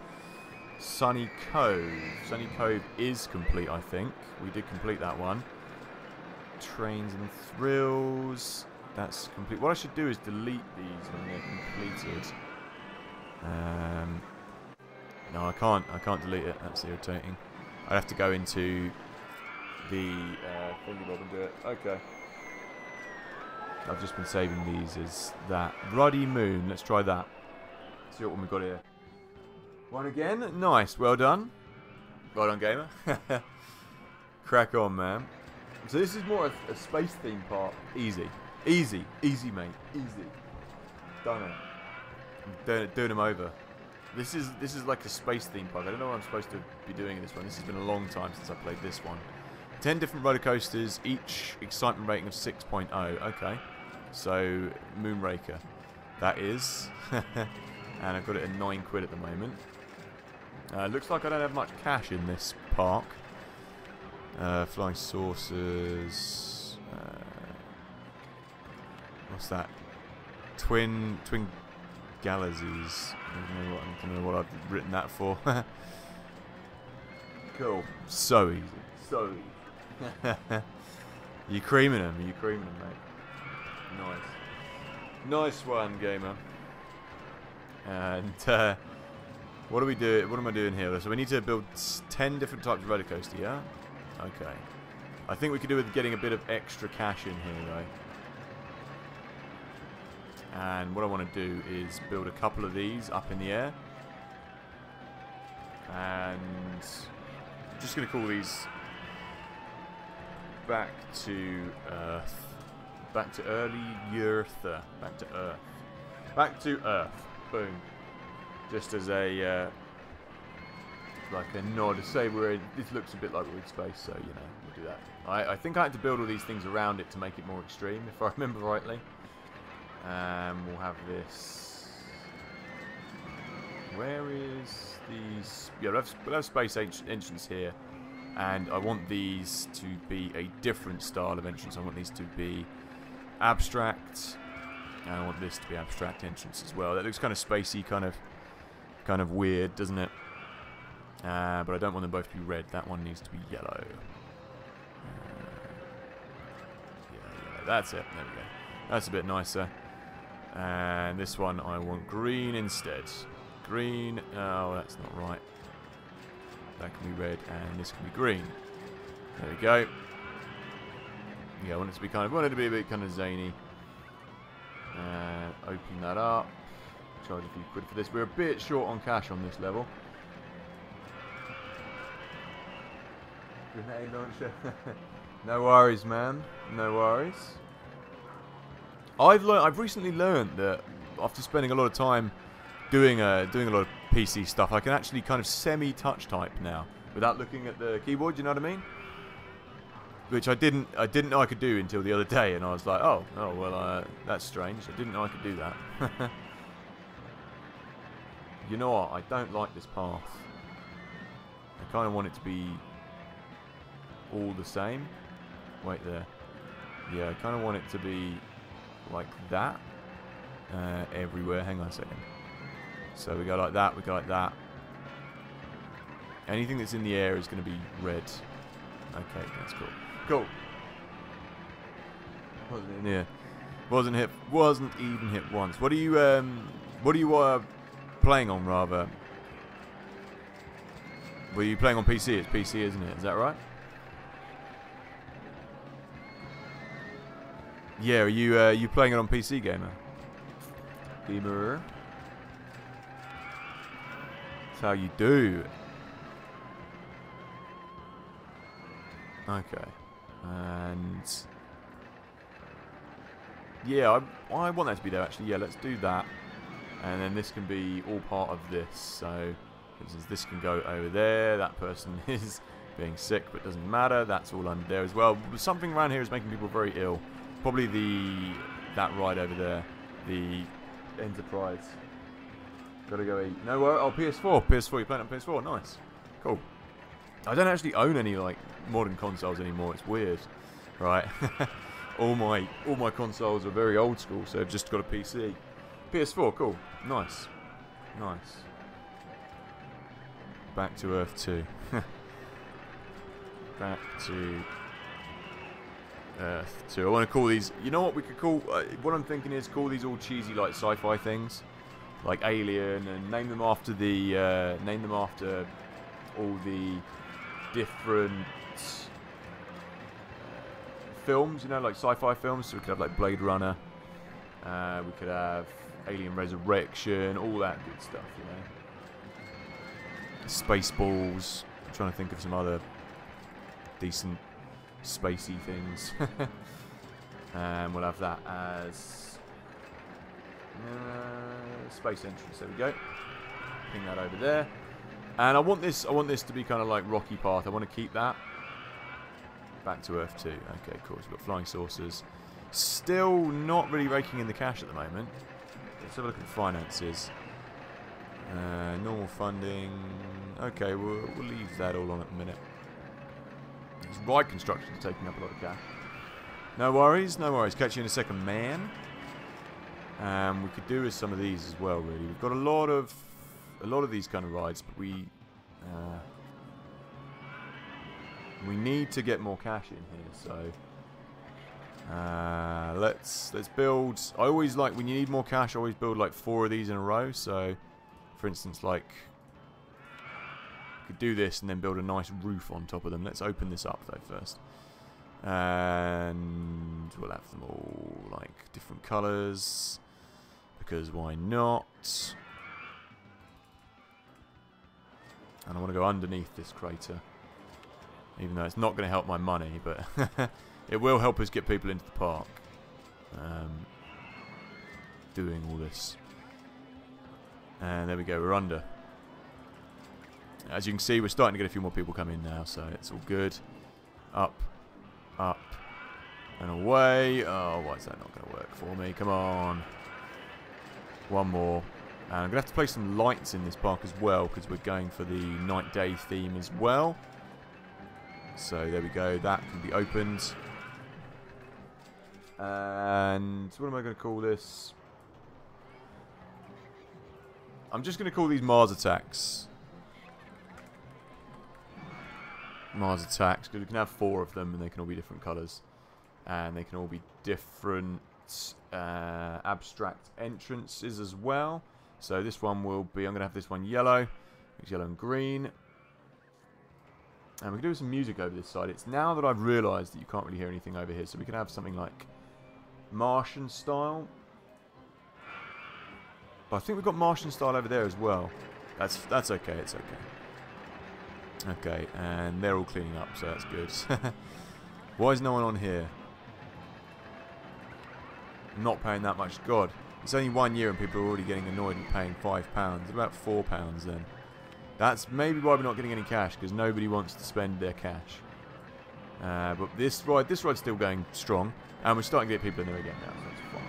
Sunny Cove. Sunny Cove is complete, I think. We did complete that one. Trains and Thrills. That's complete. What I should do is delete these when they're completed. No, I can't. I can't delete it. That's irritating. I'd have to go into the thingy bob and do it. Okay. I've just been saving these as that. Ruddy Moon. Let's try that. See what one we've got here. One again. Nice. Well done. Well done, gamer. Crack on, man. So this is more a space theme park. Easy. Easy. Easy, mate. Easy. Done it. Doing them over. This is like a space theme park. I don't know what I'm supposed to be doing in this one. This has been a long time since I played this one. 10 different roller coasters, each excitement rating of 6.0. Okay. So, Moonraker. That is. And I've got it at £9 at the moment. Looks like I don't have much cash in this park. Flying saucers. What's that? Twin Galaxies. I don't know what I've written that for. Cool. So easy. So easy. You creaming them? Are you creaming them, mate? Nice. Nice one, gamer. And what do we do? What am I doing here? So we need to build 10 different types of roller coaster, yeah? Okay. I think we could do with getting a bit of extra cash in here, though. And what I want to do is build a couple of these up in the air. And I'm just going to call these back to Earth. Back to early Earth. Back to Earth. Back to Earth. Boom. Just as a like a nod to say this looks a bit like weird space, so you know, we'll do that. I think I had to build all these things around it to make it more extreme, if I remember rightly. We'll have this. Where is these? Yeah, we'll have space entrance here, and I want these to be a different style of entrance. I want these to be abstract, and I want this to be abstract entrance as well. That looks kind of spacey, kind of weird, doesn't it? But I don't want them both to be red. That one needs to be yellow. Yeah, that's it. There we go. That's a bit nicer. And this one I want green instead. Green. Oh, that's not right. That can be red, and this can be green. There we go. Yeah, I want it to be a bit kind of zany. Open that up. Charge a few quid for this. We're a bit short on cash on this level. Grenade launcher. No worries, man. No worries. I've recently learned that after spending a lot of time doing a lot of PC stuff, I can actually kind of semi-touch type now without looking at the keyboard. You know what I mean? Which I didn't know I could do until the other day, and I was like, oh well, that's strange. I didn't know I could do that. You know what? I don't like this path. I kind of want it to be all the same. Wait there. Yeah, I kind of want it to be like that everywhere. Hang on a second. So we go like that, we go like that. Anything that's in the air is going to be red. Okay, that's cool. Cool. Wasn't in here. Wasn't even hit once. What are you playing on, rather? Were you playing on PC? It's PC, isn't it? Is that right? Yeah, are you playing it on PC, gamer? Gamer. That's how you do. Okay. And yeah, I want that to be there actually. Yeah, let's do that. And then this can be all part of this. So, for instance, this can go over there. That person is being sick, but doesn't matter. That's all under there as well. Something around here is making people very ill. Probably that ride over there, the Enterprise. Gotta go eat. No, oh, PS4. PS4. You're playing on PS4. Nice. Cool. I don't actually own any like modern consoles anymore. It's weird, right? all my consoles are very old school, so I've just got a PC. PS4. Cool. Nice. Nice. Back to Earth 2. Back to Earth 2. I want to call these. You know what we could call? What I'm thinking is call these all cheesy like sci-fi things, like Alien, and name them after all the different films. You know, like sci-fi films. So we could have like Blade Runner. We could have Alien Resurrection. All that good stuff. You know. Spaceballs. I'm trying to think of some other decent spacey things. And we'll have that as space entrance. There we go. Ping that over there. And I want this to be kind of like Rocky Path. I want to keep that. Back to Earth 2. Okay, cool. So we've got flying saucers. Still not really raking in the cash at the moment. Let's have a look at the finances. Normal funding. Okay, we'll leave that all on at the minute. This ride construction is taking up a lot of cash. No worries, no worries. Catch you in a second, man. We could do with some of these as well. Really, we've got a lot of these kind of rides, but we need to get more cash in here. So let's build. I always like when you need more cash. I always build like 4 of these in a row. So, for instance, like could do this and then build a nice roof on top of them. Let's open this up though first. And we'll have them all like different colours, because why not? And I want to go underneath this crater. Even though it's not going to help my money, but it will help us get people into the park. Doing all this. And there we go, we're under. As you can see, we're starting to get a few more people come in now, so it's all good. Up, up, and away. Oh, why is that not going to work for me? Come on. One more. And I'm going to have to place some lights in this park as well, because we're going for the night-day theme as well. So there we go, that can be opened. And what am I going to call this? I'm just going to call these Mars attacks. Mars attacks, because we can have 4 of them and they can all be different colours. And they can all be different abstract entrances as well. So this one will be, I'm going to have this one yellow. It's yellow and green. And we can do some music over this side. It's now that I've realised that you can't really hear anything over here. So we can have something like Martian style. But I think we've got Martian style over there as well. That's okay, it's okay. Okay, and they're all cleaning up, so that's good. Why is no one on here? I'm not paying that much. God, it's only 1 year and people are already getting annoyed with paying £5. About £4 then. That's maybe why we're not getting any cash, because nobody wants to spend their cash. But this ride's still going strong, and we're starting to get people in there again now, so that's fine.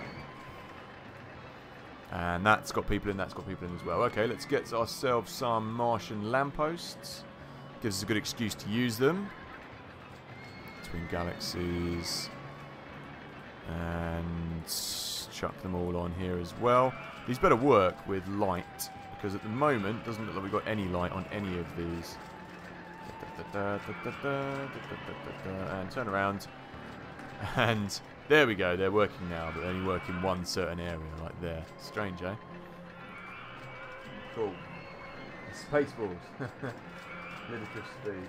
And that's got people in, that's got people in as well. Okay, let's get ourselves some Martian lampposts. Gives us a good excuse to use them. Between galaxies. And chuck them all on here as well. These better work with light, because at the moment it doesn't look like we've got any light on any of these. And turn around. And there we go, they're working now, but they only work in one certain area, like there. Strange, eh? Cool. Spaceballs. Ludicrous speed.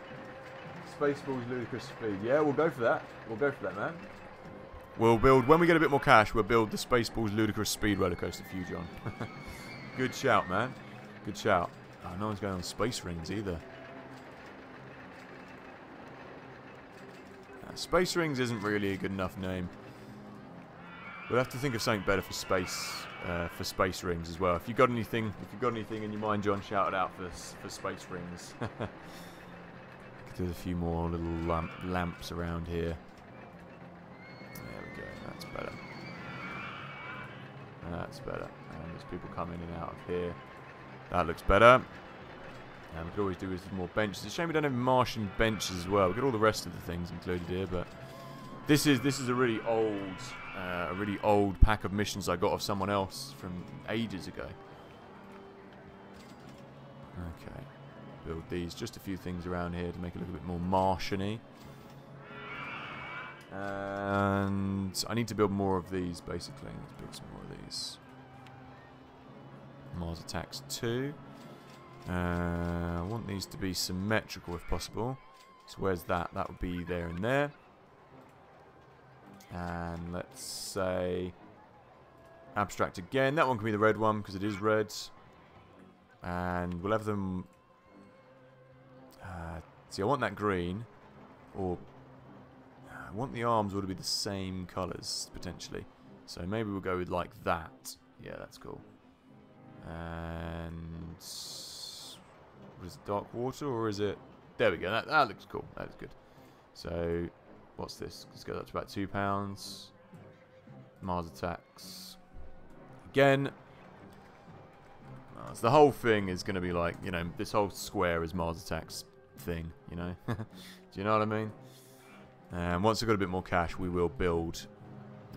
Spaceballs, ludicrous speed. Yeah, we'll go for that. We'll go for that, man. We'll build, when we get a bit more cash, we'll build the Spaceballs ludicrous speed roller coaster for you, John. Good shout, man. Good shout. Oh, no one's going on space rings either. Space rings isn't really a good enough name. We'll have to think of something better for space rings as well. If you've got anything in your mind, John, shout it out for space rings. Could do a few more little lamps around here. There we go. That's better. That's better. And there's people coming in and out of here. That looks better. And we could always do with more benches. It's a shame we don't have Martian benches as well. We've got all the rest of the things included here, but this is a really old pack of missions I got off someone else from ages ago. Okay, build these. Just a few things around here to make it look a bit more Martian-y. And I need to build more of these, basically. Let's build some more of these. Mars Attacks 2. I want these to be symmetrical if possible. So where's that? That would be there and there. And let's say abstract again. That one can be the red one because it is red. And we'll have them... see, I want that green. Or I want the arms all to be the same colours, potentially. So maybe we'll go with like that. Yeah, that's cool. And... is it dark water or is it... There we go. That looks cool. That is good. So... what's this? Let's go up to about £2. Mars Attacks. Again. So the whole thing is going to be like, you know, this whole square is Mars Attacks thing, you know. Do you know what I mean? And once I've got a bit more cash, we will build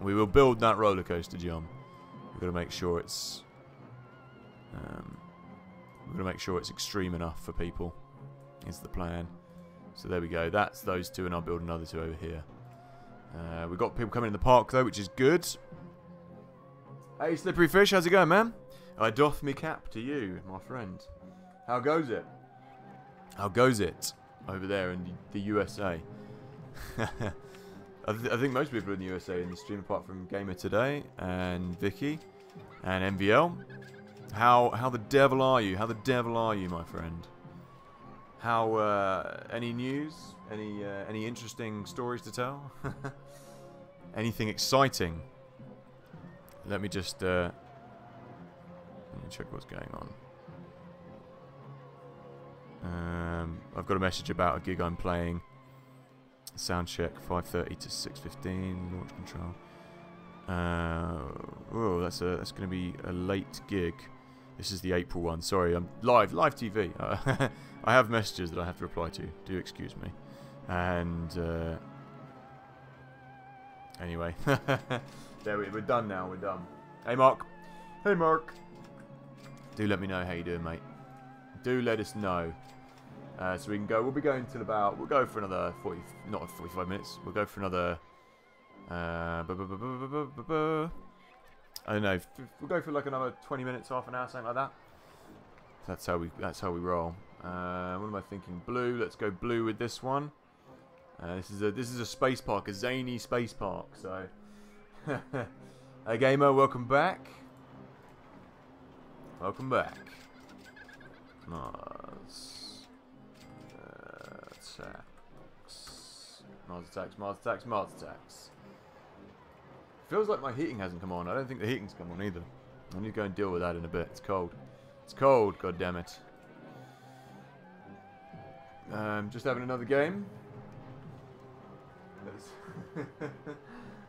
that roller coaster, John. We've got to make sure it's... we've got to make sure it's extreme enough for people. Is the plan. So there we go. That's those two, and I'll build another two over here. We've got people coming in the park, though, which is good. Hey, Slippery Fish, how's it going, man? I doff me cap to you, my friend. How goes it? How goes it over there in the USA? I think most people are in the USA in the stream, apart from Gamer Today and Vicky and MVL. How the devil are you? How the devil are you, my friend? How? Any news? Any interesting stories to tell? Anything exciting? Let me just let me check what's going on. I've got a message about a gig I'm playing. Sound check 5:30 to 6:15. Launch control. Oh, that's going to be a late gig. This is the April one. Sorry, I'm live TV. I have messages that I have to reply to. Do excuse me. And anyway, there we're done now. We're done. Hey Mark. Hey Mark. Do let me know how you doing, mate. Do let us know. So we can go. We'll be going till about. We'll go for another 45 minutes. We'll go for another. I don't know. We'll go for like another 20 minutes, half an hour, something like that. That's how we roll. What am I thinking? Blue. Let's go blue with this one. This is a space park, a zany space park. So, hey gamer, welcome back. Welcome back. Mars attacks. Feels like my heating hasn't come on. I don't think the heating's come on either. I need to go and deal with that in a bit. It's cold. It's cold, god damn it. Just having another game.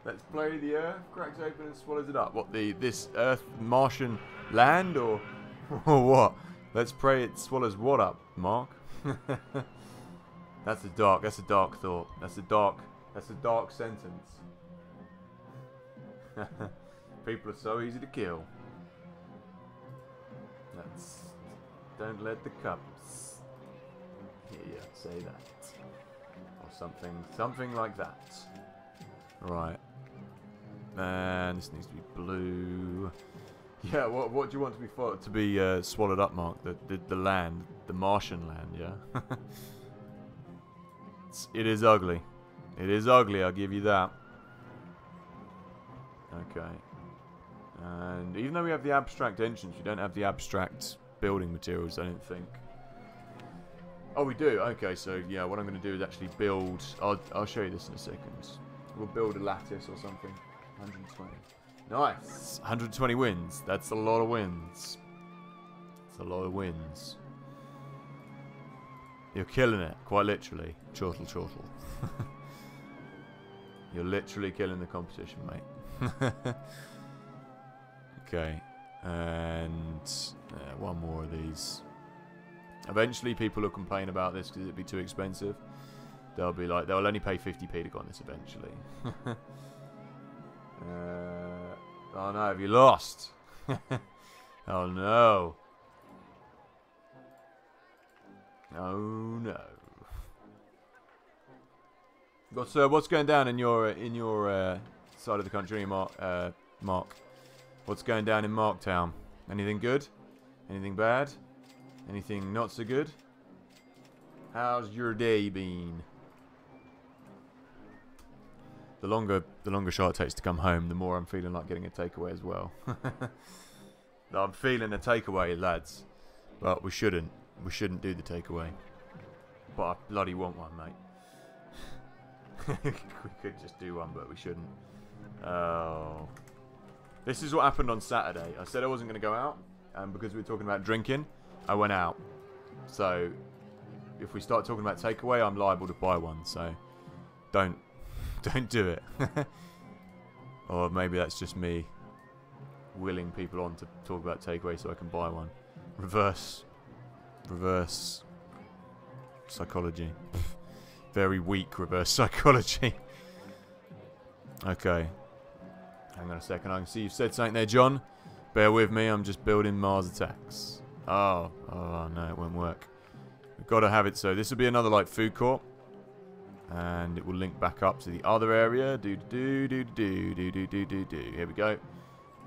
Let's play the Earth, cracks open and swallows it up. What, this Earth Martian land or what? Let's pray it swallows what up, Mark? That's a dark thought. That's a dark sentence. People are so easy to kill. Don't let the cups hear you say that. Or something like that. Right. And this needs to be blue. Yeah, what do you want to be swallowed up, Mark? The land, the Martian land, yeah? It is ugly. It is ugly, I'll give you that. Okay. And even though we have the abstract entrance, we don't have the abstract building materials, I don't think. Oh, we do? Okay, so yeah, what I'm going to do is actually build... I'll show you this in a second. We'll build a lattice or something. 120. Nice! 120 wins. That's a lot of wins. That's a lot of wins. You're killing it, quite literally. Chortle, chortle. You're literally killing the competition, mate. Okay. And one more of these. Eventually people will complain about this because it'd be too expensive. They'll be like, they'll only pay 50p to go on this eventually. Oh no, have you lost? Oh no. Oh no. What's going down in your side of the country, Mark? What's going down in Marktown? Anything good? Anything bad? Anything not so good? How's your day been? The longer shot it takes to come home, the more I'm feeling like getting a takeaway as well. I'm feeling a takeaway, lads, but we shouldn't. We shouldn't do the takeaway. But I bloody want one, mate. We could just do one, but we shouldn't. Oh. This is what happened on Saturday. I said I wasn't going to go out, and because we were talking about drinking, I went out. So, if we start talking about takeaway, I'm liable to buy one. So, don't do it. Or maybe that's just me willing people on to talk about takeaway so I can buy one. Reverse psychology. Very weak reverse psychology. Okay. Hang on a second. I can see you've said something there, John. Bear with me. I'm just building Mars attacks. Oh no, it won't work. We've got to have it so. This will be another like food court. And it will link back up to the other area. Here we go.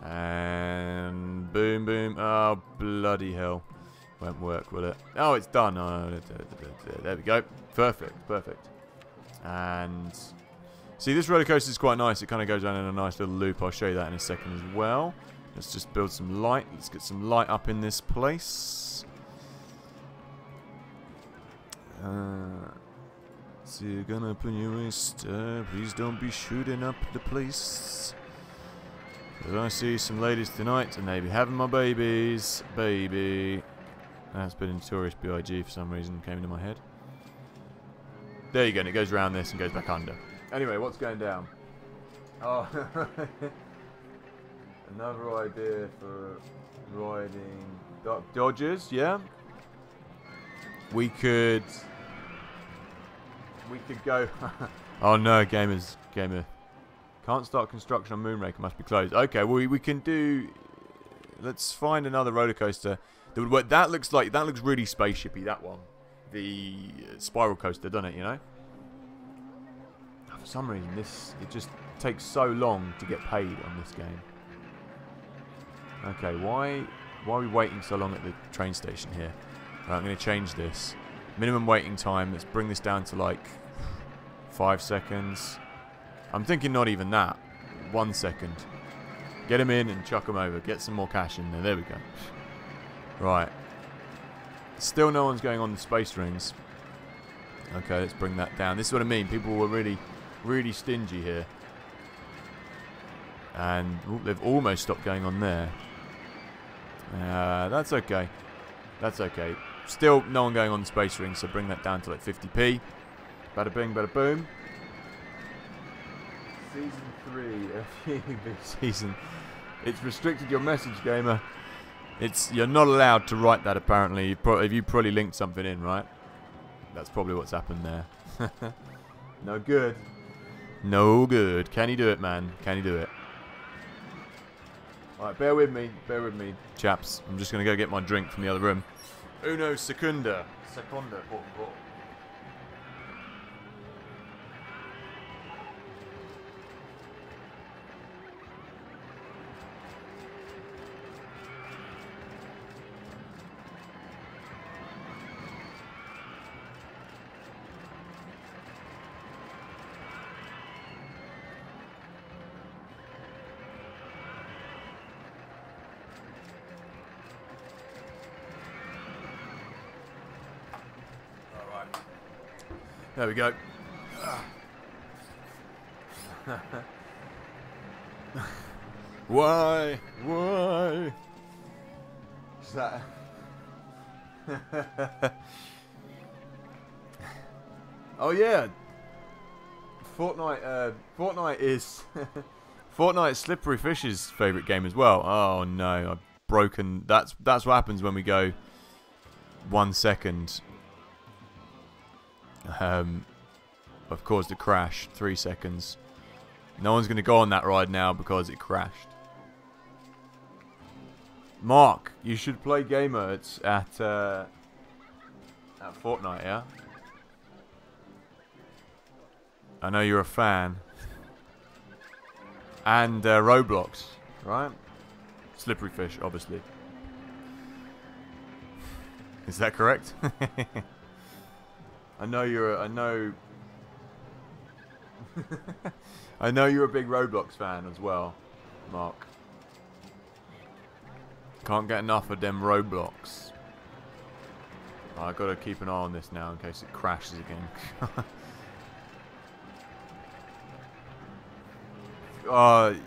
And boom, boom. Oh, bloody hell. Won't work, will it? Oh, it's done. Oh, there we go. Perfect. And see, this roller coaster is quite nice. It kind of goes down in a nice little loop. I'll show you that in a second as well. Let's just build some light. Let's get some light up in this place. So you're gonna open your wrist. Please don't be shooting up the place. 'Cause I see some ladies tonight and they be having my babies. Baby. That's been in Tourist BIG for some reason, came into my head. There you go, and it goes around this and goes back under. Anyway, what's going down? Oh, another idea for riding Duck Dodgers, yeah? We could go... Oh no, gamer. Can't start construction on Moonraker, must be closed. Okay, well we can do... Let's find another roller coaster that would work. That looks really spaceshipy, that one. The spiral coaster, doesn't it, you know? For some reason, it just takes so long to get paid on this game. Okay, why are we waiting so long at the train station here? Right, I'm going to change this. Minimum waiting time, let's bring this down to like 5 seconds. I'm thinking not even that. 1 second. Get them in and chuck them over. Get some more cash in there. There we go. Right. Still no one's going on the space rings. Okay, let's bring that down. This is what I mean. People were really stingy here. And they've almost stopped going on there. That's okay. That's okay. Still no one going on the space rings, so bring that down to like 50p. Bada bing, bada boom. Season 3 FUV season. It's restricted your message, gamer. You're not allowed to write that apparently. You probably linked something in, right? That's probably what's happened there. No good. No good. Can you do it, man? Can you do it? Alright, bear with me, chaps. I'm just going to go get my drink from the other room. Uno secunda. Secunda, por favor. There we go. Why? Why? Is that... Oh yeah. Fortnite is Fortnite Slippery Fish's favourite game as well. Oh no, I've broken. That's what happens when we go 1 second. I've caused a crash. 3 seconds. No one's going to go on that ride now because it crashed. Mark, you should play gamer at Fortnite, yeah? I know you're a fan. And Roblox, right? Slippery Fish, obviously. Is that correct? I know you're a, I know you're a big Roblox fan as well, Mark. Can't get enough of them Roblox. Oh, I've got to keep an eye on this now in case it crashes again.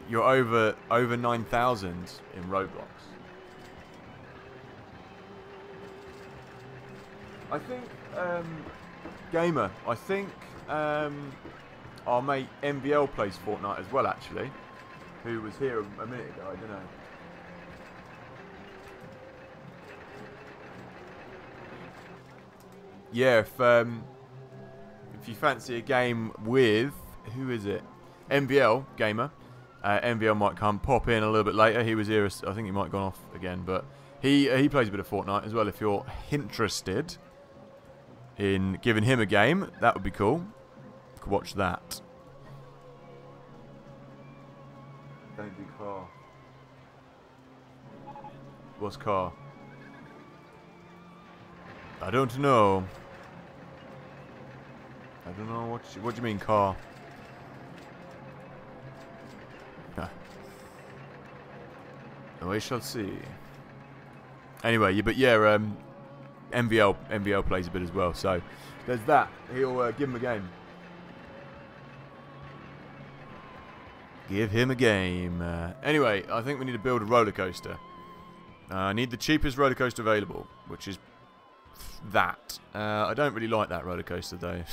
You're over 9,000 in Roblox. I think gamer. I think our mate MVL plays Fortnite as well, actually. Who was here a minute ago? I don't know. Yeah, if you fancy a game with, who is it? MVL gamer. MVL might come pop in a little bit later. He was here. I think he might have gone off again, but he plays a bit of Fortnite as well. If you're interested in giving him a game, that would be cool. You could watch that. Don't do car. What's car? I don't know. I don't know what do you mean car? We shall see. Anyway, but yeah, MVL plays a bit as well. So there's that. He'll give him a game. Give him a game. Anyway, I think we need to build a roller coaster. I need the cheapest roller coaster available, which is that. I don't really like that roller coaster though.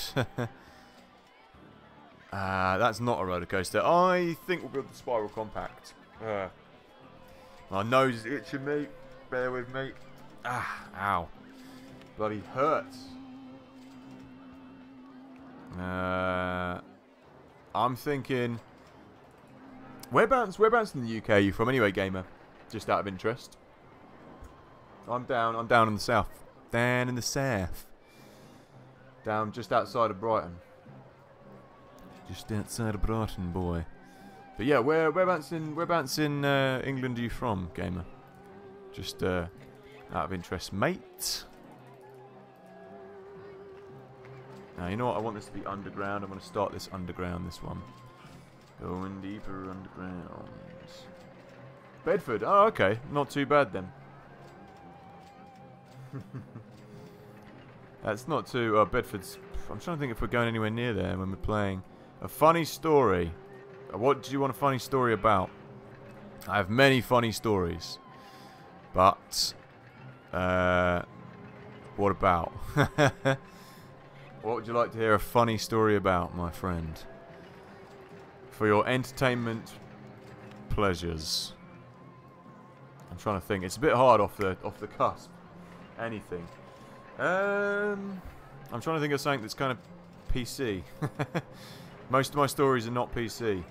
That's not a roller coaster. I think we'll build the Spiral Compact. My nose is itching me. Bear with me. Ow. Bloody hurts. I'm thinking... Whereabouts in the UK are you from anyway, gamer? Just out of interest. I'm down in the south. Down in the south. Down just outside of Brighton. Just outside of Brighton, boy. But yeah, whereabouts in England are you from, gamer? Just out of interest, mate. Now, you know what? I want this to be underground. I want to start this underground, this one. Going deeper underground. Bedford. Oh, okay. Not too bad then. That's not too... Bedford's... I'm trying to think if we're going anywhere near there when we're playing. A funny story. What do you want a funny story about? I have many funny stories. But... what about? What would you like to hear a funny story about, my friend? For your entertainment pleasures. I'm trying to think. It's a bit hard off the cusp. Anything. I'm trying to think of something that's kind of PC. Most of my stories are not PC.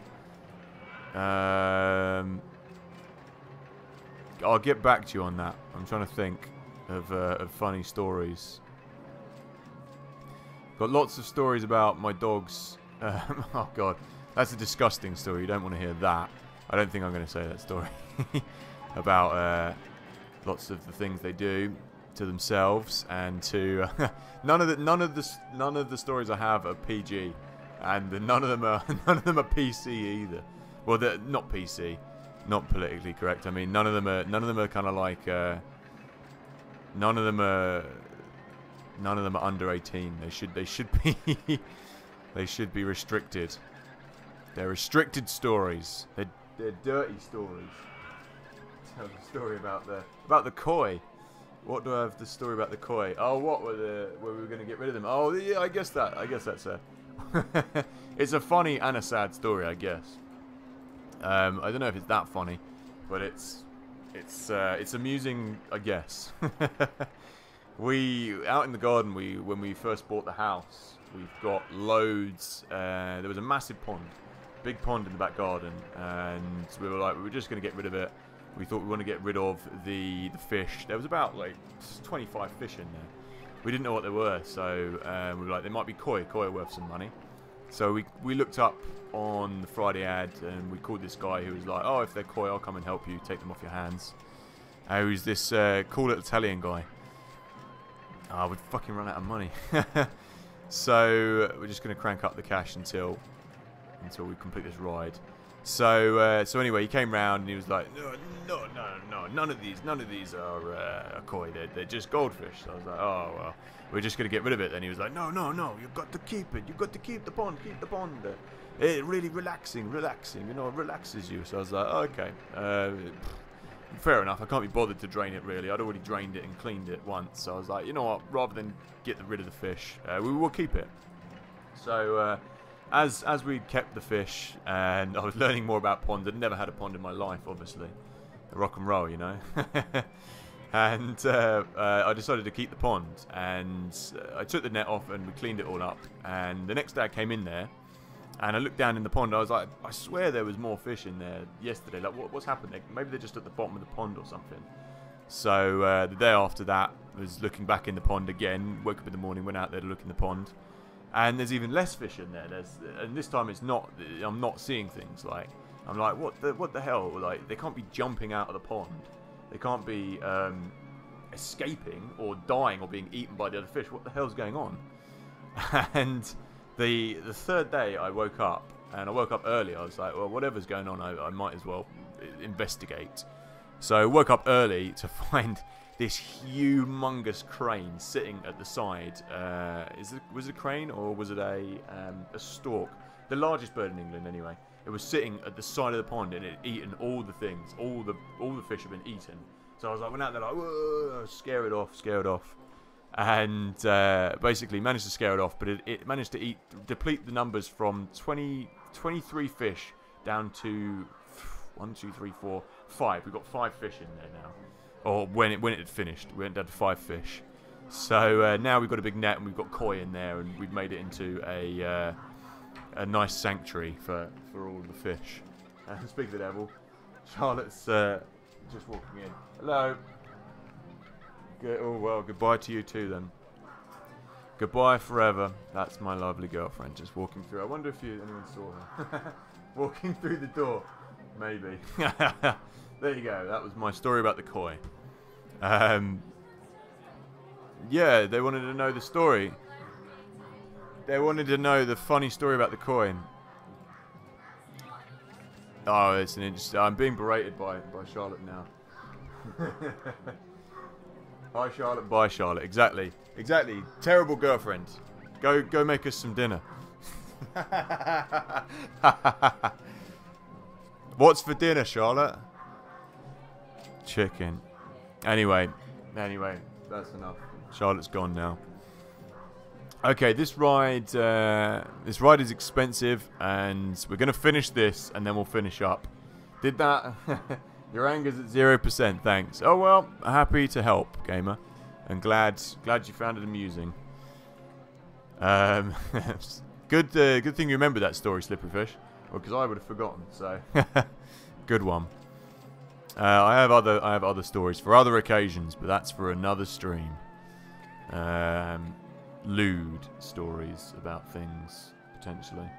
I'll get back to you on that. I'm trying to think of funny stories. Got lots of stories about my dogs. Oh god, that's a disgusting story. You don't want to hear that. I don't think I'm going to say that story about lots of the things they do to themselves and to none of the stories I have are PG, and none of them are PC either. Well, they're not PC, not politically correct. I mean, none of them are kind of like none of them are under 18. They should be they should be restricted. They're restricted stories. They're dirty stories. Tell the story about the koi. What do I have the story about the koi? Oh, what were we going to get rid of them? Oh, yeah, I guess that's a it's a funny and a sad story, I guess. I don't know if it's that funny, but it's amusing, I guess. We out in the garden. When we first bought the house, we've got loads. There was a massive pond, big pond in the back garden, and we were just going to get rid of it. We thought we want to get rid of the fish. There was about like 25 fish in there. We didn't know what they were, so we were like, they might be koi. Koi are worth some money. So we looked up on the Friday ad, and we called this guy who was like, oh, if they're koi, I'll come and help you, take them off your hands. Who's this cool little Italian guy. We'd fucking run out of money. So we're just going to crank up the cash until we complete this ride. So anyway, he came round and he was like, no, none of these are koi. They're just goldfish. So I was like, oh well, we're just gonna get rid of it. Then he was like, no, you've got to keep it. You've got to keep the pond. It's really relaxing. You know, it relaxes you. So I was like, oh, okay, fair enough. I can't be bothered to drain it really. I'd already drained it and cleaned it once. So I was like, you know what? Rather than get rid of the fish, we will keep it. So. As we kept the fish, and I was learning more about ponds. I'd never had a pond in my life, obviously. Rock and roll, you know. And I decided to keep the pond, and I took the net off and we cleaned it all up. And the next day I came in there, and I looked down in the pond. I was like, I swear there was more fish in there yesterday. Like, what's happened? Maybe they're just at the bottom of the pond or something. So the day after that, I was looking back in the pond again. Woke up in the morning, went out there to look in the pond. And there's even less fish in there. And this time it's not. I'm not seeing things like. I'm like, what the hell? Like, they can't be jumping out of the pond. They can't be escaping or dying or being eaten by the other fish. What the hell's going on? And the third day I woke up, and I woke up early. I was like, well, whatever's going on, I might as well investigate. So I woke up early to find this humongous crane sitting at the side. Was it a crane or was it a stork? The largest bird in England, anyway. It was sitting at the side of the pond and it had eaten all the things. All the fish have been eaten. So I was like, went out there like, whoa, scare it off. And basically managed to scare it off, but it managed to deplete the numbers from 23 fish down to 1, 2, 3, 4, 5. We've got 5 fish in there now. Or when it had finished, we went down to 5 fish. So now we've got a big net and we've got koi in there, and we've made it into a nice sanctuary for all the fish. And speak of the devil, Charlotte's just walking in. Hello. Oh well, goodbye to you too then. Goodbye forever. That's my lovely girlfriend just walking through. I wonder if anyone saw her walking through the door. Maybe. There you go. That was my story about the koi. Yeah, they wanted to know the story. They wanted to know the funny story about the coin. Oh, it's an interesting. I'm being berated by Charlotte now. Hi Charlotte, bye Charlotte. Exactly. Terrible girlfriend. Go make us some dinner. What's for dinner, Charlotte? Chicken. Anyway, that's enough. Charlotte's gone now. Okay, this ride is expensive, and we're gonna finish this, and then we'll finish up. Did that? Your anger's at 0%. Thanks. Oh well, happy to help, gamer, and glad you found it amusing. Good thing you remember that story, Slippery Fish, because I would have forgotten. So, good one. I have other stories for other occasions, but that's for another stream. Lewd stories about things, potentially.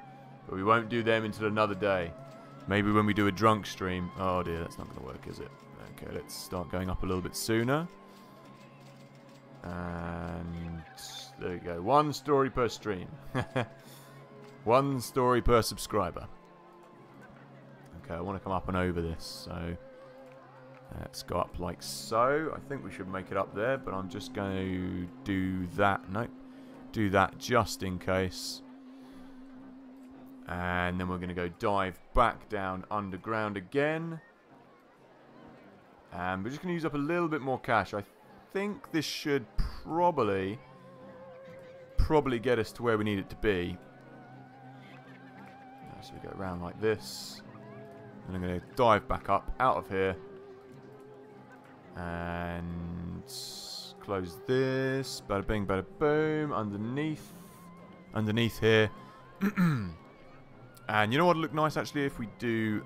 But we won't do them until another day. Maybe when we do a drunk stream. Oh dear, that's not going to work, is it? Okay, let's start going up a little bit sooner. And there you go. 1 story per stream. 1 story per subscriber. Okay, I want to come up and over this, so let's go up like so. I think we should make it up there, but I'm just going to do that. Nope. Do that just in case. And then we're going to go dive back down underground again. And we're just going to use up a little bit more cash. I think this should probably get us to where we need it to be. So we go around like this. And I'm going to dive back up out of here. And close this. Bada bing, bada boom. Underneath here. And you know what would look nice actually if we do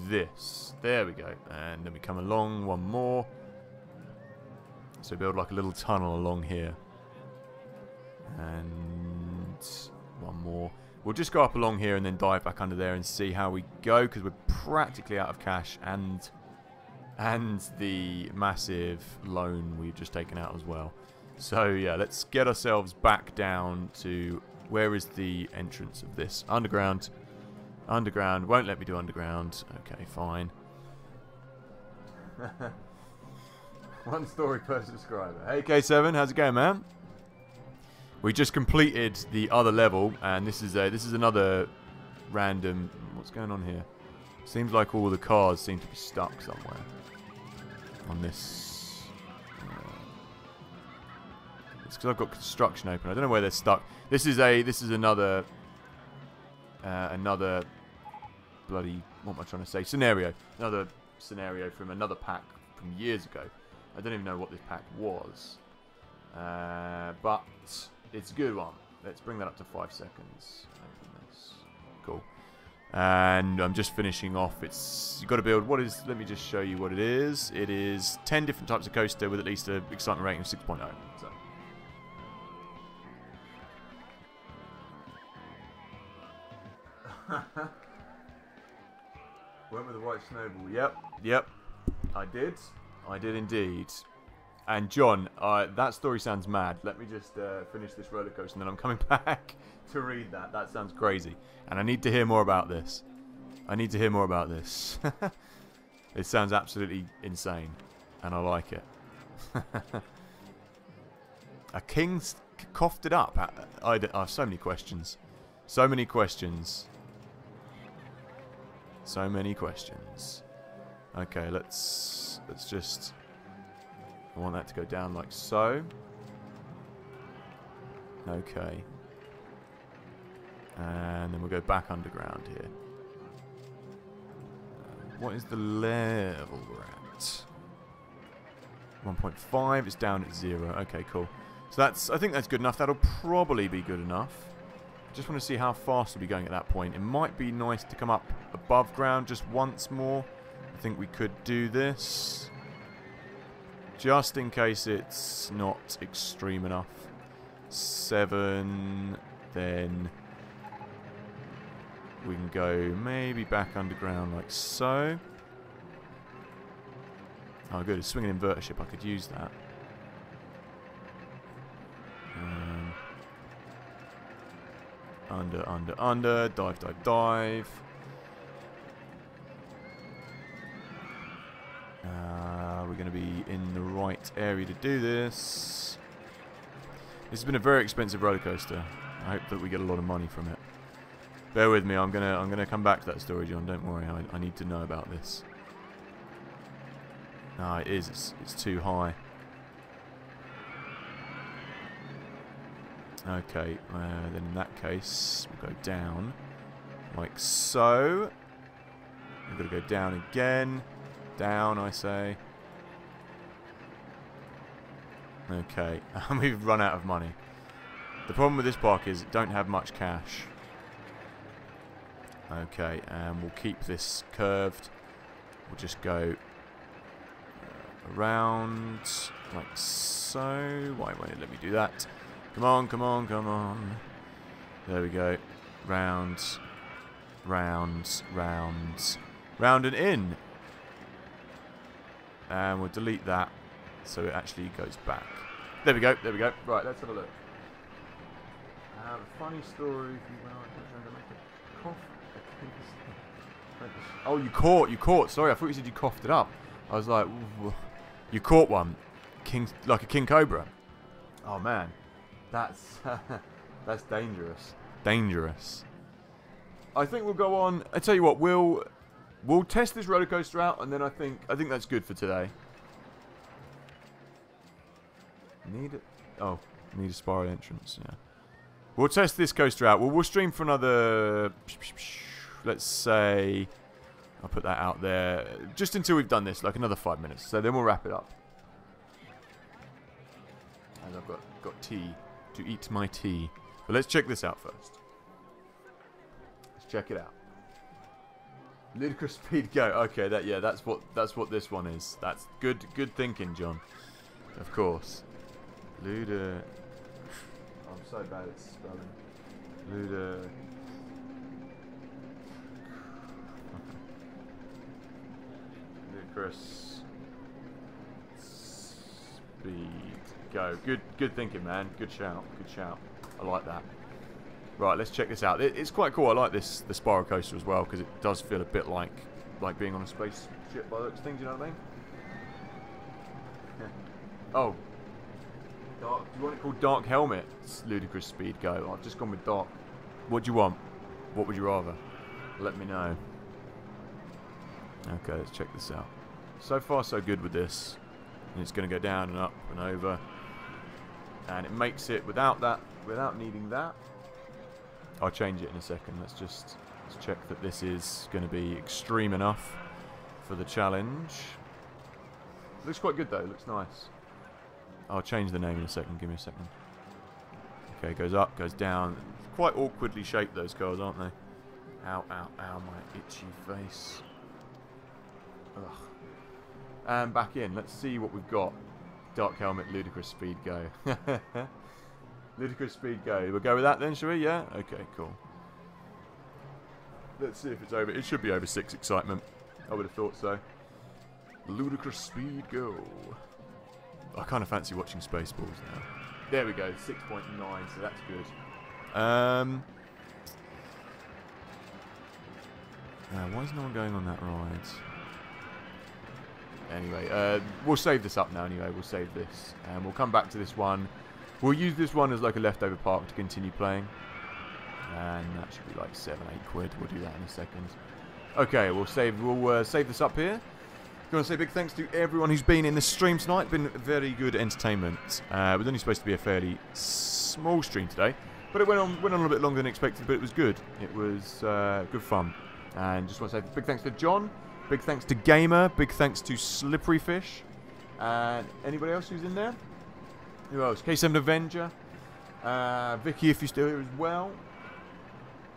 this. There we go. And then we come along 1 more. So build like a little tunnel along here. And 1 more. We'll just go up along here and then dive back under there and see how we go, because we're practically out of cash and the massive loan we've just taken out as well. So yeah, let's get ourselves back down to where is the entrance of this? Underground. Underground. Won't let me do underground. Okay, fine. 1 story per subscriber. Hey K7, how's it going, man? We just completed the other level, and this is another random. What's going on here? Seems like all the cars seem to be stuck somewhere on this. It's because I've got construction open. I don't know where they're stuck. This is another bloody, what am I trying to say? Scenario. Another scenario from another pack from years ago. I don't even know what this pack was, but it's a good one. Let's bring that up to 5 seconds. Open this. Cool. And I'm just finishing off. You've got to build. Let me just show you what it is. It is 10 different types of coaster with at least an excitement rating of 6.0. So. Went with the white snowball. Yep. I did indeed. And John, that story sounds mad. Let me just finish this roller coaster, and then I'm coming back to read that. That sounds crazy, and I need to hear more about this. It sounds absolutely insane. And I like it. A king's coughed it up. I have so many questions. So many questions. So many questions. Okay, let's just... I want that to go down like so. Okay. And then we'll go back underground here. What is the level we're at? 1.5. It's down at 0. Okay, cool. So that's... I think that's good enough. That'll probably be good enough. Just want to see how fast we'll be going at that point. It might be nice to come up above ground just once more. I think we could do this. Just in case it's not extreme enough. 7. Then we can go maybe back underground like so. Oh good, a swinging inverter ship. I could use that. Under, dive. We're going to be in the right area to do this. This has been a very expensive roller coaster. I hope that we get a lot of money from it. Bear with me. I'm gonna come back to that story, John. Don't worry. I need to know about this. Ah, it is. It's too high. Okay, then in that case, we'll go down, like so. We've got to go down again. Down, I say. Okay, and we've run out of money. The problem with this park is it don't have much cash. Okay, and we'll keep this curved. We'll just go around, like so. Why won't it let me do that? Come on, come on, come on. There we go. Round, round, round, round and in. And we'll delete that so it actually goes back. There we go, there we go. Right, let's have a look. I have a funny story if you went on to make a cough. Oh, you caught. Sorry, I thought you said you coughed it up. I was like, you caught one. Like a king cobra. Oh, man. That's that's dangerous. Dangerous. I think we'll go on. I tell you what, we'll test this roller coaster out, and then I think that's good for today. Need a spiral entrance. Yeah. We'll test this coaster out. We'll stream for another. Let's say, I'll put that out there just until we've done this, like another 5 minutes. So then we'll wrap it up. And I've got tea. To eat my tea. But let's check this out first. Let's check it out. Ludicrous speed go. Okay, that's what this one is. That's good thinking, John. Of course. I'm so bad at spelling. Ludicrous speed go. Good thinking, man. Good shout. Good shout. I like that. Right, let's check this out. It's quite cool. I like the spiral coaster as well because it does feel a bit like being on a spaceship by those things. You know what I mean? Oh, dark. Do you want it called Dark Helmet? It's Ludicrous Speed Go. I've just gone with dark. What do you want? What would you rather? Let me know. Okay, let's check this out. So far, so good with this. And it's going to go down and up and over. And it makes it without needing that. I'll change it in a second. Let's check that this is going to be extreme enough for the challenge. Looks quite good though. Looks nice. I'll change the name in a second. Give me a second. Okay, goes up, goes down. Quite awkwardly shaped, those cars, aren't they? Ow, ow, ow, my itchy face. Ugh. And back in. Let's see what we've got. Dark Helmet, Ludicrous Speed Go. Ludicrous Speed Go. We'll go with that then, shall we? Yeah? Okay, cool. Let's see if it's over. It should be over 6 excitement. I would have thought so. Ludicrous Speed Go. I kind of fancy watching Spaceballs now. There we go, 6.9, so that's good. Why is no one going on that ride? Anyway, we'll save this up now anyway. We'll save this. And we'll come back to this one. We'll use this one as like a leftover park to continue playing. And that should be like 7, 8 quid. We'll do that in a second. Okay, we'll save this up here. I want to say big thanks to everyone who's been in this stream tonight. Been very good entertainment. It was only supposed to be a fairly small stream today, but it went on a little bit longer than expected. But it was good. It was good fun. And just want to say big thanks to John. Big thanks to Gamer. Big thanks to Slippery Fish. And anybody else who's in there? Who else? K7 Avenger. Vicky, if you're still here as well.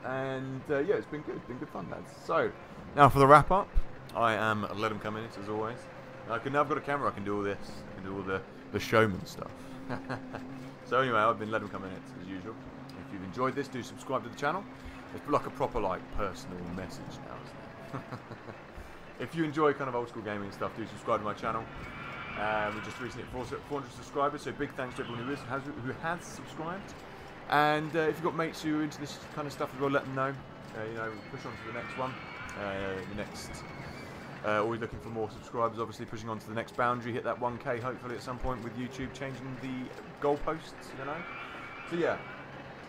And yeah, it's been good. It's been good fun, lads. So now for the wrap up. I am Let 'em Come In It, as always. Now I've got a camera, I can do all this. I can do all the showman stuff. So anyway, I've been Let 'em Come In It, as usual. If you've enjoyed this, do subscribe to the channel. It's like a proper, like, personal message now, isn't it? If you enjoy kind of old school gaming and stuff, do subscribe to my channel. We just recently hit 400 subscribers, so big thanks to everyone who has subscribed. And if you've got mates who are into this kind of stuff as well, let them know. You know, push on to the next one. Always looking for more subscribers, obviously pushing on to the next boundary, hit that 1K hopefully at some point with YouTube changing the goalposts, you know. So yeah,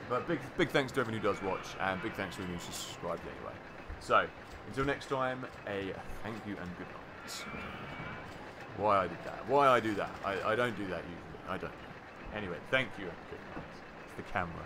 but big thanks to everyone who does watch, and big thanks to everyone who's subscribed anyway. So until next time, a thank you and good night. Why I did that? Why I do that? I don't do that usually. I don't. Anyway, thank you and good night. It's the camera.